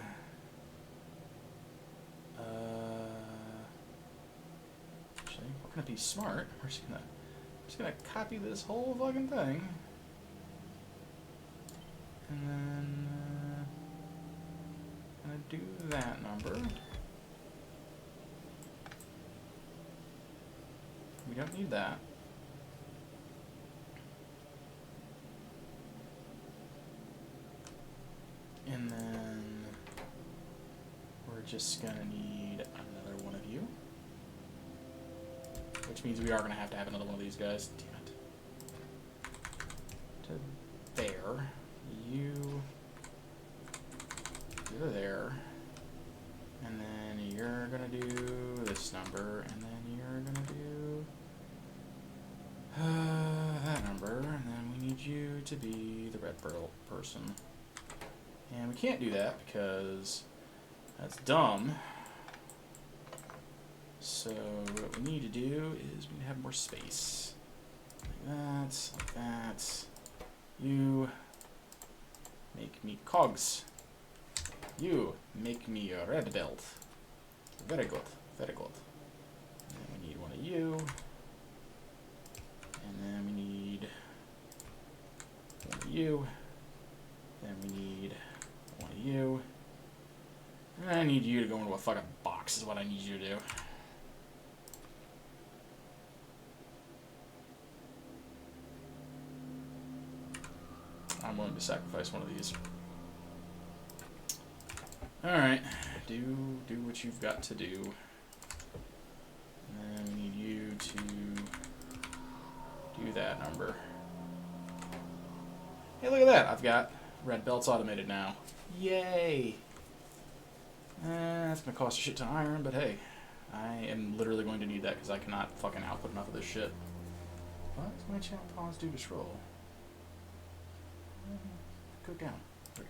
actually, we're gonna be smart. We're just gonna copy this whole fucking thing. And then gonna do that number. We don't need that. And then we're just gonna need another one of you. Which means we are gonna have to have another one of these guys. Damn it. To there. You go there. And then you're gonna do this number, and then you're gonna do that number, and then we need you to be the red pearl person. And we can't do that because that's dumb. So what we need to do is we need to have more space. Like that, like that. You make me cogs. You make me a red belt. Very good, very good. And then we need one of you. And then we need one of you. Then we need one of you. And I need you to go into a fucking box is what I need you to do. I'm willing to sacrifice one of these. Alright, do what you've got to do. And then we need you to do that number. Hey, look at that. I've got red belts automated now. Yay! That's going to cost a shit ton of iron, but hey. I am literally going to need that because I cannot fucking output enough of this shit. What does my channel pause do to scroll? Go down. There we go.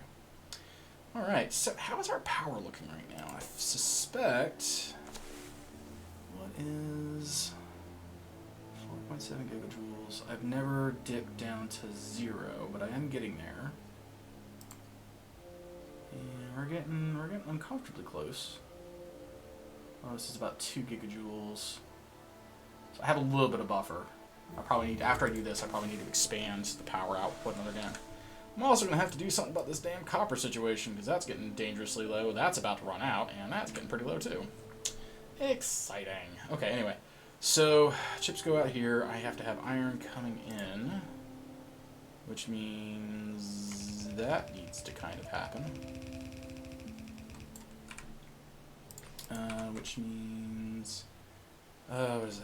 Alright, so how is our power looking right now? I suspect... What is... 4.7 gigajoules. I've never dipped down to 0, but I am getting there. And we're getting uncomfortably close. Oh, this is about 2 gigajoules. So I have a little bit of buffer. I probably need, after I do this, I probably need to expand the power output another again. I'm also going to have to do something about this damn copper situation, because that's getting dangerously low. That's about to run out, and that's getting pretty low, too. Exciting. Okay, anyway. So, chips go out here. I have to have iron coming in, which means that needs to kind of happen. Which means... what is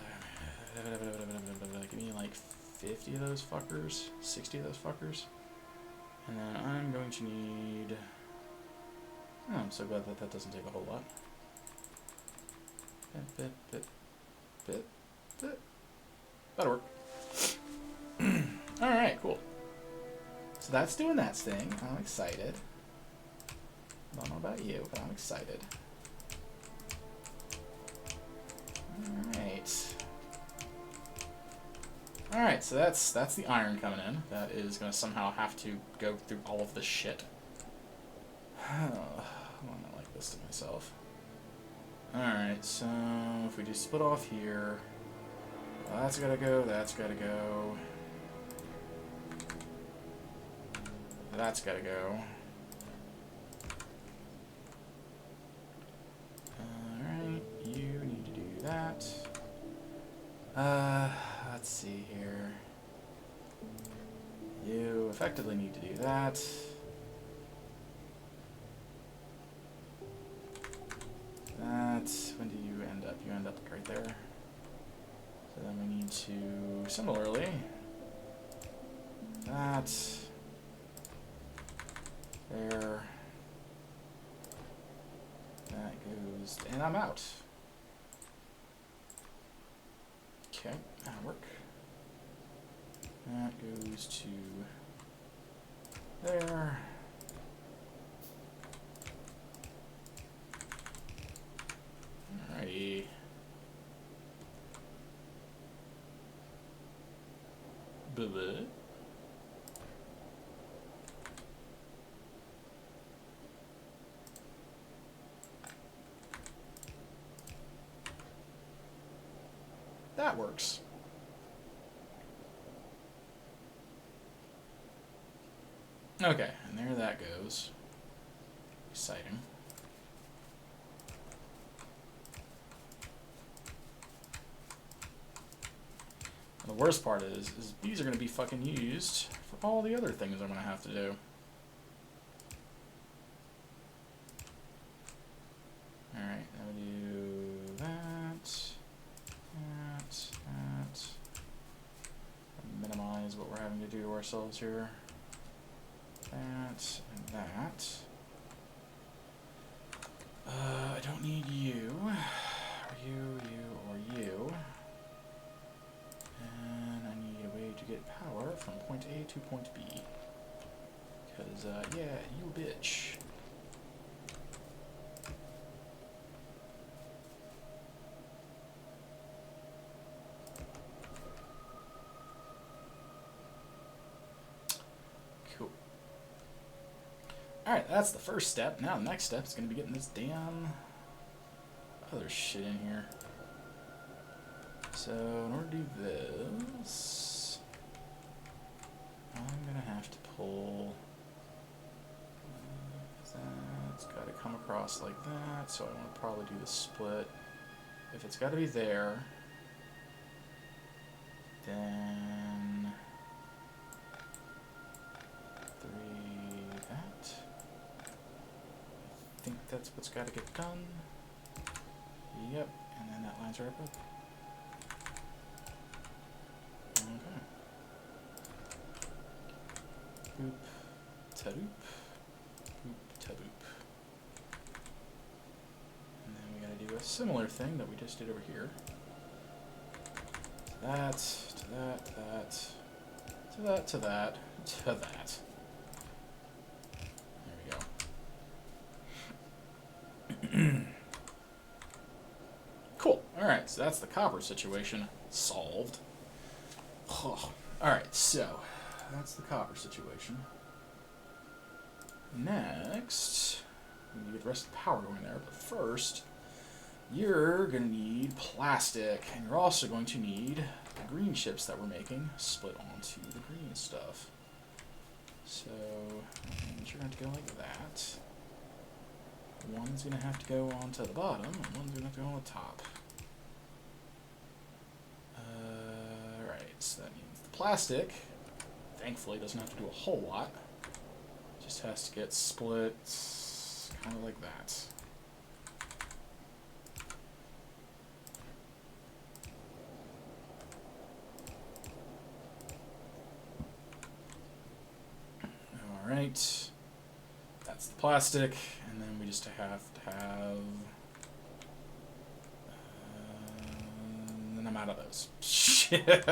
that? Give me like 50 of those fuckers, 60 of those fuckers. And then I'm going to need... Oh, I'm so glad that that doesn't take a whole lot. That'll work. Alright, cool. So that's doing that thing. I'm excited. I don't know about you, but I'm excited. Alright. Alright, so that's the iron coming in. That is going to somehow have to go through all of this shit. I want to like this to myself. Alright, so if we just split off here, well, that's gotta go, that's gotta go. That's gotta go. Alright, you need to do that. Let's see here. You effectively need to do that. When do you end up? You end up right there. So then we need to, similarly, that, there, that goes, and I'm out. Okay, that'll work. That goes to there. Alrighty. Blah-blah. That works. Okay, and there that goes. Exciting. The worst part is these are going to be fucking used for all the other things I'm going to have to do. Alright, now we do that, that. Minimize what we're having to do to ourselves here. That, and that. I don't need you, or you. And I need a way to get power from point A to point B. Because, yeah, you bitch. Cool. Alright, that's the first step. Now the next step is going to be getting this damn other shit in here. So, in order to do this, I'm going to have to pull, that's got to come across like that, so I want to probably do the split. If it's got to be there, then 3 that. I think that's what's got to get done. Yep, and then that lines right up. Okay. Boop, ta-boop, boop, ta-boop. And then we gotta do a similar thing that we just did over here. That, to that, that, to that, to that, to that. There we go. Cool. Alright, so that's the copper situation solved. Oh. Alright, so that's the copper situation. Next, we need to get the rest of the power going there, but first, you're going to need plastic, and you're also going to need the green chips that we're making split onto the green stuff. So you're going to go like that. One's going to have to go onto the bottom, and one's going to have to go on the top. Right, so that means the plastic, thankfully, doesn't have to do a whole lot. Just has to get split kind of like that. Alright, that's the plastic, and then we just have to have, and I'm out of those. Shit.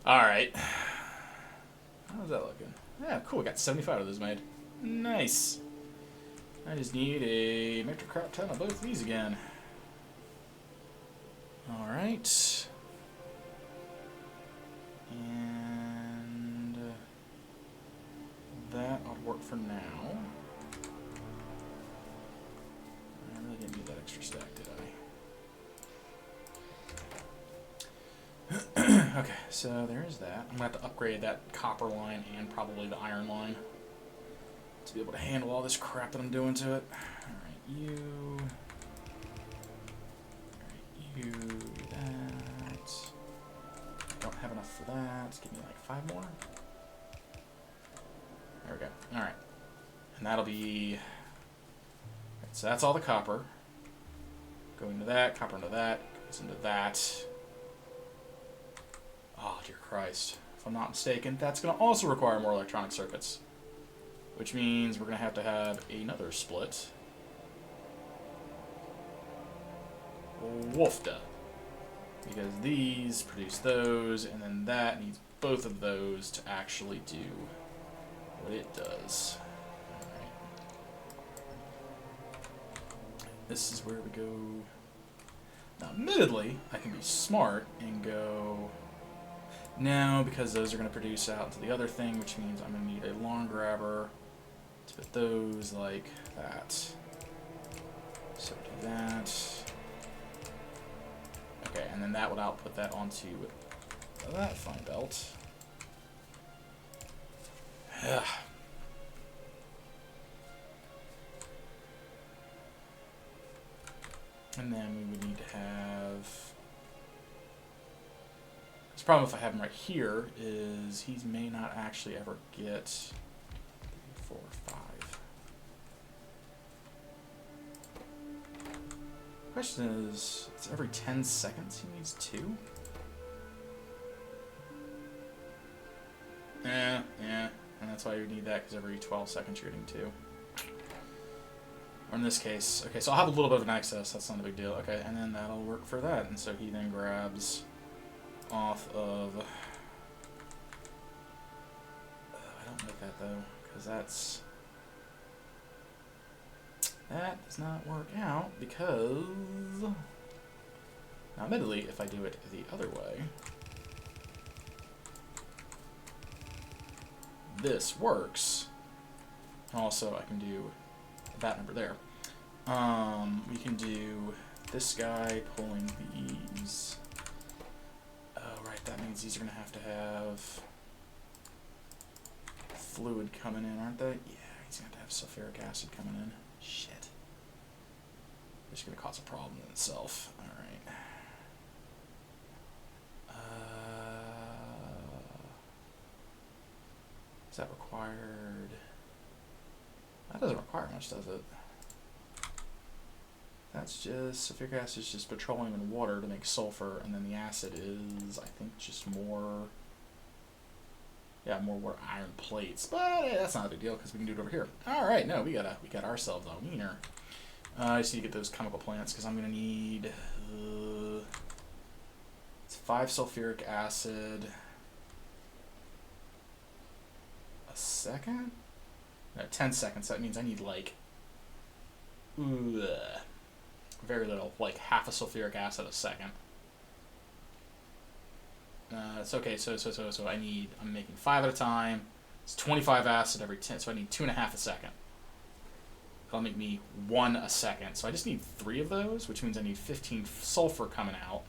Alright. How's that looking? Yeah, cool, we got 75 of those made. Nice. I just need a metric crop ton of both of these again. Alright. And that ought to work for now. I really didn't need that extra stack, did I? Okay, so there's that. I'm going to have to upgrade that copper line and probably the iron line to be able to handle all this crap that I'm doing to it. Alright, you. Alright, you. That. Don't have enough for that. Give me like 5 more. There we go. Alright. And that'll be... Right, so that's all the copper. Go into that, copper into that, goes into that. Oh, dear Christ. If I'm not mistaken, that's going to also require more electronic circuits. Which means we're going to have another split. Woofda. Because these produce those, and then that needs both of those to actually do what it does. Alright. This is where we go. Now, admittedly, I can be smart and go... No, because those are going to produce out into the other thing, which means I'm going to need a long grabber to put those like that. So do that. Okay, and then that would output that onto that fine belt. And then we would need to have... The problem if I have him right here is he may not actually ever get 3, 4, 5. Question is, it's every 10 seconds he needs 2? Yeah, and that's why you need that, because every 12 seconds you're getting 2. Or in this case, okay, so I'll have a little bit of an excess, that's not a big deal. Okay, and then that'll work for that, and so he then grabs off of... I don't like that though, because that's... That does not work out, because... Now admittedly, if I do it the other way... This works. Also, I can do that number there. We can do this guy pulling these... Right, that means these are going to have fluid coming in, aren't they? Yeah, he's going to have sulfuric acid coming in. Shit. It's going to cause a problem in itself. Alright. Is that required? That doesn't require much, does it? That's just, sulfuric acid is just petroleum and water to make sulfur, and then the acid is, I think, just more, yeah, more water, iron plates. But hey, that's not a big deal because we can do it over here. All right, no, we got ourselves a wiener. I just need to get those chemical plants because I'm gonna need it's 5 sulfuric acid a second. No, 10 seconds. That means I need like. Very little, like half a sulfuric acid a second. It's okay, so I'm making 5 at a time. It's 25 acid every 10, so I need 2.5 a second. That'll make me 1 a second. So I just need 3 of those, which means I need 15 sulfur coming out.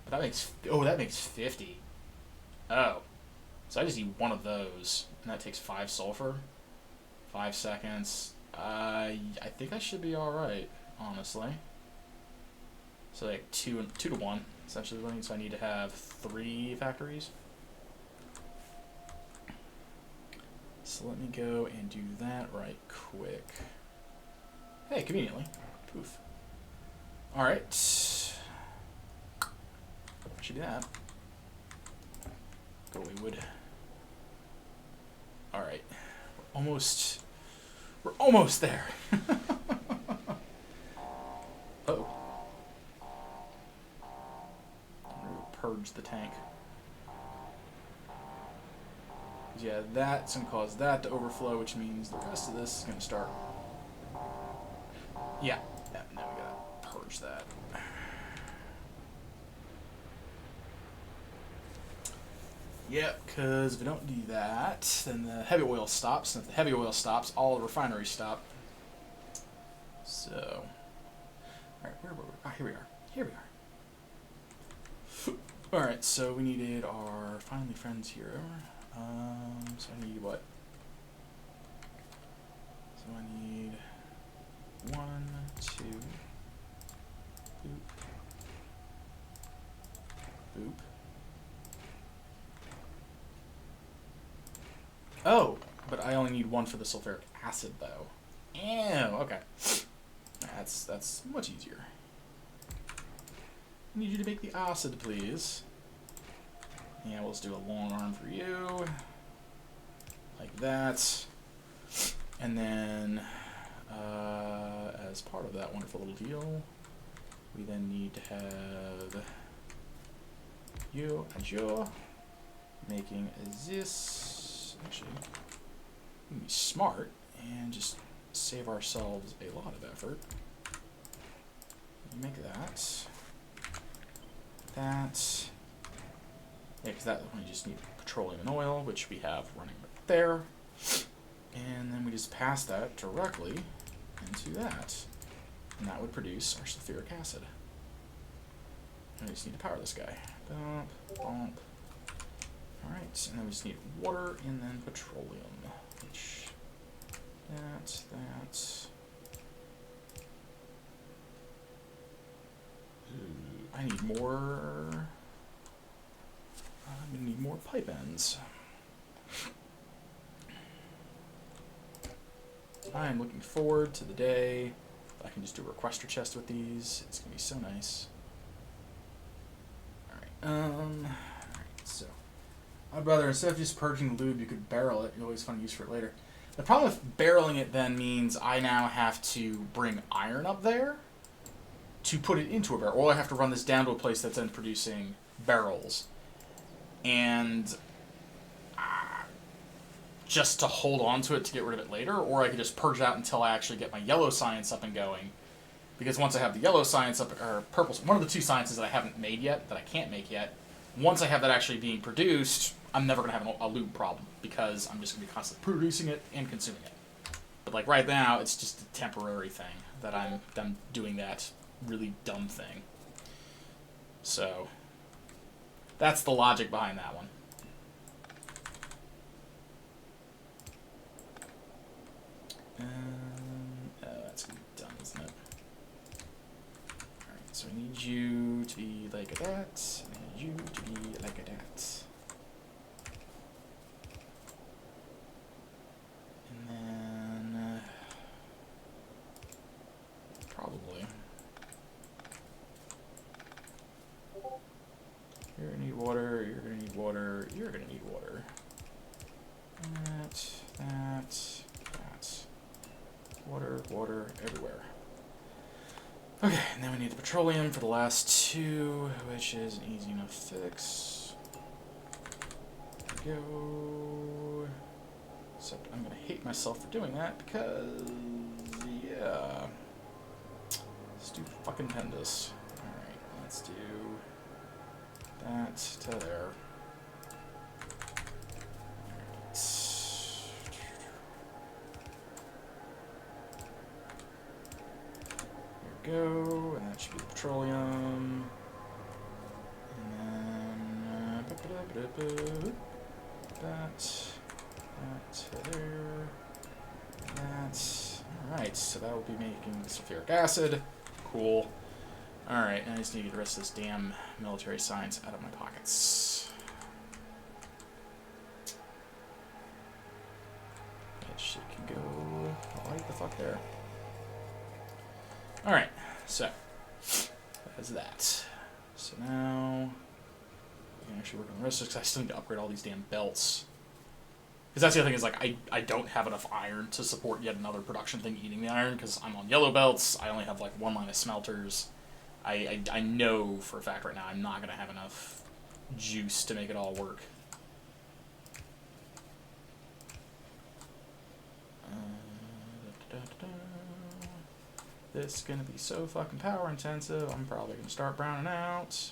But that makes 50. Oh. So I just need one of those, and that takes 5 sulfur. 5 seconds. I think I should be alright, honestly. So like 2 to 1, essentially. So I need to have 3 factories. So let me go and do that right quick. Hey, conveniently. Poof. Alright. Should do that. Go away, wood. Alright. We're almost there. Uh-oh. I'm gonna purge the tank. Yeah, that's gonna cause that to overflow, which means the rest of this is gonna start. Yeah, now we gotta purge that. Yep, because if we don't do that, then the heavy oil stops, and if the heavy oil stops, all the refineries stop. So, alright, where were we? Ah, here we are. Here we are. Alright, so we needed our finally friends here. So I need what? So I need 1, 2, boop, boop. Oh, but I only need 1 for the sulfuric acid, though. Ew, okay. That's much easier. I need you to make the acid, please. Yeah, we'll just do a long arm for you. Like that. And then, as part of that wonderful little deal, we then need to have you and you making this. Actually, we can be smart and just save ourselves a lot of effort. Make that. That. Yeah, because that one you just need petroleum and oil, which we have running right there. And then we just pass that directly into that. And that would produce our sulfuric acid. And we just need to power this guy. Bump, bump. Alright, and then we just need water and then petroleum. Which, that. I need more. I'm gonna need more pipe ends. I'm looking forward to the day I can just do a requester chest with these. It's gonna be so nice. Alright, so I'd rather, instead of just purging the lube, you could barrel it. You always find use for it later. The problem with barreling it then means I now have to bring iron up there to put it into a barrel, or I have to run this down to a place that's then producing barrels. And just to hold on to it to get rid of it later, or I could just purge it out until I actually get my yellow science up and going. Because once I have the yellow science up, or purple, one of the 2 sciences that I haven't made yet, that I can't make yet, once I have that actually being produced, I'm never going to have a lube problem, because I'm just going to be constantly producing it and consuming it. But like right now, it's just a temporary thing that I'm doing that really dumb thing. So that's the logic behind that one. That's gonna be done, isn't it? Alright, so I need you to be like that. I need you to be like that. And then probably you're gonna need water, you're gonna need water, you're gonna need water. That. Water everywhere. Okay, and then we need the petroleum for the last 2, which is an easy enough fix. There we go. Except I'm gonna hate myself for doing that because, yeah. Stupendous. Alright, let's do that to there. Go, and that should be petroleum. And then to there, that. Alright, so that will be making sulfuric acid. Cool. Alright, and I just need to get the rest of this damn military science out of my pockets. That shit can go right the fuck there. Alright, so that's that. So now I can actually work on the rest of this because I still need to upgrade all these damn belts. Because that's the other thing is, like, I don't have enough iron to support yet another production thing eating the iron because I'm on yellow belts. I only have, like, one line of smelters. I know for a fact right now I'm not going to have enough juice to make it all work. This is going to be so fucking power intensive, I'm probably going to start browning out.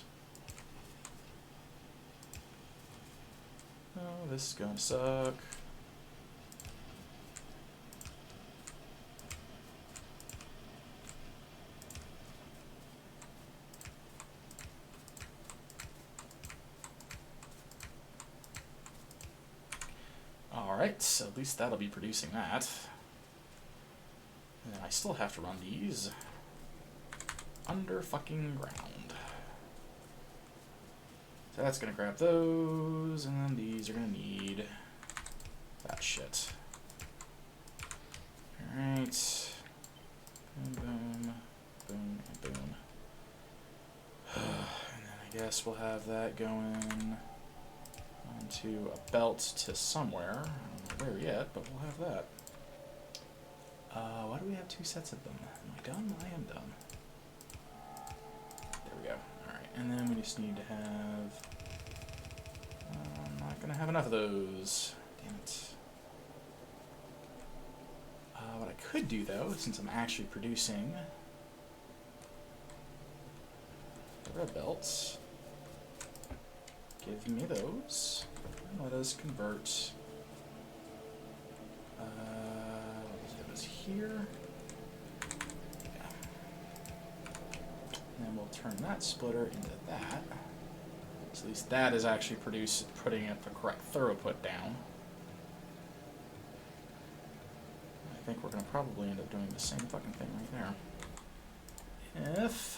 Oh, this is going to suck. Alright, so at least that'll be producing that. And then I still have to run these under fucking ground. So that's gonna grab those, and then these are gonna need that shit. Alright. Boom, boom, boom, and boom. And then I guess we'll have that going onto a belt to somewhere. I don't know where yet, but we'll have that. Why do we have two sets of them? Am I done? I am done. There we go. Alright, and then we just need to have... I'm not going to have enough of those. Damn it. What I could do, though, since I'm actually producing the red belts, give me those, and let us convert what was here. Yeah. And then we'll turn that splitter into that. So at least that is actually putting it the correct throughput down. I think we're going to probably end up doing the same fucking thing right there. If,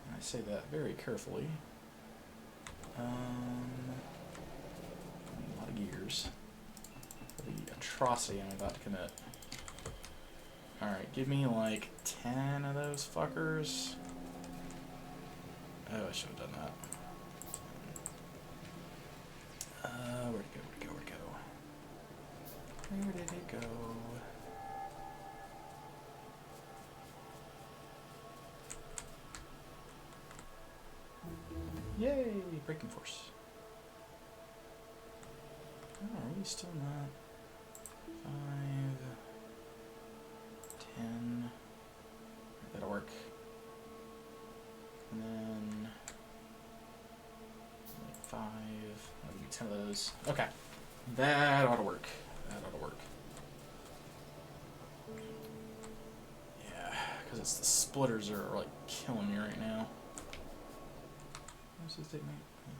and I say that very carefully, a lot of gears for the atrocity I'm about to commit. Alright, give me like 10 of those fuckers. Oh, I should have done that. Where'd it go? Where did it go? Yay! Braking force. Oh, are we still not? 5, 10. That'll work. And then like 5. That'll be 10 of those. Okay. That ought to work. Yeah, because it's the splitters are like killing me right now. What's this take me?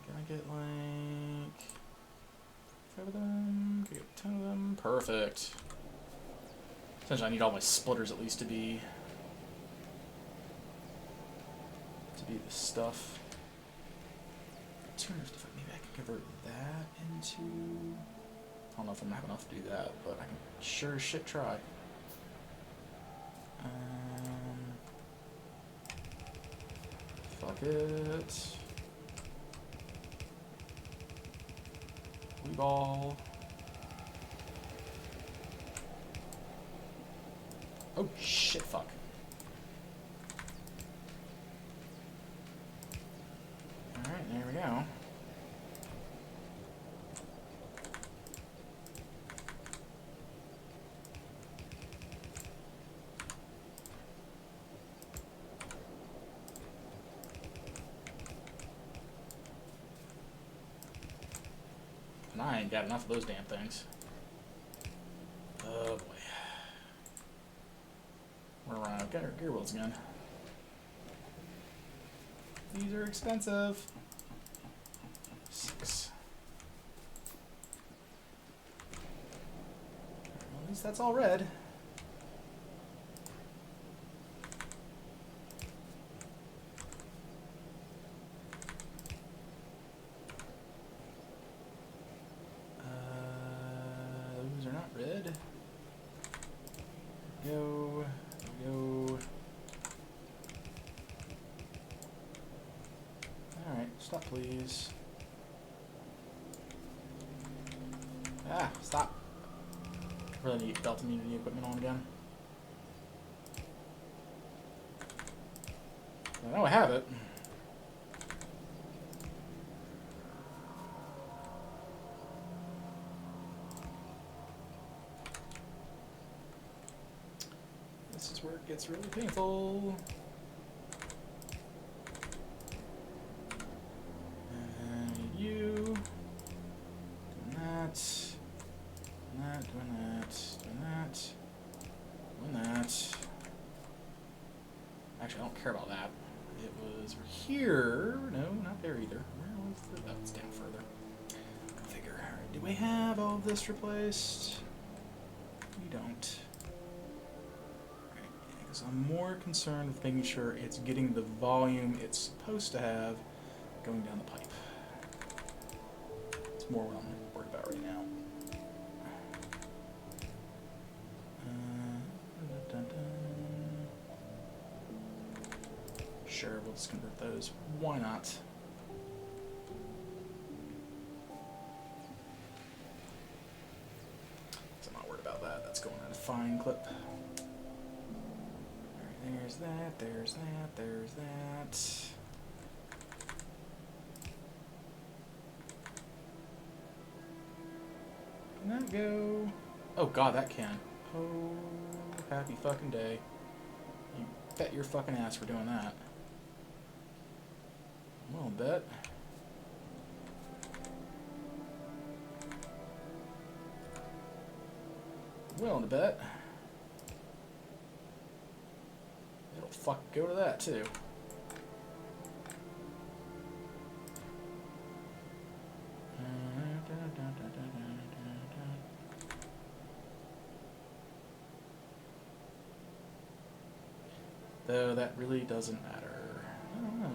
Can I get like 5 of them? Can I get 10 of them? Perfect. Essentially, I need all my splitters at least to be the stuff. 255. Maybe I can convert that into. I don't know if I'm gonna have enough to do that, but I can sure as shit try. Fuck it. Blue ball. Oh shit, fuck. Alright, there we go. And I ain't got enough of those damn things. Oh boy. We're around. Got our gear wheels again. These are expensive. 6. that's all red. Those are not red. Go. Alright, stop please. Ah, stop. Really need Delta Immunity equipment on again. I know I have it. This is where it gets really painful. And you. Doing that. Doing that. Actually, I don't care about that. It was here. No, not there either. Where was the... That was down further. Go figure. Alright, do we have all of this replaced? We don't. Because I'm more concerned with making sure it's getting the volume it's supposed to have going down the pipe. It's more what I'm worried about right now. Sure, we'll just convert those. Why not? So I'm not worried about that. That's going at a fine clip. There's that, there's that, there's that. Can that go? Oh god, that can. Oh, happy fucking day. You bet your fucking ass we're doing that. Well, bet. Willing to bet. It'll fuck go to that too. Though that really doesn't matter. I don't know,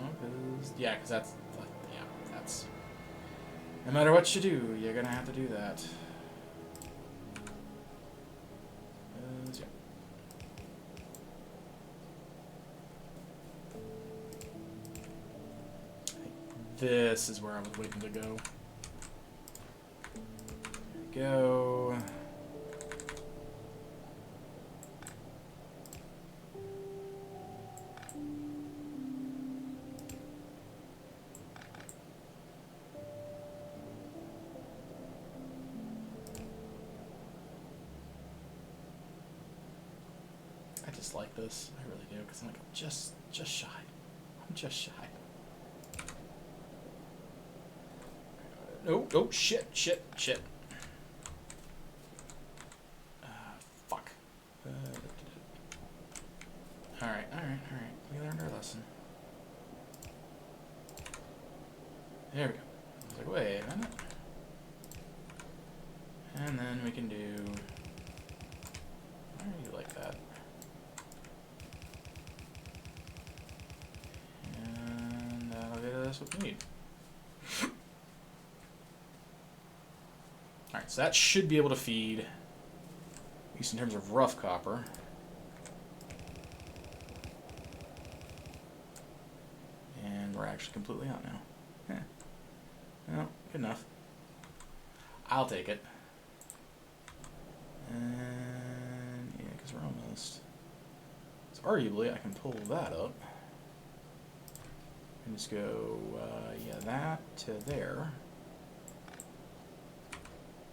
because that's no matter what you do, you're gonna have to do that. Yeah. This is where I was waiting to go. There we go. I just like this. I really do, because I'm like, just shy. I'm just shy. Oh, shit. Fuck. Alright. We learned our lesson. There we go. I was like, wait a minute. And then we can do... Why are you like that? And that'll get us what we need. Alright, so that should be able to feed, at least in terms of rough copper. And we're actually completely out now. Yeah. Well, good enough. I'll take it. And yeah, because we're almost... So arguably, I can pull that up. And just go, yeah, that to there.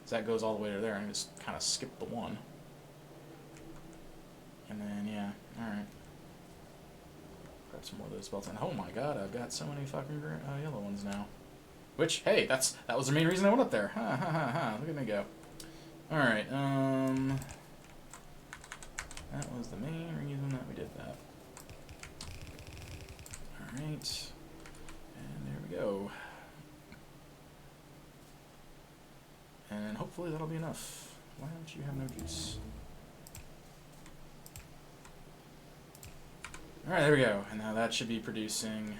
So that goes all the way to there, and just kind of skip the one. And then, yeah, alright. Grab some more of those belts. And oh my god, I've got so many fucking yellow ones now. Which, hey, that was the main reason I went up there. Ha ha ha ha, look at me go. Alright, that was the main reason that we did that. Alright. And there we go. And hopefully that'll be enough. Why don't you have no juice? Alright, there we go. And now that should be producing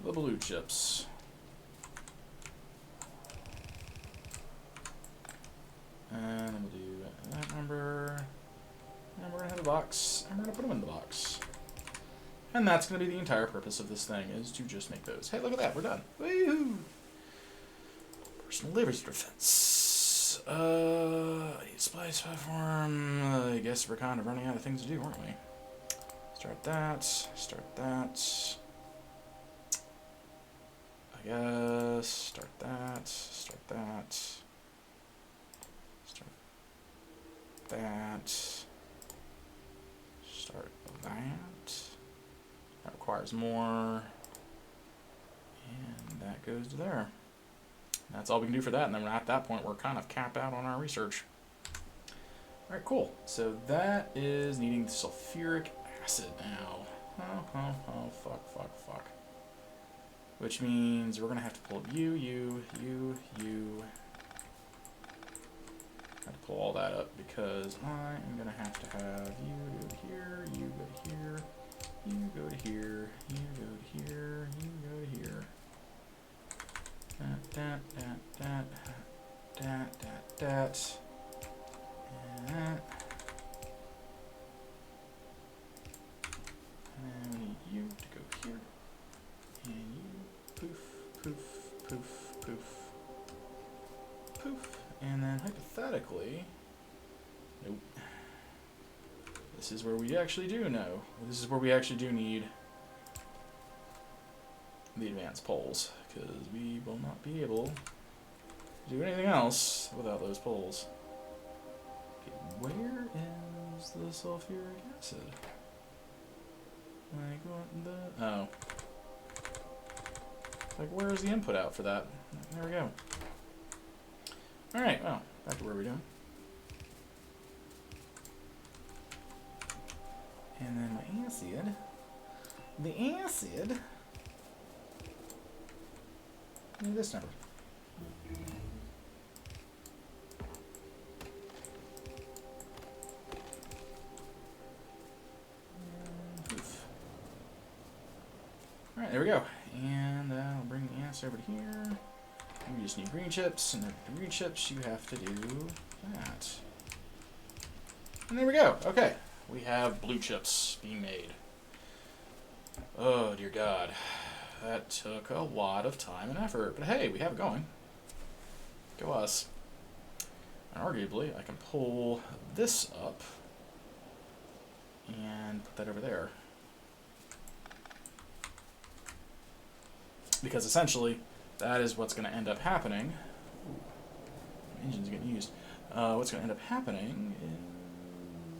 the blue chips. And we'll do that number. And we're going to have a box. And we're going to put them in the box. And that's going to be the entire purpose of this thing, is to just make those. Hey, look at that. We're done. Woo! Personal labors defense. Splice platform. I guess we're kind of running out of things to do, aren't we? Start that. Start that. I guess. Start that. Start that. Start that. Start that. That requires more. And that goes to there. That's all we can do for that, and then at that point we're kind of capped out on our research. Alright, cool. So that is needing sulfuric acid now. Oh, fuck. Which means we're going to have to pull you. I have to pull all that up because I am going to have to have you go to here, you go to here, you go to here, you go to here, you go to here. That. And that. And we need you to go here. And you poof. And then hypothetically, nope. This is where we actually do know. This is where we actually do need the advanced poles, because we will not be able to do anything else without those poles. Okay, where is the sulfuric acid? Like, what the... Oh. Like, where's the input out for that? There we go. Alright, well, back to where we're doing. And then my acid. The acid... Look at this number. Alright, there we go. And I'll bring the acid over to here. We just need green chips, and the green chips you have to do that. And there we go. Okay, we have blue chips being made. Oh dear God. That took a lot of time and effort, but hey, we have it going. Go us. And arguably, I can pull this up and put that over there. Because essentially, that is what's going to end up happening. Ooh, engine's getting used. What's going to end up happening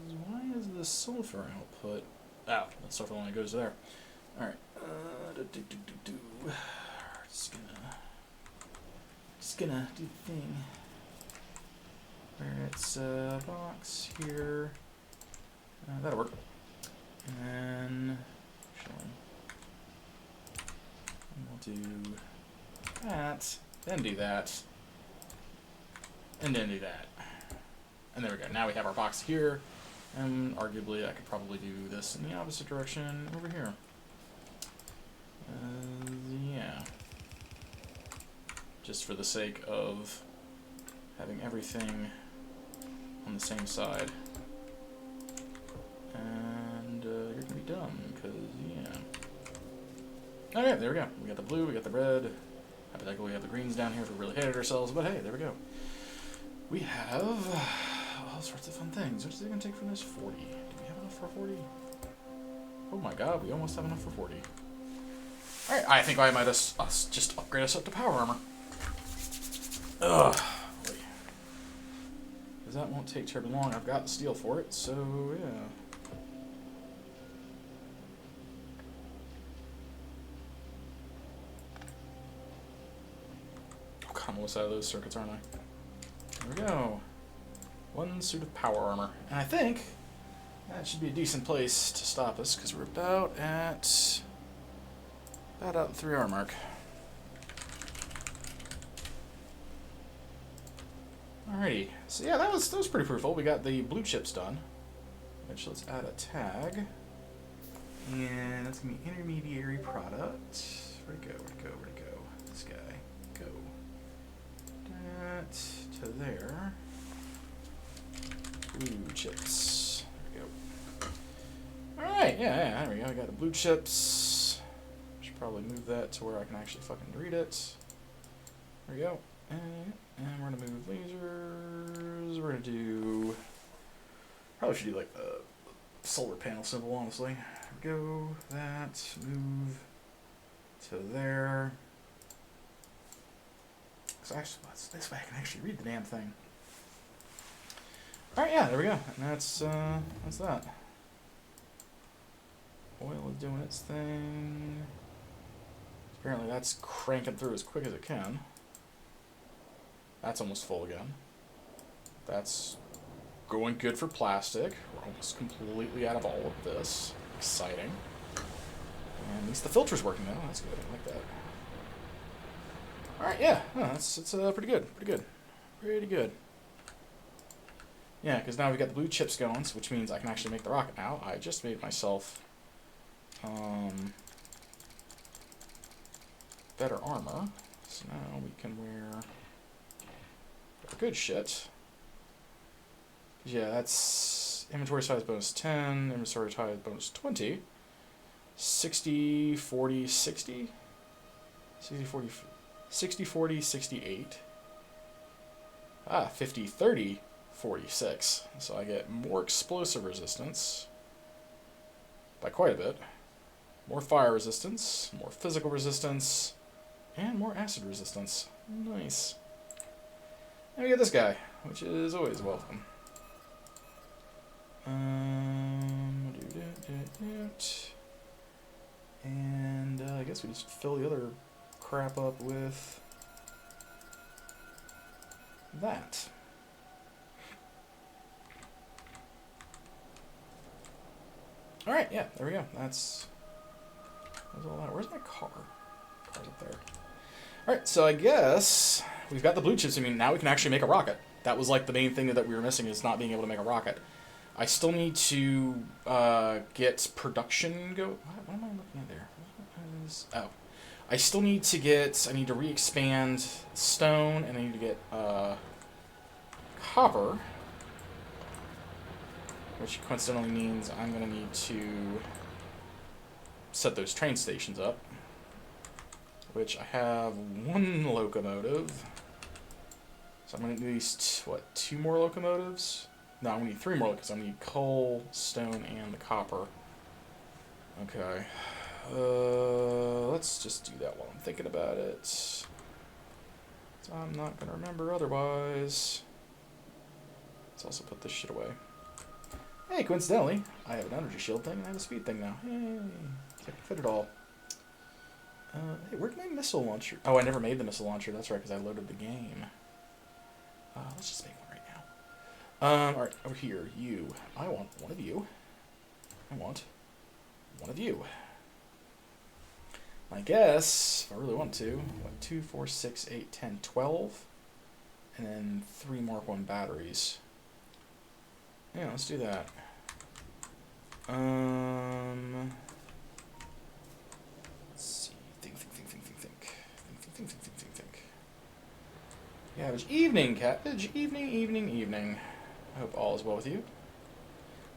is, why is the sulfur output? Oh, the sulfur only goes there. All right. Just gonna do the thing where it's a box here. That'll work. And then we'll do that, then do that, and then do that. And there we go. Now we have our box here, and arguably I could probably do this in the opposite direction over here. Yeah. Just for the sake of having everything on the same side. And you're gonna be done, because, yeah. Okay, there we go. We got the blue, we got the red. Hypothetically, we have the greens down here if we really hated ourselves, but hey, there we go. We have all sorts of fun things. What's it gonna take for this? 40. Do we have enough for 40? Oh my god, we almost have enough for 40. Alright, I think I might just upgrade us up to power armor. Ugh. Because that won't take terribly long. I've got the steel for it, so yeah. Oh god, I'm almost out of those circuits, aren't I? There we go. One suit of power armor. And I think that should be a decent place to stop us, because we're about at the 3 hour mark. Alrighty, so yeah, that was pretty fruitful. We got the blue chips done, which let's add a tag. And that's going to be intermediary product. Where'd it go? Where'd it go? Where'd it go? This guy. Go. That to there. Blue chips. There we go. Alright, yeah, there we go. I got the blue chips. Should probably move that to where I can actually fucking read it. There we go. And we're going to move lasers. We're going to do... Probably should do like the solar panel symbol, honestly. There we go. That. Move to there. So actually, this way I can actually read the damn thing. Alright, yeah, there we go. And that's that. Oil is doing its thing. Apparently that's cranking through as quick as it can. That's almost full again. That's going good for plastic. We're almost completely out of all of this. Exciting. And at least the filter's working now. That's good. I like that. Alright, yeah. No, it's pretty good. Pretty good. Pretty good. Yeah, because now we've got the blue chips going, which means I can actually make the rocket now. I just made myself better armor. So now we can wear good shit. Yeah, that's inventory size bonus 10, inventory size bonus 20, 60, 40, 60, 60, 40, 60, 40, 68, 50, 30, 46. So I get more explosive resistance by quite a bit, more fire resistance, more physical resistance, and more acid resistance. Nice. And we get this guy, which is always welcome. And I guess we just fill the other crap up with that. Alright, yeah, there we go. That's all that. Where's my car? Car's up there. Alright, so I guess we've got the blue chips. I mean, now we can actually make a rocket. That was like the main thing that we were missing, is not being able to make a rocket. I still need to get production go. What am I looking at there? Oh, I still need to get. I need to re-expand stone, and I need to get copper, which coincidentally means I'm gonna need to set those train stations up. Which I have one locomotive, so I'm gonna need at least what, 2 more locomotives? No, I'm going to need 3 more because I'm going to need coal, stone, and the copper. Okay. Let's just do that while I'm thinking about it. So I'm not going to remember otherwise. Let's also put this shit away. Hey, coincidentally, I have an energy shield thing and I have a speed thing now. Yay. I can fit it all. Hey, where'd my missile launcher? Oh, I never made the missile launcher. That's right, because I loaded the game. Let's just make one right now. Alright, over here, you. I want one of you. I want one of you. I guess, if I really want to, what, 2, 4, 6, 8, 10, 12, and then 3 Mark 1 batteries. Yeah, let's do that. Let's see. Think. Yeah, it's evening, Cabbage. Evening. I hope all is well with you.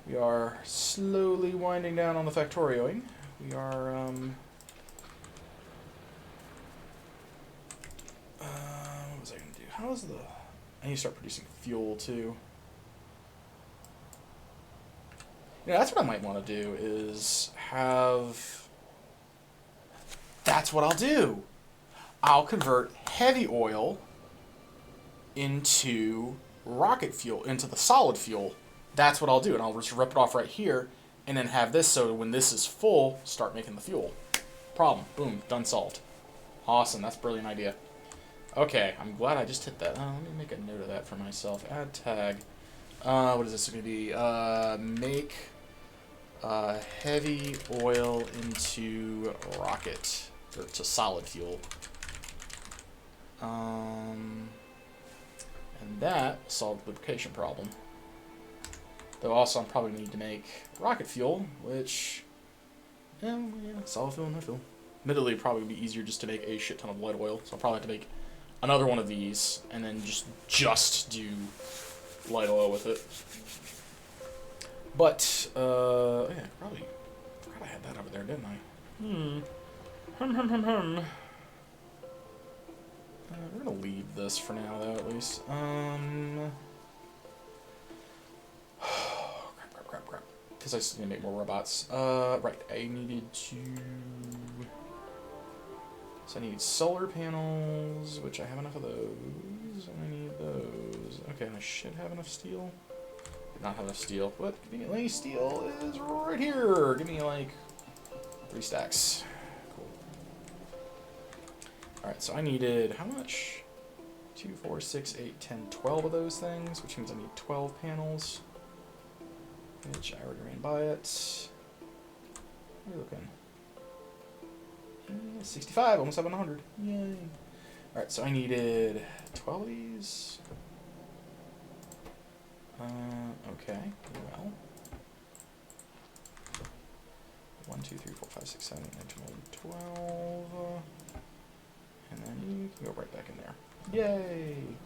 We are slowly winding down on the Factorioing. We are, what was I going to do? How's the... I need to start producing fuel, too. You know, that's what I might want to do, is have... That's what I'll do! I'll convert heavy oil into rocket fuel, into the solid fuel. That's what I'll do, and I'll just rip it off right here, and then have this so when this is full, start making the fuel. Problem. Boom. Done solved. Awesome. That's a brilliant idea. Okay. I'm glad I just hit that. Let me make a note of that for myself. Add tag. What is this going to be? Make heavy oil into rocket. Or to solid fuel. And that will solve the lubrication problem. Though also I'm probably going to need to make rocket fuel, which Yeah, solid fuel, no fuel. Admittedly, it'd probably be easier just to make a shit ton of light oil, so I'll probably have to make another one of these, and then just do light oil with it. But, yeah, probably forgot I had that over there, didn't I? We're gonna leave this for now, though, at least. Crap. Because I still need to make more robots. Right, I needed to... So I need solar panels, which I have enough of those, and I need those. Okay, and I should have enough steel. Did not have enough steel, but conveniently, steel is right here. Give me, like, 3 stacks. Cool. Alright, so I needed, how much? 2, 4, 6, 8, 10, 12 of those things, which means I need 12 panels. Which I already ran by it. What are you looking? 65, almost have 100. Yay. Alright, so I needed 12 of these. Okay, well. 1, 2, 3, 4, 5, 6, 7, 8, 9, 10, 11, 12. And then you can go right back in there. Yay!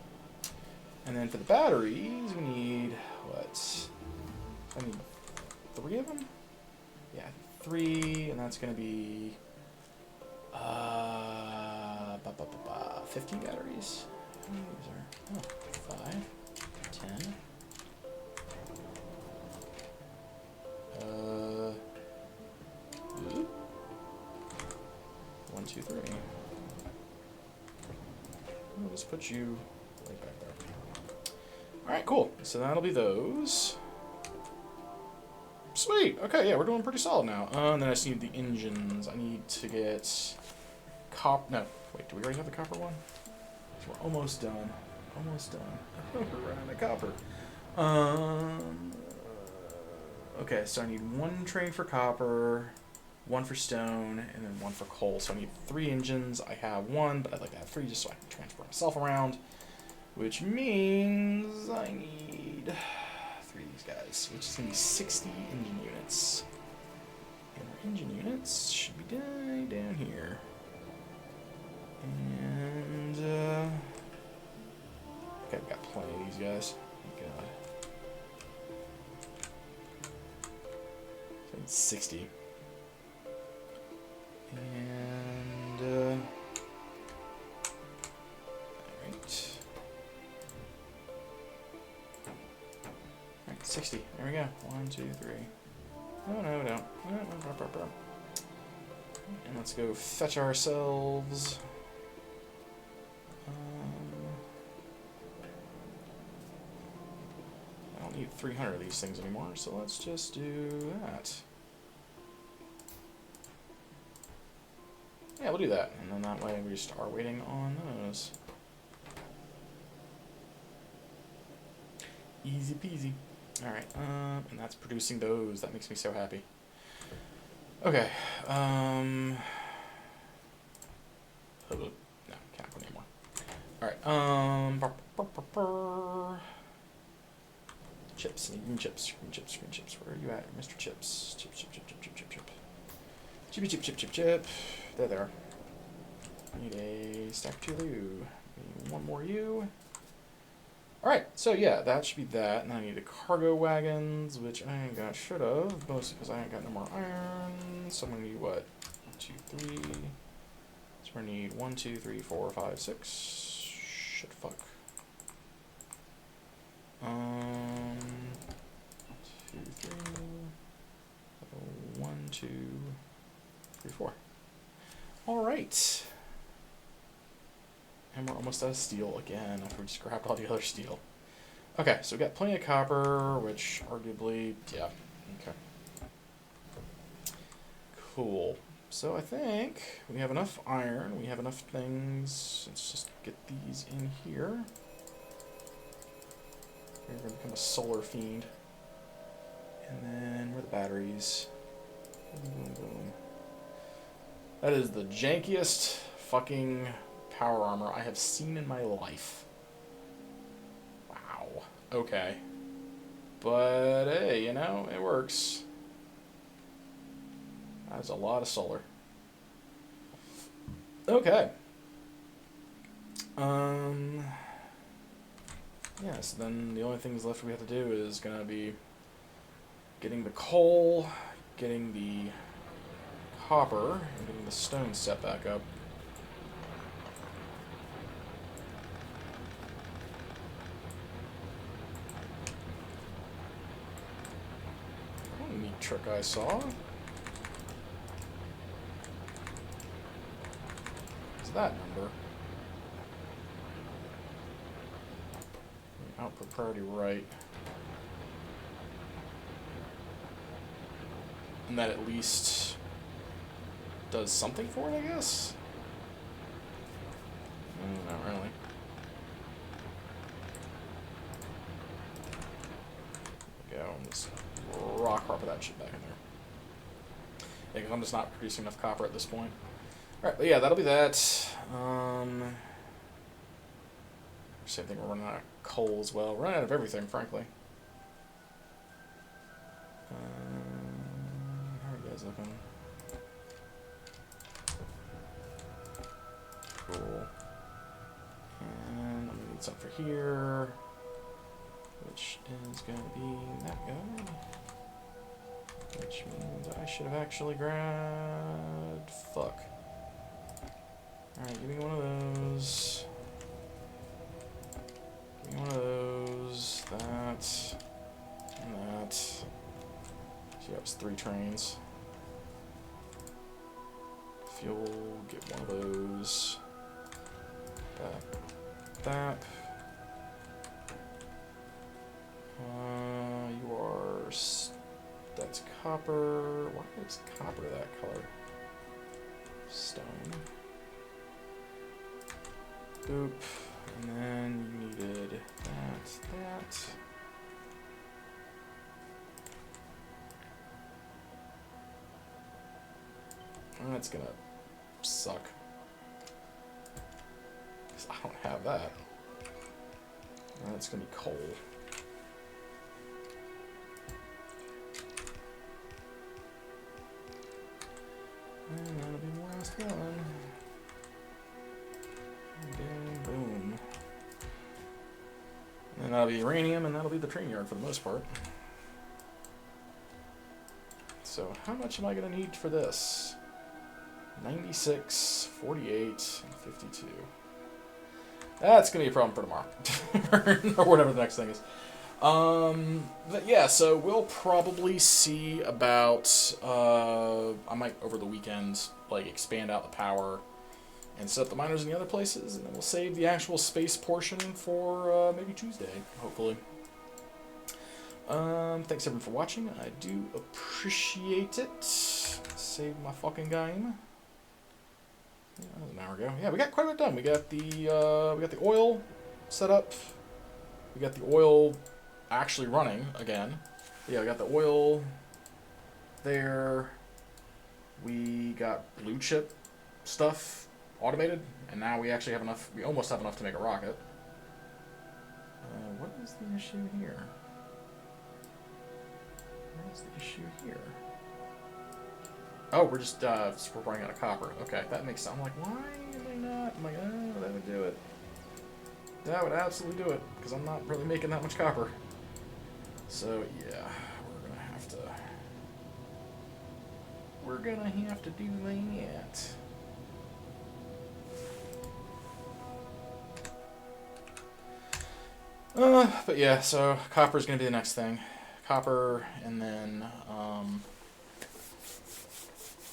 And then for the batteries, we need, what? I need 3 of them? Yeah, 3, and that's going to be 50 batteries. How many of these are? 5, 10. 1, 2, 3. We'll just put you right back there. Alright, cool. So that'll be those. Sweet! Okay, yeah, we're doing pretty solid now. And then I just need the engines. I need to get copper. No, wait, do we already have the copper one? We're almost done. Almost done. We're running out of copper. Okay, so I need 1 train for copper, 1 for stone, and then 1 for coal. So I need 3 engines. I have 1, but I'd like to have 3 just so I can transport myself around. Which means I need 3 of these guys, which is going to be 60 engine units. And our engine units should be down here. And, okay, I've got plenty of these guys. Thank God. So I need 60. And, alright. Alright, 60. There we go. 1, 2, 3. Oh, no, we don't. And let's go fetch ourselves. I don't need 300 of these things anymore, so let's just do that. Yeah, we'll do that, and then that way we just are waiting on those. Easy peasy. Alright, and that's producing those. That makes me so happy. Okay, no, can't put anymore. Alright, chips, green chips. Where are you at, Mr. Chips? Chip. Chip. There they are. Need a stack to you. Need 1 more you. Alright, so yeah, that should be that. And I need the cargo wagons, which I ain't got shit of, mostly because I ain't got no more iron. So I'm gonna need what? 1, 2, 3. So we're gonna need 1, 2, 3, 4, 5, 6. Shit, fuck. 2, 3. 1, 2, 3, 4. Alright. And we're almost out of steel again after we just grabbed all the other steel. Okay, so we got plenty of copper, which arguably, yeah, okay. Cool. So I think we have enough iron, we have enough things. Let's just get these in here. We're going to become a solar fiend. And then where are the batteries? Boom. That is the jankiest fucking power armor I have seen in my life. Wow. Okay. But hey, you know, it works. That is a lot of solar. Okay. Yeah, so then the only things left we have to do is going to be getting the coal, getting the copper, and getting the stone set back up. What a neat trick I saw. What's that number? Output priority right. And that at least does something for it, I guess? Not really. There we go. I'm just rock hard that shit back in there. Yeah, because I'm just not producing enough copper at this point. Alright, but yeah, that'll be that. Same thing, we're running out of coal as well. We're running out of everything, frankly. How are you guys looking? Cool. And I'm gonna need some for here, which is gonna be that guy. Which means I should have actually grabbed. Fuck. Alright, give me one of those. Give me one of those. That. And that. So that was 3 trains. Fuel, get one of those. That. You are. That's copper. Why is copper that color? Stone. Boop. And then you needed that. That's gonna suck. 'Cause I don't have that. That's gonna be coal. And that'll be more last one. And boom. And that'll be uranium, and that'll be the train yard for the most part. So how much am I gonna need for this? 96, 48, and 52. That's gonna be a problem for tomorrow. Or whatever the next thing is. But yeah, so we'll probably see about, I might over the weekend, like, expand out the power and set up the miners in the other places, and then we'll save the actual space portion for, maybe Tuesday, hopefully. Thanks everyone for watching. I do appreciate it. Save my fucking game. Yeah, that was an hour ago. Yeah, we got quite a bit done. We got the oil set up. We got the oil actually running again. Yeah, we got the oil there. We got blue chip stuff automated, and now we actually have enough. We almost have enough to make a rocket. What is the issue here? What is the issue here? Oh, we're just we're running out of copper. Okay, that makes sense. I'm like, why am I not? I'm like, oh, that would do it. That would absolutely do it, because I'm not really making that much copper. So yeah, we're gonna have to do that. But yeah, so copper is gonna be the next thing. Copper, and then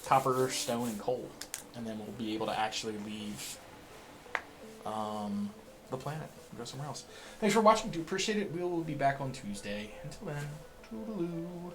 copper, stone, and coal, and then we'll be able to actually leave the planet and go somewhere else. Thanks for watching. Do appreciate it. We will be back on Tuesday. Until then, toodaloo.